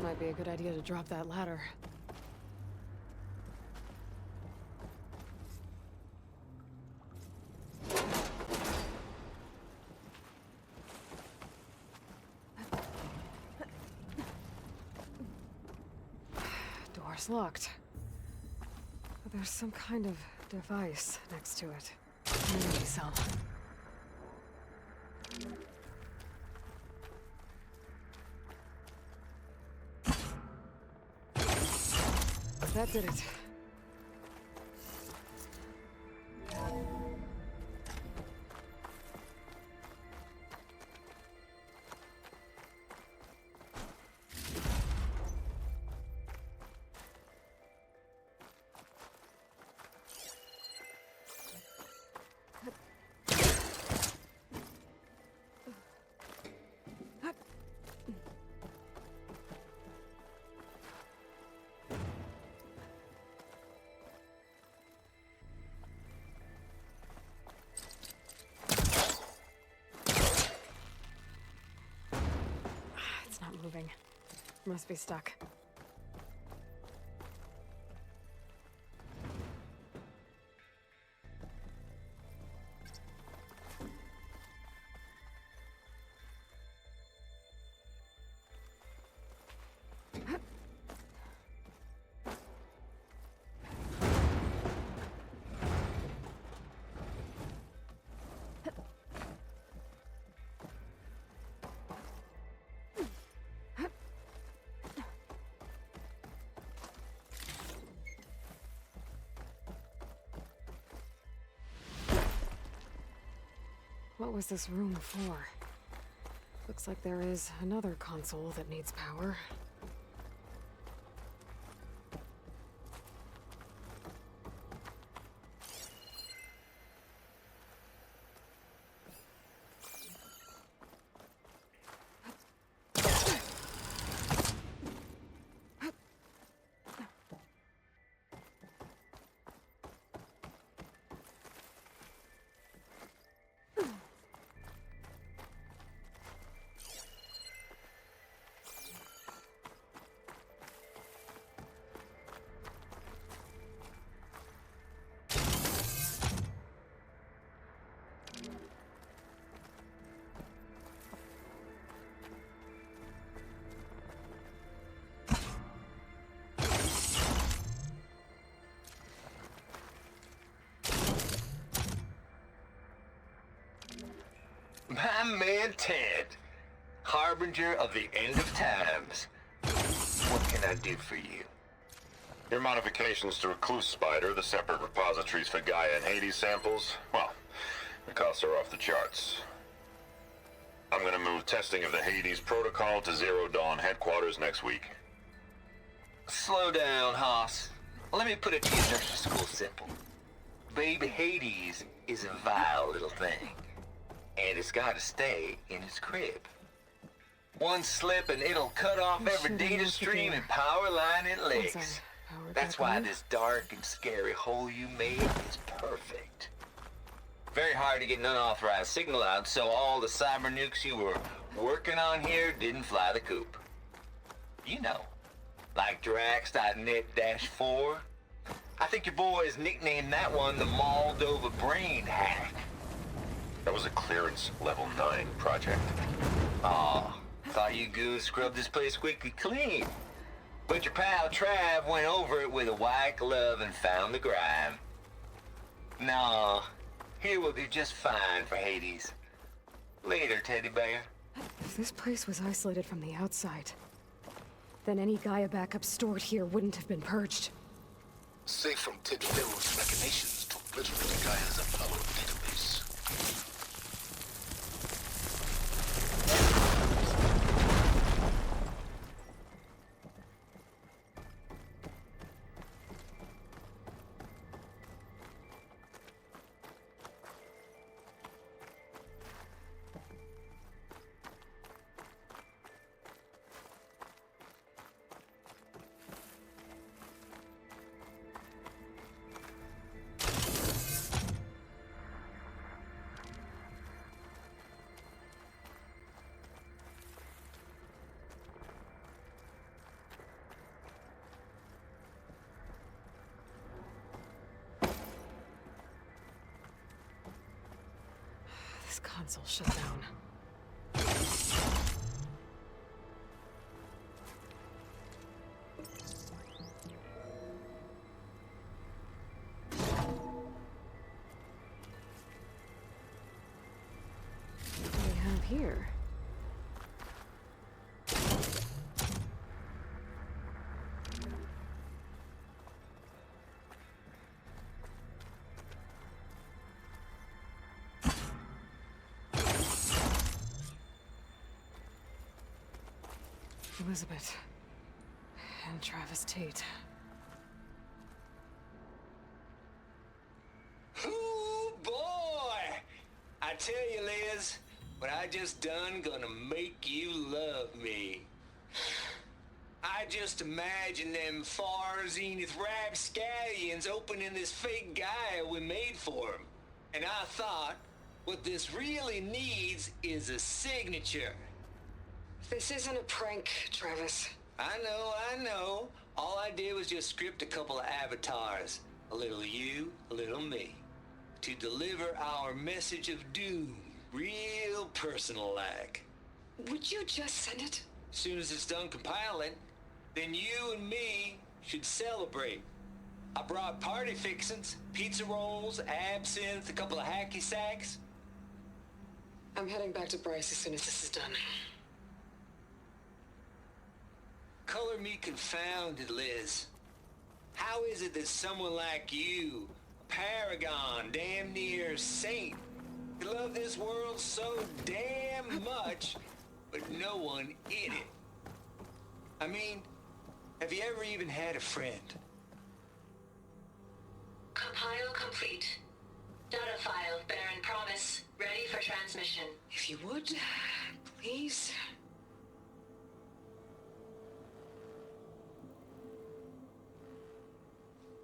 Might be a good idea to drop that ladder. Door's locked. But there's some kind of device next to it. Maybe some. That did it. Moving. Must be stuck. What was this room for? Looks like there is another console that needs power. My man Ted, harbinger of the end of times. What can I do for you? Your modifications to Recluse Spider, the separate repositories for Gaia and Hades samples, well, the costs are off the charts. I'm gonna move testing of the Hades protocol to Zero Dawn headquarters next week. Slow down, Hoss. Let me put it to you nursery school simple. Baby Hades is a vile little thing, and it's gotta stay in its crib. One slip and it'll cut off every data stream and power line it leaks. That's why this dark and scary hole you made is perfect. Very hard to get an unauthorized signal out, so all the cyber nukes you were working on here didn't fly the coop. You know, like Drax.net-4. I think your boys nicknamed that one the Moldova Brain Hack. That was a clearance level 9 project. Aw, thought you goons scrubbed this place squeaky clean. But your pal Trav went over it with a white glove and found the grime. Nah, here we'll do just fine for Hades. Later, teddy bear. If this place was isolated from the outside, then any Gaia backup stored here wouldn't have been purged. Safe from Ted Pharaoh's machinations to obliterate Gaia's Apollo database. This console shut down. What do we have here? Elizabeth and Travis Tate. Ooh, boy! I tell you, Liz, what I just done gonna make you love me. I just imagine them far zenith rapscallions opening this fake Gaia we made for them. And I thought, what this really needs is a signature. This isn't a prank, Travis. I know. All I did was just script a couple of avatars. A little you, a little me. To deliver our message of doom. Real personal-like. Would you just send it? As soon as it's done compiling, then you and me should celebrate. I brought party fixins, pizza rolls, absinthe, a couple of hacky sacks. I'm heading back to Bryce as soon as this is done. Color me confounded, Liz. How is it that someone like you, a paragon, damn near saint, could love this world so damn much, but no one in it? I mean, have you ever even had a friend? Compile complete. Data file, Baron Promise, ready for transmission. If you would, please.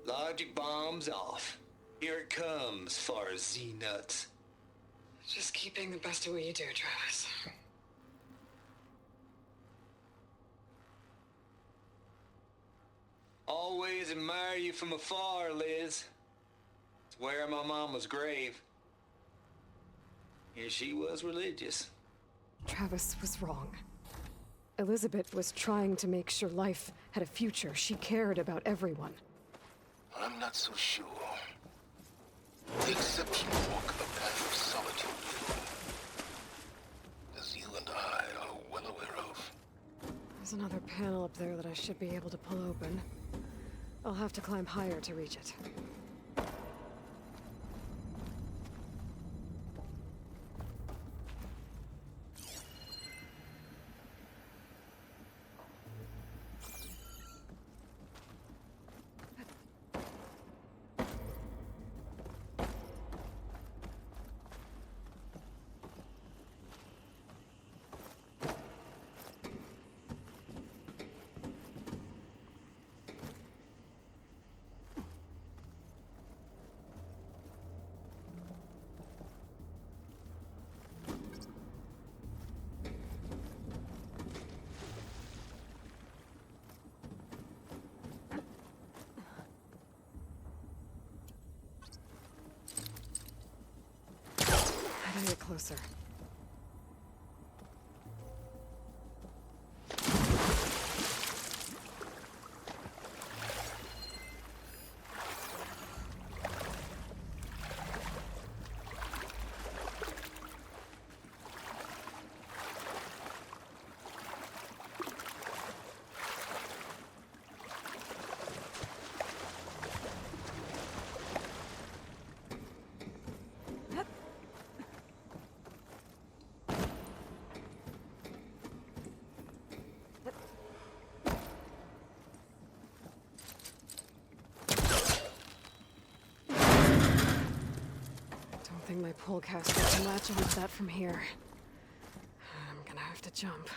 Logic bombs off. Here it comes, far Z-nuts. Just keep being the best at what you do, Travis. Always admire you from afar, Liz. It's where my mama's grave. Here she was religious. Travis was wrong. Elizabeth was trying to make sure life had a future. She cared about everyone. I'm not so sure. The exceptional walk the path of solitude. another panel up there that I should be able to pull open. I'll have to climb higher to reach it. I gotta get closer. I think my pole caster can latch onto that from here. I'm gonna have to jump.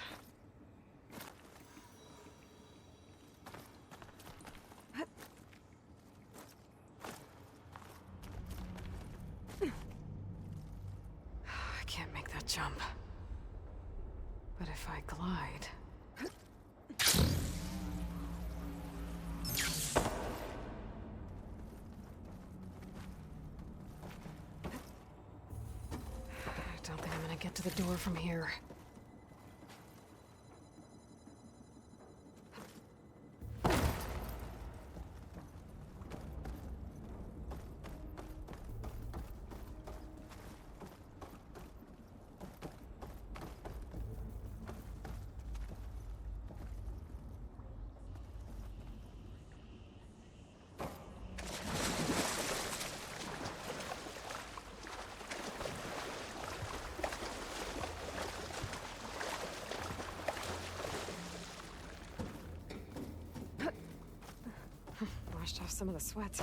I can't make that jump. But if I glide... I don't think I'm gonna get to the door from here. Washed off some of the sweat.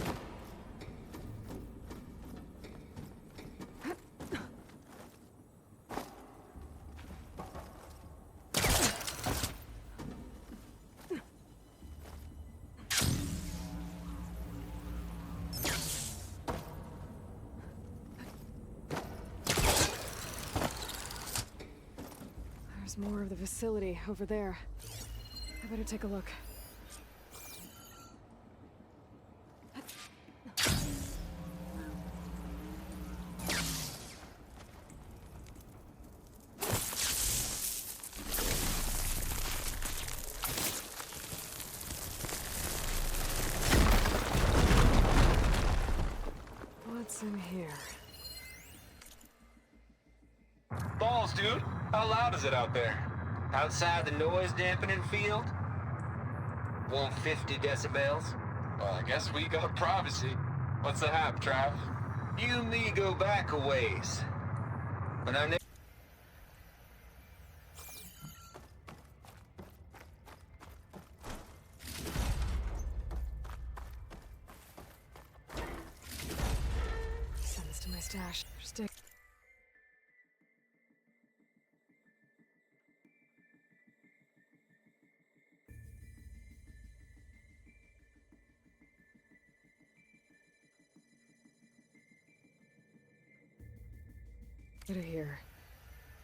There's more of the facility over there. I better take a look. What's in here? Balls, dude. How loud is it out there? Outside the noise dampening field? 150 decibels? Well, I guess we got privacy. What's the hap, Trav? You and me go back a ways. When I Send this to my stash. Stick. Get it here.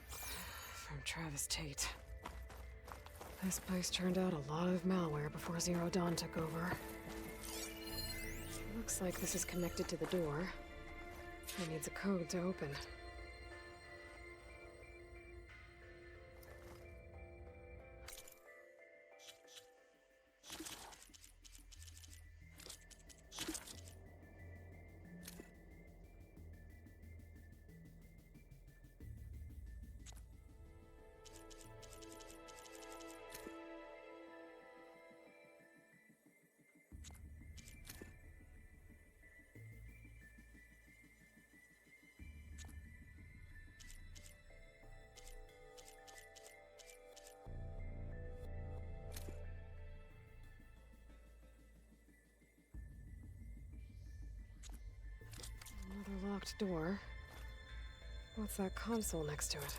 From Travis Tate. This place turned out a lot of malware before Zero Dawn took over. Looks like this is connected to the door. It needs a code to open. locked door. What's that console next to it?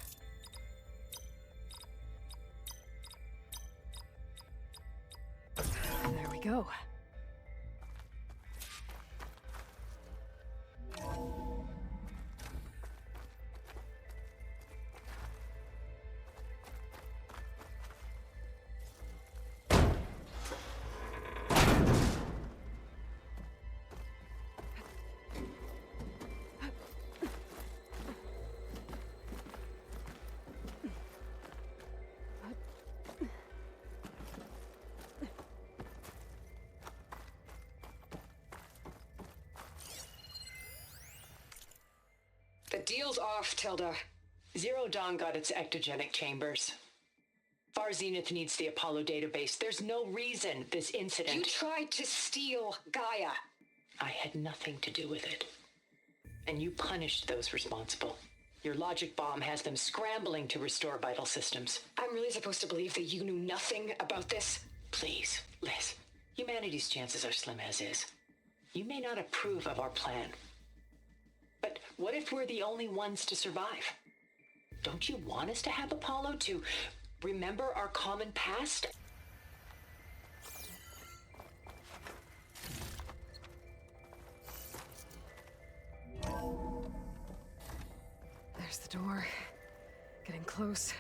There we go. The deal's off, Tilda. Zero Dawn got its ectogenic chambers. Far Zenith needs the Apollo database. There's no reason this incident... You tried to steal Gaia. I had nothing to do with it. And you punished those responsible. Your logic bomb has them scrambling to restore vital systems. I'm really supposed to believe that you knew nothing about this? Please, Liz. Humanity's chances are slim as is. You may not approve of our plan. But what if we're the only ones to survive? Don't you want us to have Apollo to remember our common past? There's the door. Getting close.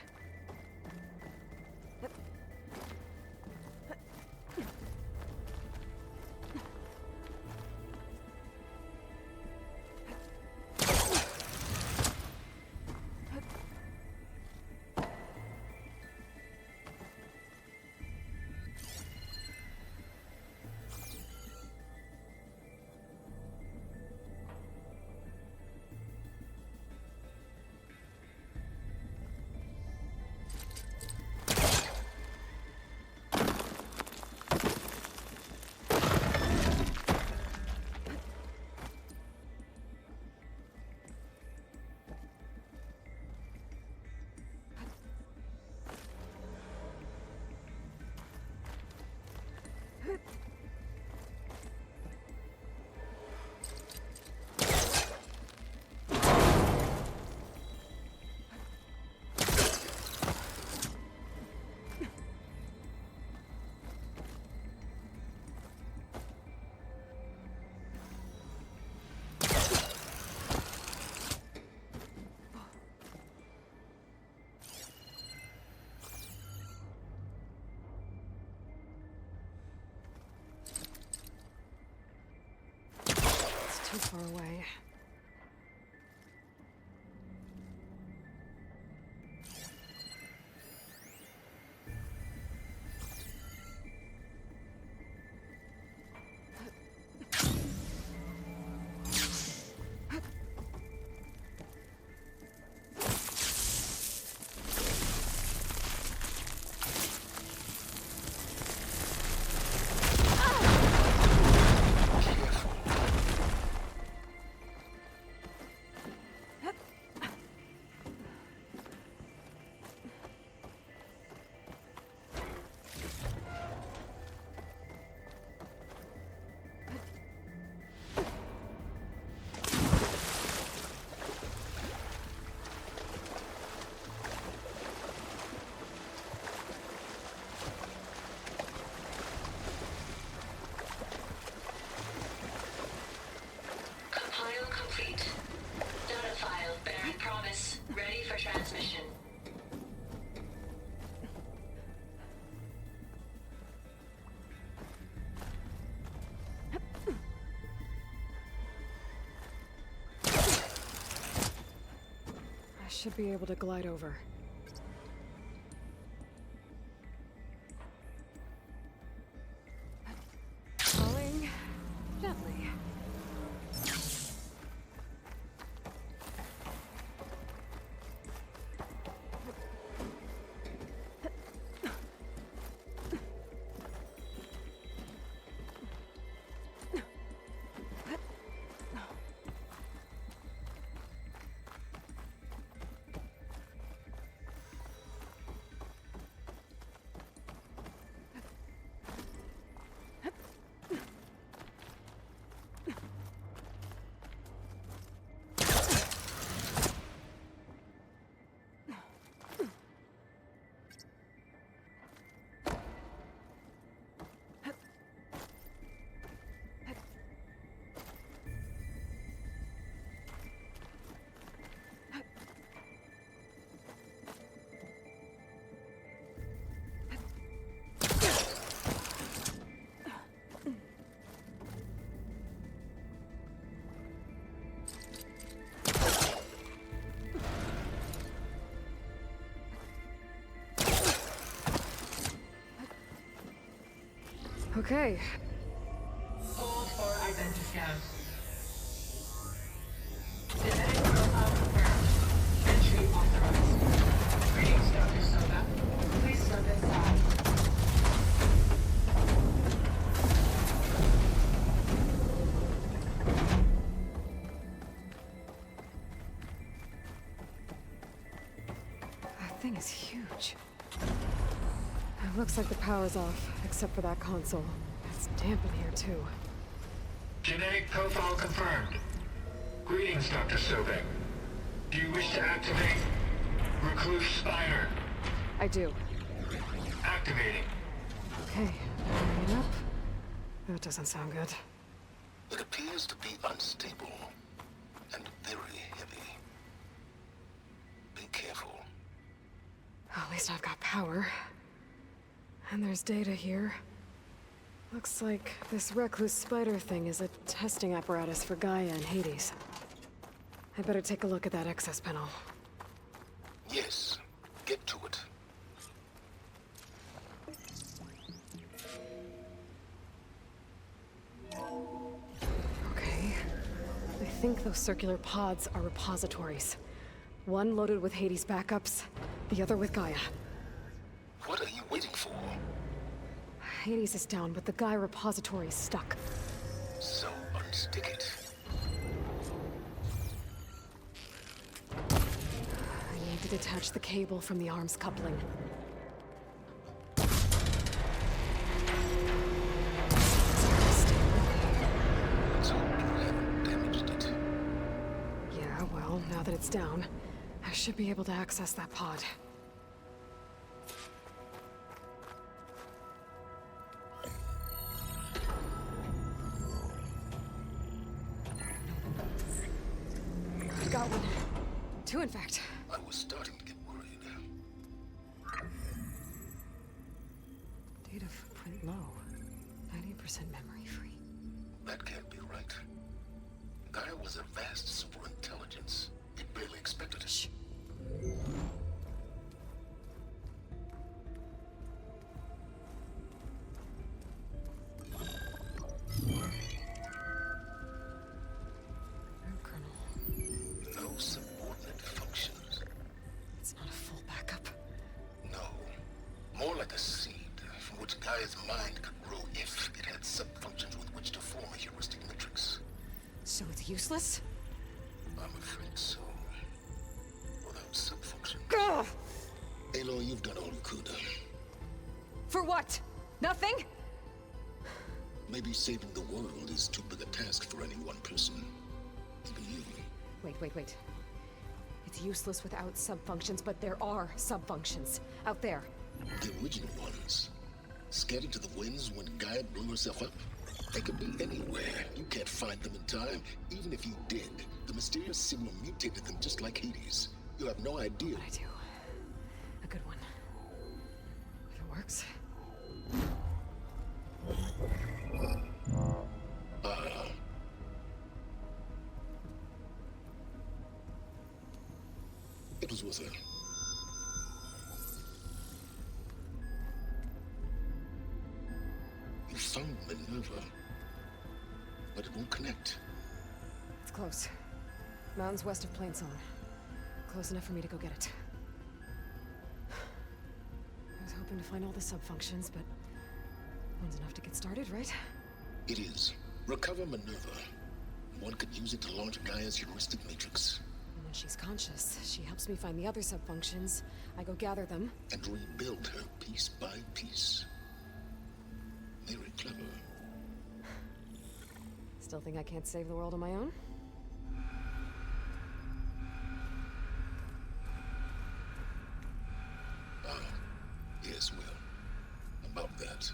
Too far away. Compile complete. Data file bearing promise. Ready for transmission. I should be able to glide over. Falling gently. Okay. Hold for identiscan. Genetic profile confirmed. Entry authorized. Greetings, Dr. Soda. Please step inside. That thing is huge. It looks like the power's off, except for that console. It's damp in here, too. Genetic profile confirmed. Greetings, Dr. Sobek. Do you wish to activate Recluse Spider? I do. Activating. Okay, bring it up. That doesn't sound good. It appears to be unstable and very heavy. Be careful. At least I've got power. And there's data here. Looks like this Recluse Spider thing is a testing apparatus for Gaia and Hades. I better take a look at that access panel. Yes, get to it. Okay. I think those circular pods are repositories. One loaded with Hades backups, the other with Gaia. What are you waiting for? Hades is down, but the Gaia repository is stuck. So unstick it. I need to detach the cable from the arms coupling. So you haven't damaged it. Yeah, well, now that it's down, I should be able to access that pod. I got one. Two, in fact. I was starting to get worried. Data footprint low. 90% memory free. That can't be right. Gaia was a vast superintelligence. It barely expected it. Shh. No subordinate functions. It's not a full backup. No. More like a seed from which Gaia's mind could grow if it had sub-functions with which to form a heuristic matrix. So it's useless? I'm afraid so. Without sub-functions. Ugh! Aloy, you've done all you could. For what? Nothing? Maybe saving the world is too big a task for any one person. Even you. Wait. It's useless without subfunctions, but there are subfunctions out there. The original ones. Scattered to the winds when Gaia blew herself up. They could be anywhere. You can't find them in time. Even if you did, the mysterious signal mutated them just like Hades. You have no idea. But I do. A good one. If it works. It was with her. You found Minerva, but it won't connect. It's close. Mountains west of Plainsong. Close enough for me to go get it. I was hoping to find all the subfunctions, but one's enough to get started, right? It is. Recover Minerva. One could use it to launch Gaia's heuristic matrix. And when she's conscious, she helps me find the other subfunctions. I go gather them. And rebuild her piece by piece. Very clever. Still think I can't save the world on my own? Yes, well, about that.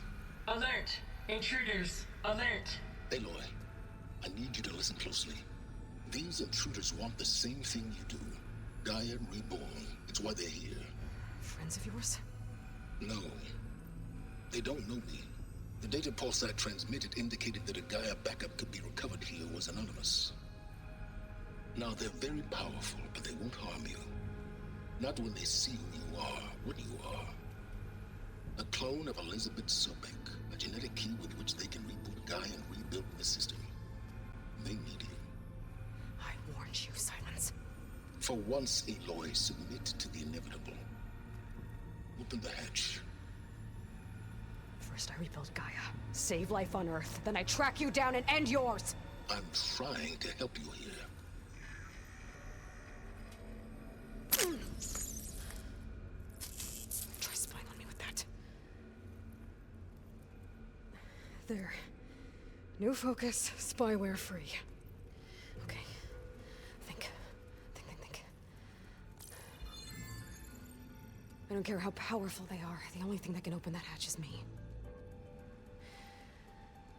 Alert! Intruders! Alert! Aloy, I need you to listen closely. These intruders want the same thing you do. Gaia reborn. It's why they're here. Friends of yours? No. They don't know me. The data pulse I transmitted indicated that a Gaia backup could be recovered here was anonymous. Now, they're very powerful, but they won't harm you. Not when they see who you are, what you are. A clone of Elizabeth Sobek. A genetic key with which they can reboot Gaia and rebuild the system. They need you. I warned you, Silence. For once, Aloy, submit to the inevitable. Open the hatch. First I rebuild Gaia, save life on Earth, then I track you down and end yours! I'm trying to help you here. Try spying on me with that. There. New focus, spyware free. Okay. Think. I don't care how powerful they are. The only thing that can open that hatch is me.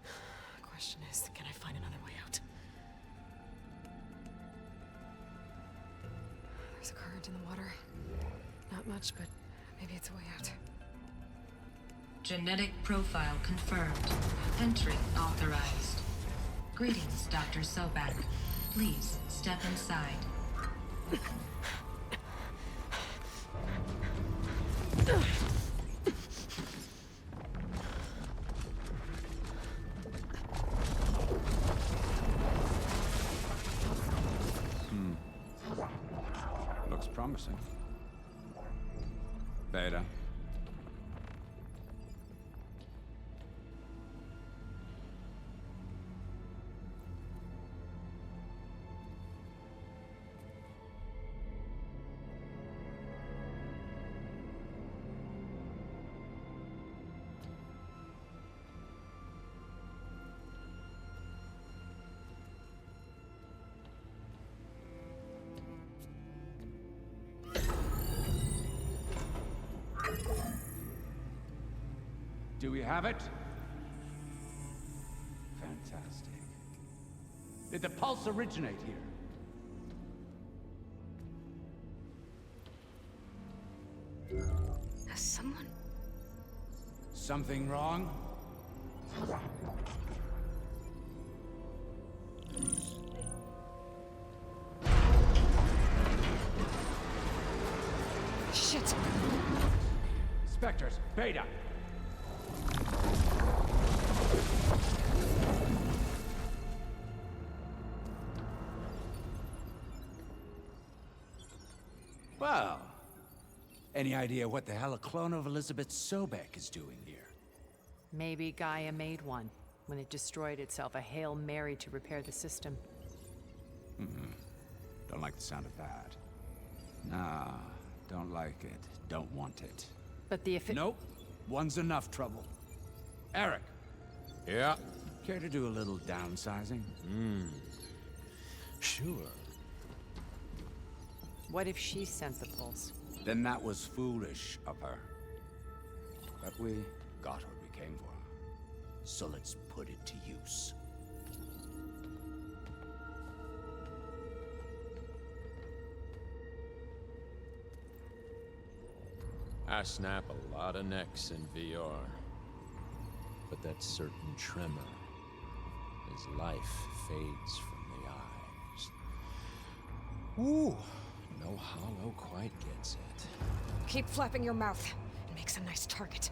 The question is, can I find another way out? There's a current in the water. Not much, but maybe it's a way out. Genetic profile confirmed. Entry authorized. Greetings, Dr. Sobek. Please step inside. Looks promising. Beta. Do we have it? Fantastic. Did the pulse originate here? Has someone... Something wrong? Shit! Spectres, Beta! Well, any idea what the hell a clone of Elizabeth Sobek is doing here? Maybe Gaia made one when it destroyed itself, a Hail Mary to repair the system. Don't like the sound of that. Nah, don't like it. Don't want it. But the Nope. One's enough trouble. Eric. Yeah? Care to do a little downsizing? Sure. What if she sent the pulse? Then that was foolish of her. But we got what we came for. So let's put it to use. I snap a lot of necks in VR. But that certain tremor as life fades from the eyes. Ooh, no hollow quite gets it. Keep flapping your mouth. It makes a nice target.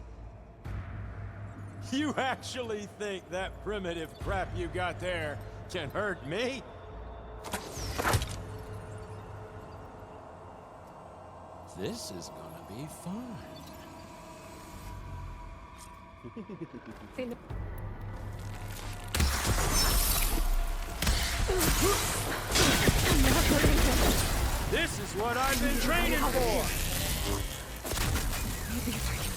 You actually think that primitive crap you got there can hurt me? This is gonna be fun. This is what I've been training for! Maybe if I can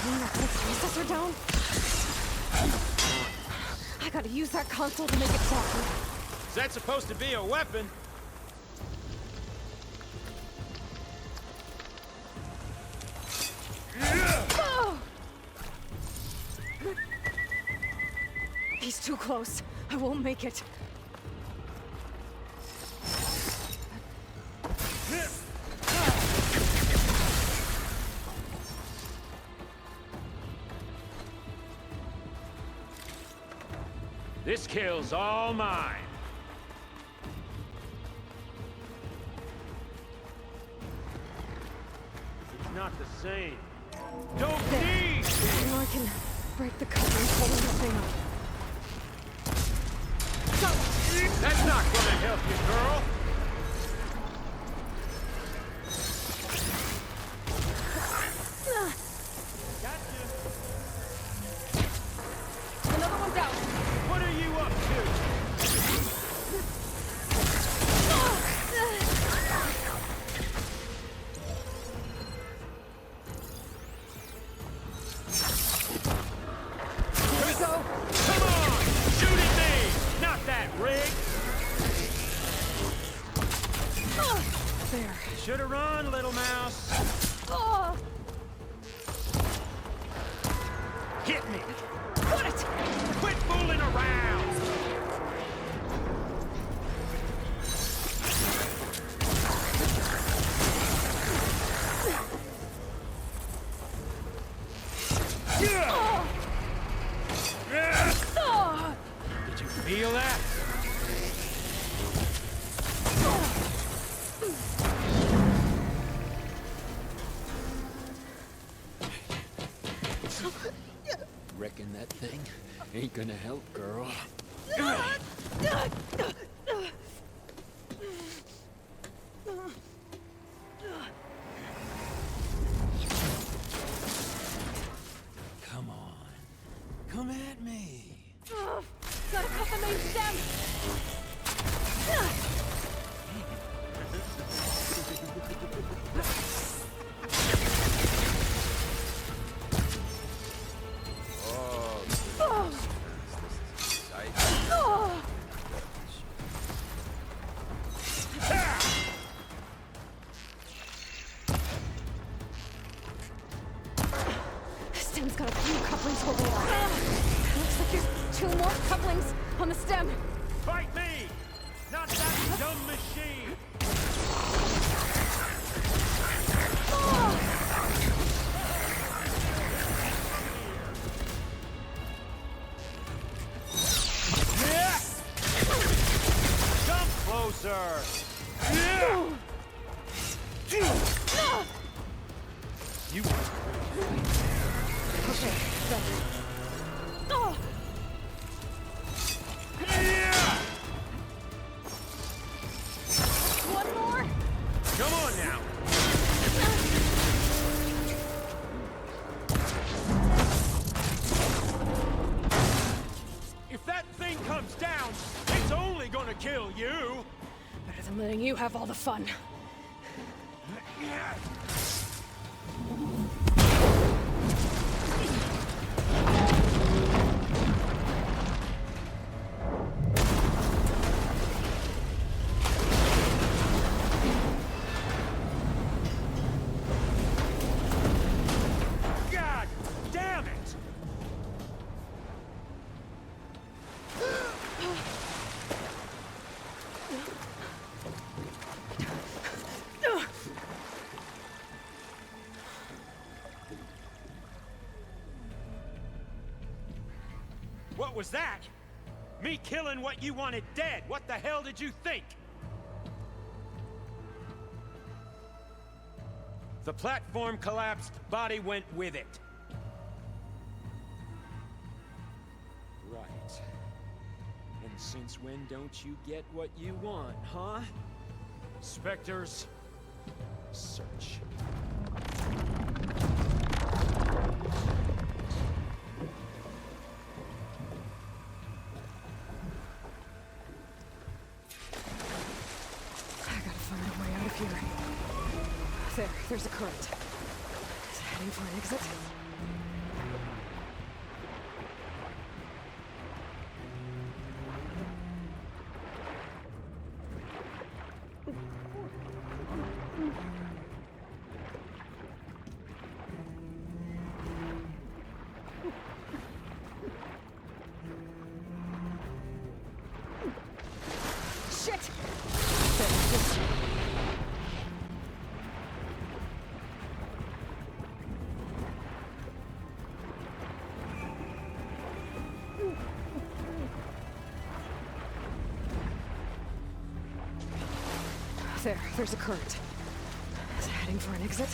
bring that whole processor down? I gotta use that console to make it softer. Is that supposed to be a weapon? Oh! He's too close. I won't make it. This kill's all mine. It's not the same. Don't need! You know I can break the covering holding the thing up. That's not gonna help you, girl! Another one's out. What are you up to? Here we go. Come on! Shoot at me! Not that rig! There. Should've run, little mouse. Hit me! What? Quit fooling around! Did you feel that? Reckon that thing ain't gonna help, girl. Come on. Come at me. Gotta cut the main stem. Stem's got a few couplings holding it up. Looks like there's 2 more couplings on the stem. Fight me! Not that dumb machine! Yeah! Come closer! Yeah! You Okay, better. Yeah! One more. Come on now! If that thing comes down, it's only gonna kill you! Better than letting you have all the fun. God damn it! What was that? Me killing what you wanted dead. What the hell did you think? The platform collapsed, body went with it. Right. And since when don't you get what you want, huh? Spectres, Search. I gotta find a way out of here. There's a current. Is it heading for an exit? Shit! There's a current. Is it heading for an exit?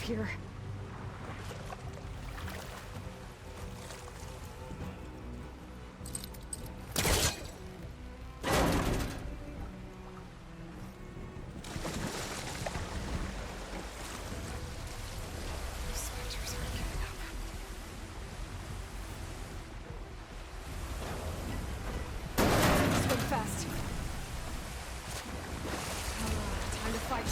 here. Spectres aren't giving up. Swing fast. Time to fight.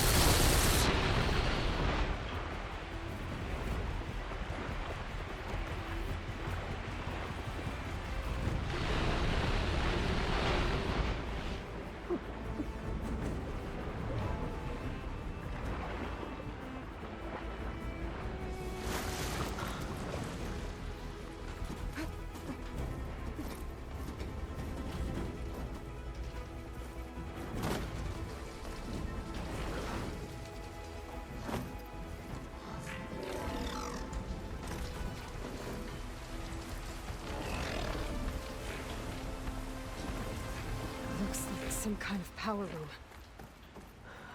Looks like some kind of power room.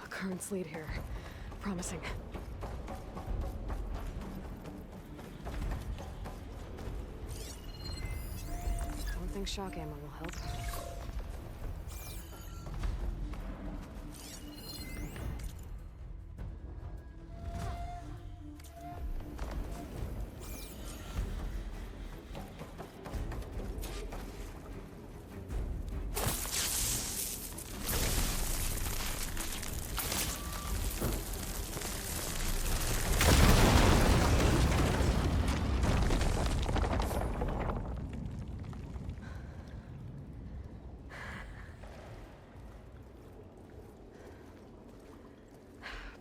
Currents lead here. Promising. Don't think shock ammo will help.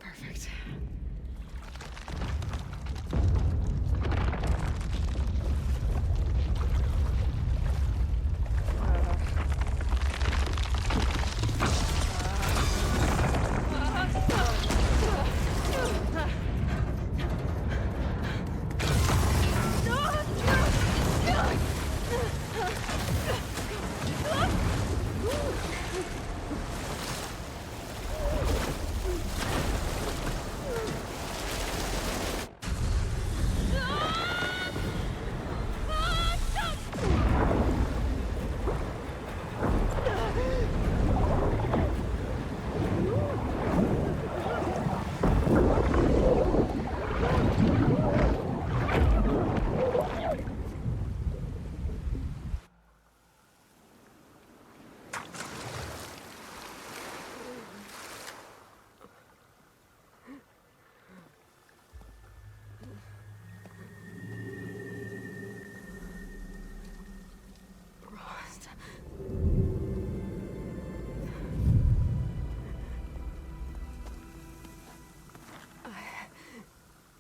Perfect.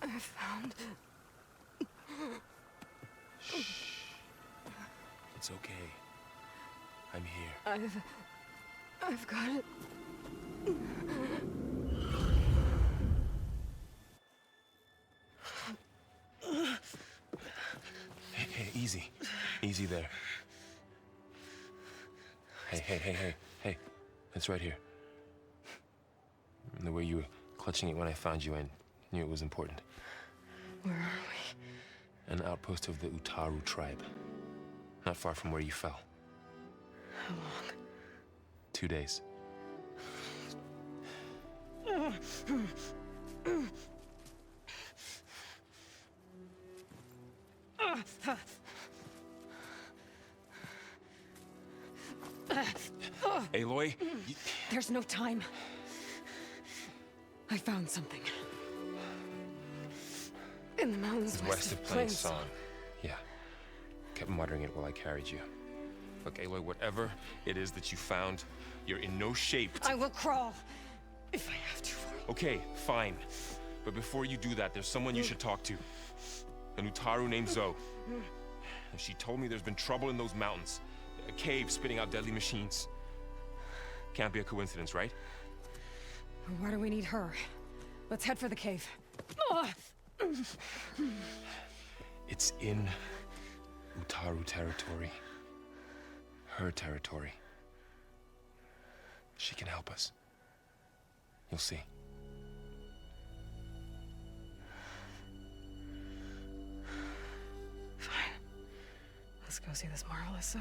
I found... It's okay. I'm here. I've got it. Hey, easy. Easy there. Hey. It's right here. And the way you were clutching it when I found you, I knew it was important. Where are we? An outpost of the Utaru tribe. Not far from where you fell. How long? 2 days. Aloy? There's no time. I found something. In the mountains West of Plain Song. Yeah. Kept muttering it while I carried you. Look, Aloy, whatever it is that you found, you're in no shape to... I will crawl, if I have to. Okay, fine. But before you do that, there's someone you should talk to. An Utaru named Zoe. And she told me there's been trouble in those mountains. A cave spitting out deadly machines. Can't be a coincidence, right? Why do we need her? Let's head for the cave. It's in Utaru territory. Her territory. She can help us. You'll see. Let's go see this marvelous Zoe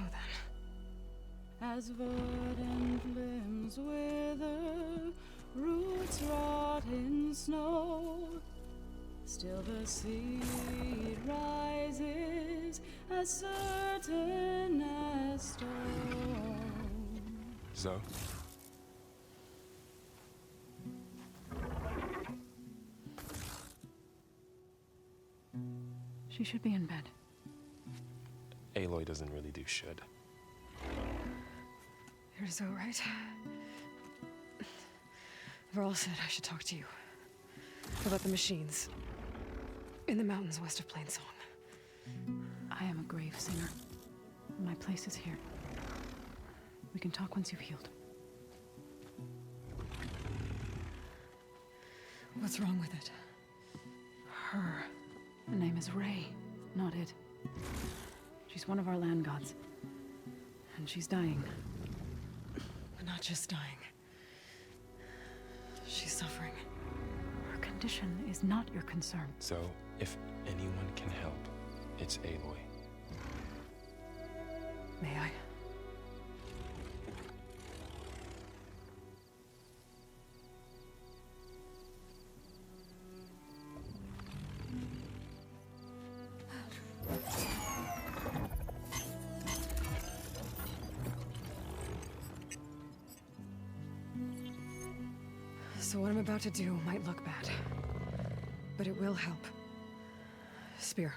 then. As verdant limbs wither, roots rot in snow, still the seed rises as certain as stone. Zoe? She should be in bed. Aloy doesn't really do should. You're Zoe, right? Varl said I should talk to you about the machines in the mountains west of Plainsong. I am a grave singer. My place is here. We can talk once you've healed. What's wrong with it? Her. The name is Ray, not it. She's one of our land gods. And she's dying. Not just dying. She's suffering. Her condition is not your concern. So, if anyone can help, it's Aloy. May I? So what I'm about to do might look bad, but it will help. Spear.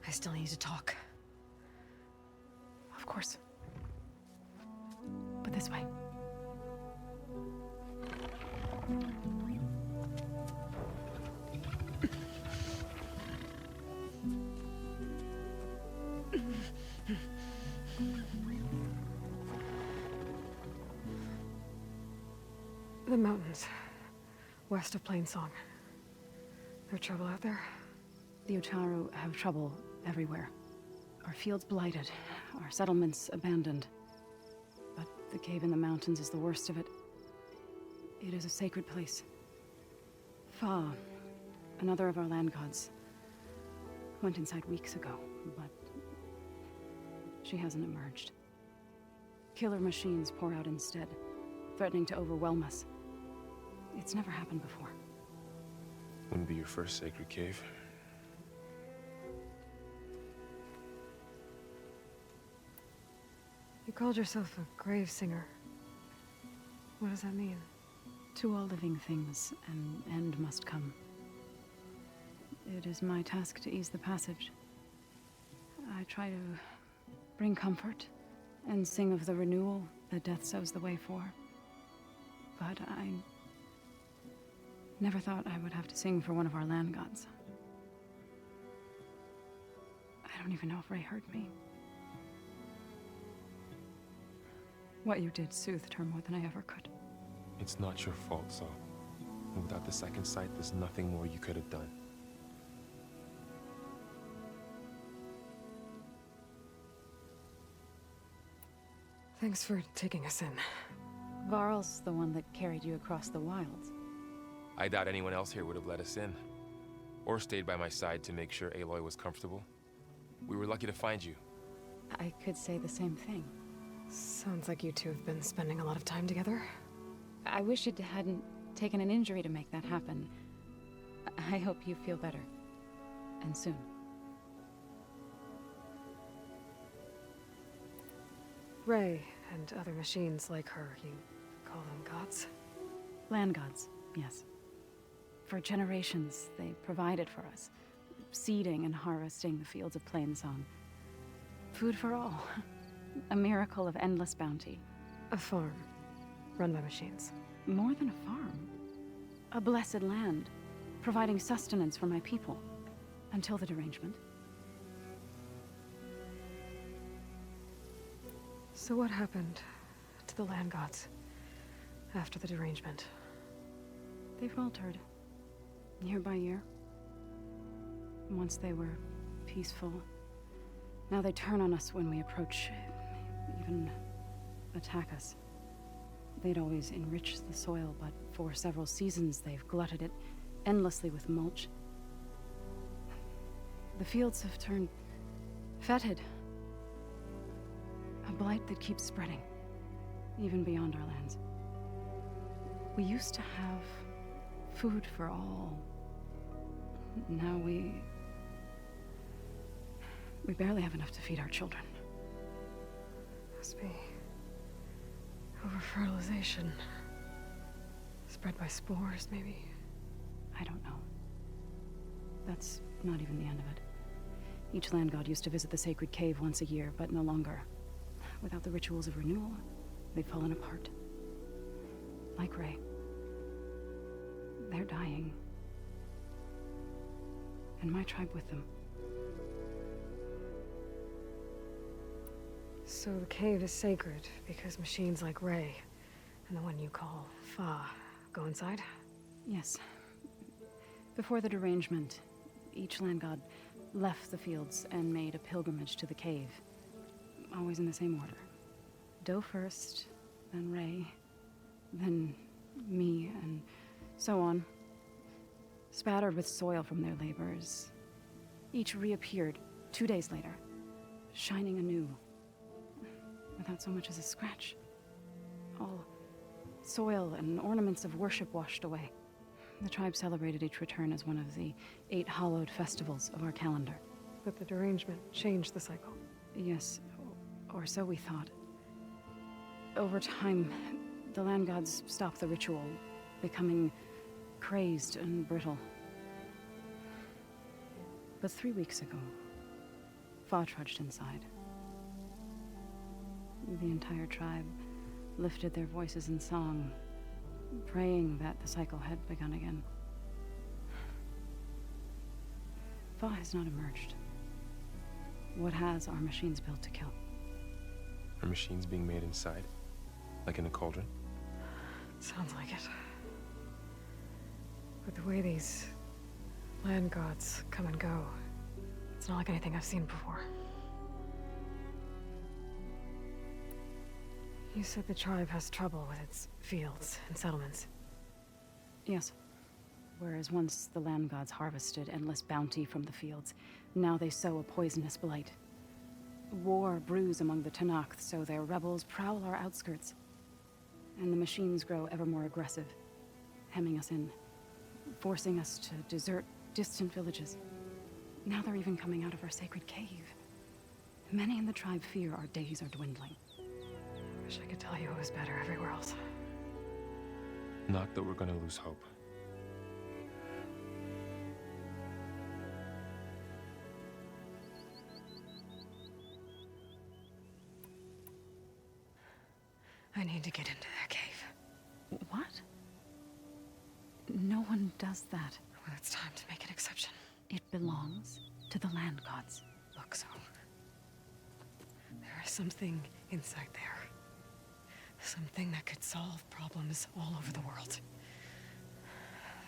I still need to talk. Of course. But this way. The mountains west of Plainsong. There trouble out there? The Utaru have trouble everywhere. Our fields blighted, our settlements abandoned. But the cave in the mountains is the worst of it. It is a sacred place. Fa, another of our land gods, went inside weeks ago, but she hasn't emerged. Killer machines pour out instead, threatening to overwhelm us. It's never happened before. Wouldn't be your first sacred cave. You called yourself a grave singer. What does that mean? To all living things, an end must come. It is my task to ease the passage. I try to bring comfort and sing of the renewal that death sows the way for. But I never thought I would have to sing for one of our land gods. I don't even know if Ray heard me. What you did soothed her more than I ever could. It's not your fault, Saul. And without the second sight, there's nothing more you could have done. Thanks for taking us in. Varl's the one that carried you across the wilds. I doubt anyone else here would have let us in. Or stayed by my side to make sure Aloy was comfortable. We were lucky to find you. I could say the same thing. Sounds like you two have been spending a lot of time together. I wish it hadn't taken an injury to make that happen. I hope you feel better. And soon. Ray and other machines like her, you call them gods? Land gods, yes. For generations, they provided for us, seeding and harvesting the fields of Plainsong. Food for all. A miracle of endless bounty. A farm, run by machines. More than a farm. A blessed land, providing sustenance for my people. Until the derangement. So what happened to the land gods after the derangement? They faltered, year by year. Once they were peaceful. Now they turn on us when we approach, even attack us. They'd always enriched the soil, but for several seasons they've glutted it endlessly with mulch. The fields have turned fetid. A blight that keeps spreading, even beyond our lands. We used to have food for all. Now we barely have enough to feed our children. Must be over-fertilization. Spread by spores, maybe? I don't know. That's not even the end of it. Each land god used to visit the sacred cave once a year, but no longer. Without the rituals of renewal, they've fallen apart. Like Ray. They're dying. And my tribe with them. So the cave is sacred because machines like Ray and the one you call Fa go inside? Yes. Before the derangement, each land god left the fields and made a pilgrimage to the cave. Always in the same order. Doe first, then Ray, then me, and so on. Spattered with soil from their labors. Each reappeared 2 days later, shining anew. Without so much as a scratch. All soil and ornaments of worship washed away. The tribe celebrated each return as one of the 8 hallowed festivals of our calendar. But the derangement changed the cycle. Yes, or so we thought. Over time, the land gods stopped the ritual, becoming crazed and brittle. But 3 weeks ago, Fa trudged inside. The entire tribe lifted their voices in song, praying that the cycle had begun again. Fa has not emerged. What has are machines built to kill? Are machines being made inside? Like in a cauldron? Sounds like it. But the way these land gods come and go, it's not like anything I've seen before. You said the tribe has trouble with its fields and settlements. Yes. Whereas once the land gods harvested endless bounty from the fields, now they sow a poisonous blight. War brews among the Tallnecks, so their rebels prowl our outskirts. And the machines grow ever more aggressive, hemming us in, forcing us to desert distant villages. Now they're even coming out of our sacred cave. Many in the tribe fear our days are dwindling. Wish I could tell you it was better everywhere else. Not that we're gonna lose hope. I need to get into that cave. What? No one does that. Well, it's time to make an exception. It belongs to the land gods. Look, so there is something inside there. Something that could solve problems all over the world.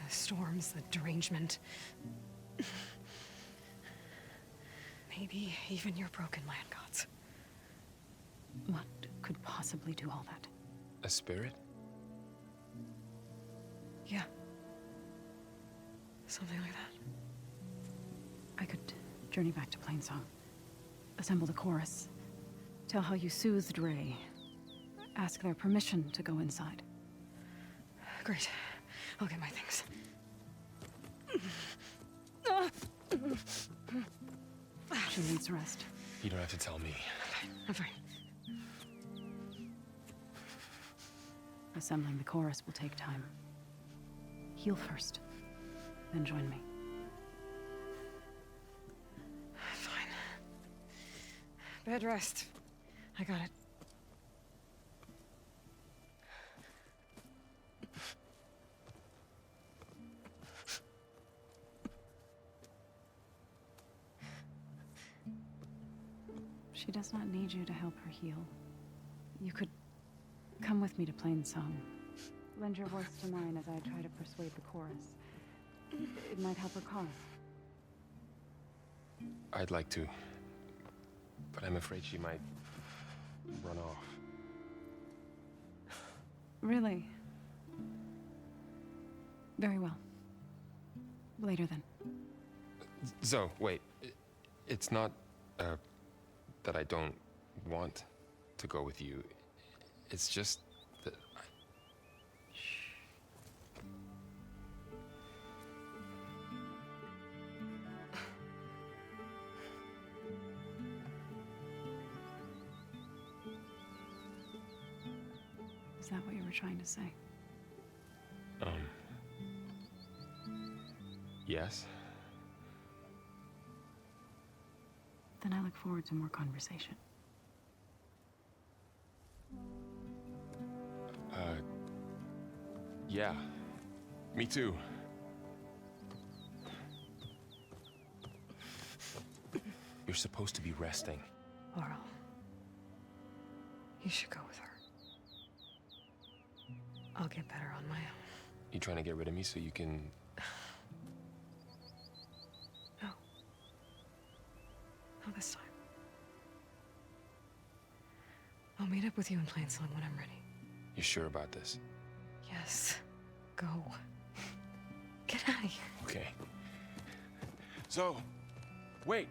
The storms, the derangement. Maybe even your broken land gods. What could possibly do all that? A spirit? Yeah. Something like that. I could journey back to Plainsong. Assemble the chorus. Tell how you soothed Ray. Ask their permission to go inside. Great. I'll get my things. She needs rest. You don't have to tell me. I'm fine. Assembling the chorus will take time. Heal first, then join me. Fine. Bed rest. I got it. She does not need you to help her heal. You could come with me to Plainsong. Lend your voice to mine as I try to persuade the chorus. It might help her cause. I'd like to, but I'm afraid she might run off. Really? Very well. Later then. Zoe, wait. It's not, that I don't want to go with you. It's just that Is that what you were trying to say? Yes? Then I look forward to more conversation. Yeah. Me too. You're supposed to be resting. Laurel. You should go with her. I'll get better on my own. You trying to get rid of me so you can... No. Not this time. I'll meet up with you in Plainsong when I'm ready. You sure about this? Yes. Go. Get out of here. Okay. So, wait.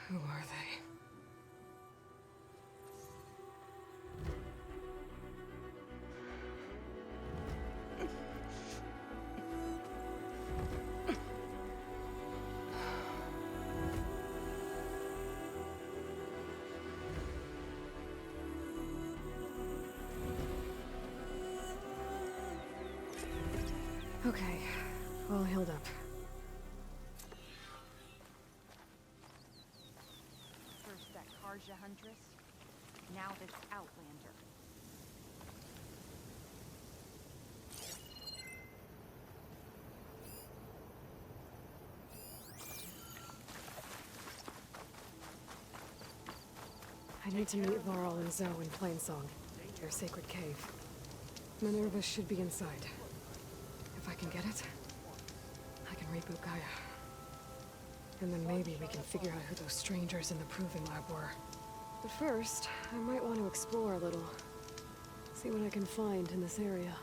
Who are they? Okay, all healed up. First that Karja Huntress, now this Outlander. I need to meet Laurel and Zoe in Plainsong, their sacred cave. Minerva should be inside. If I can get it, I can reboot Gaia. And then maybe we can figure out who those strangers in the proving lab were. But first, I might want to explore a little. See what I can find in this area.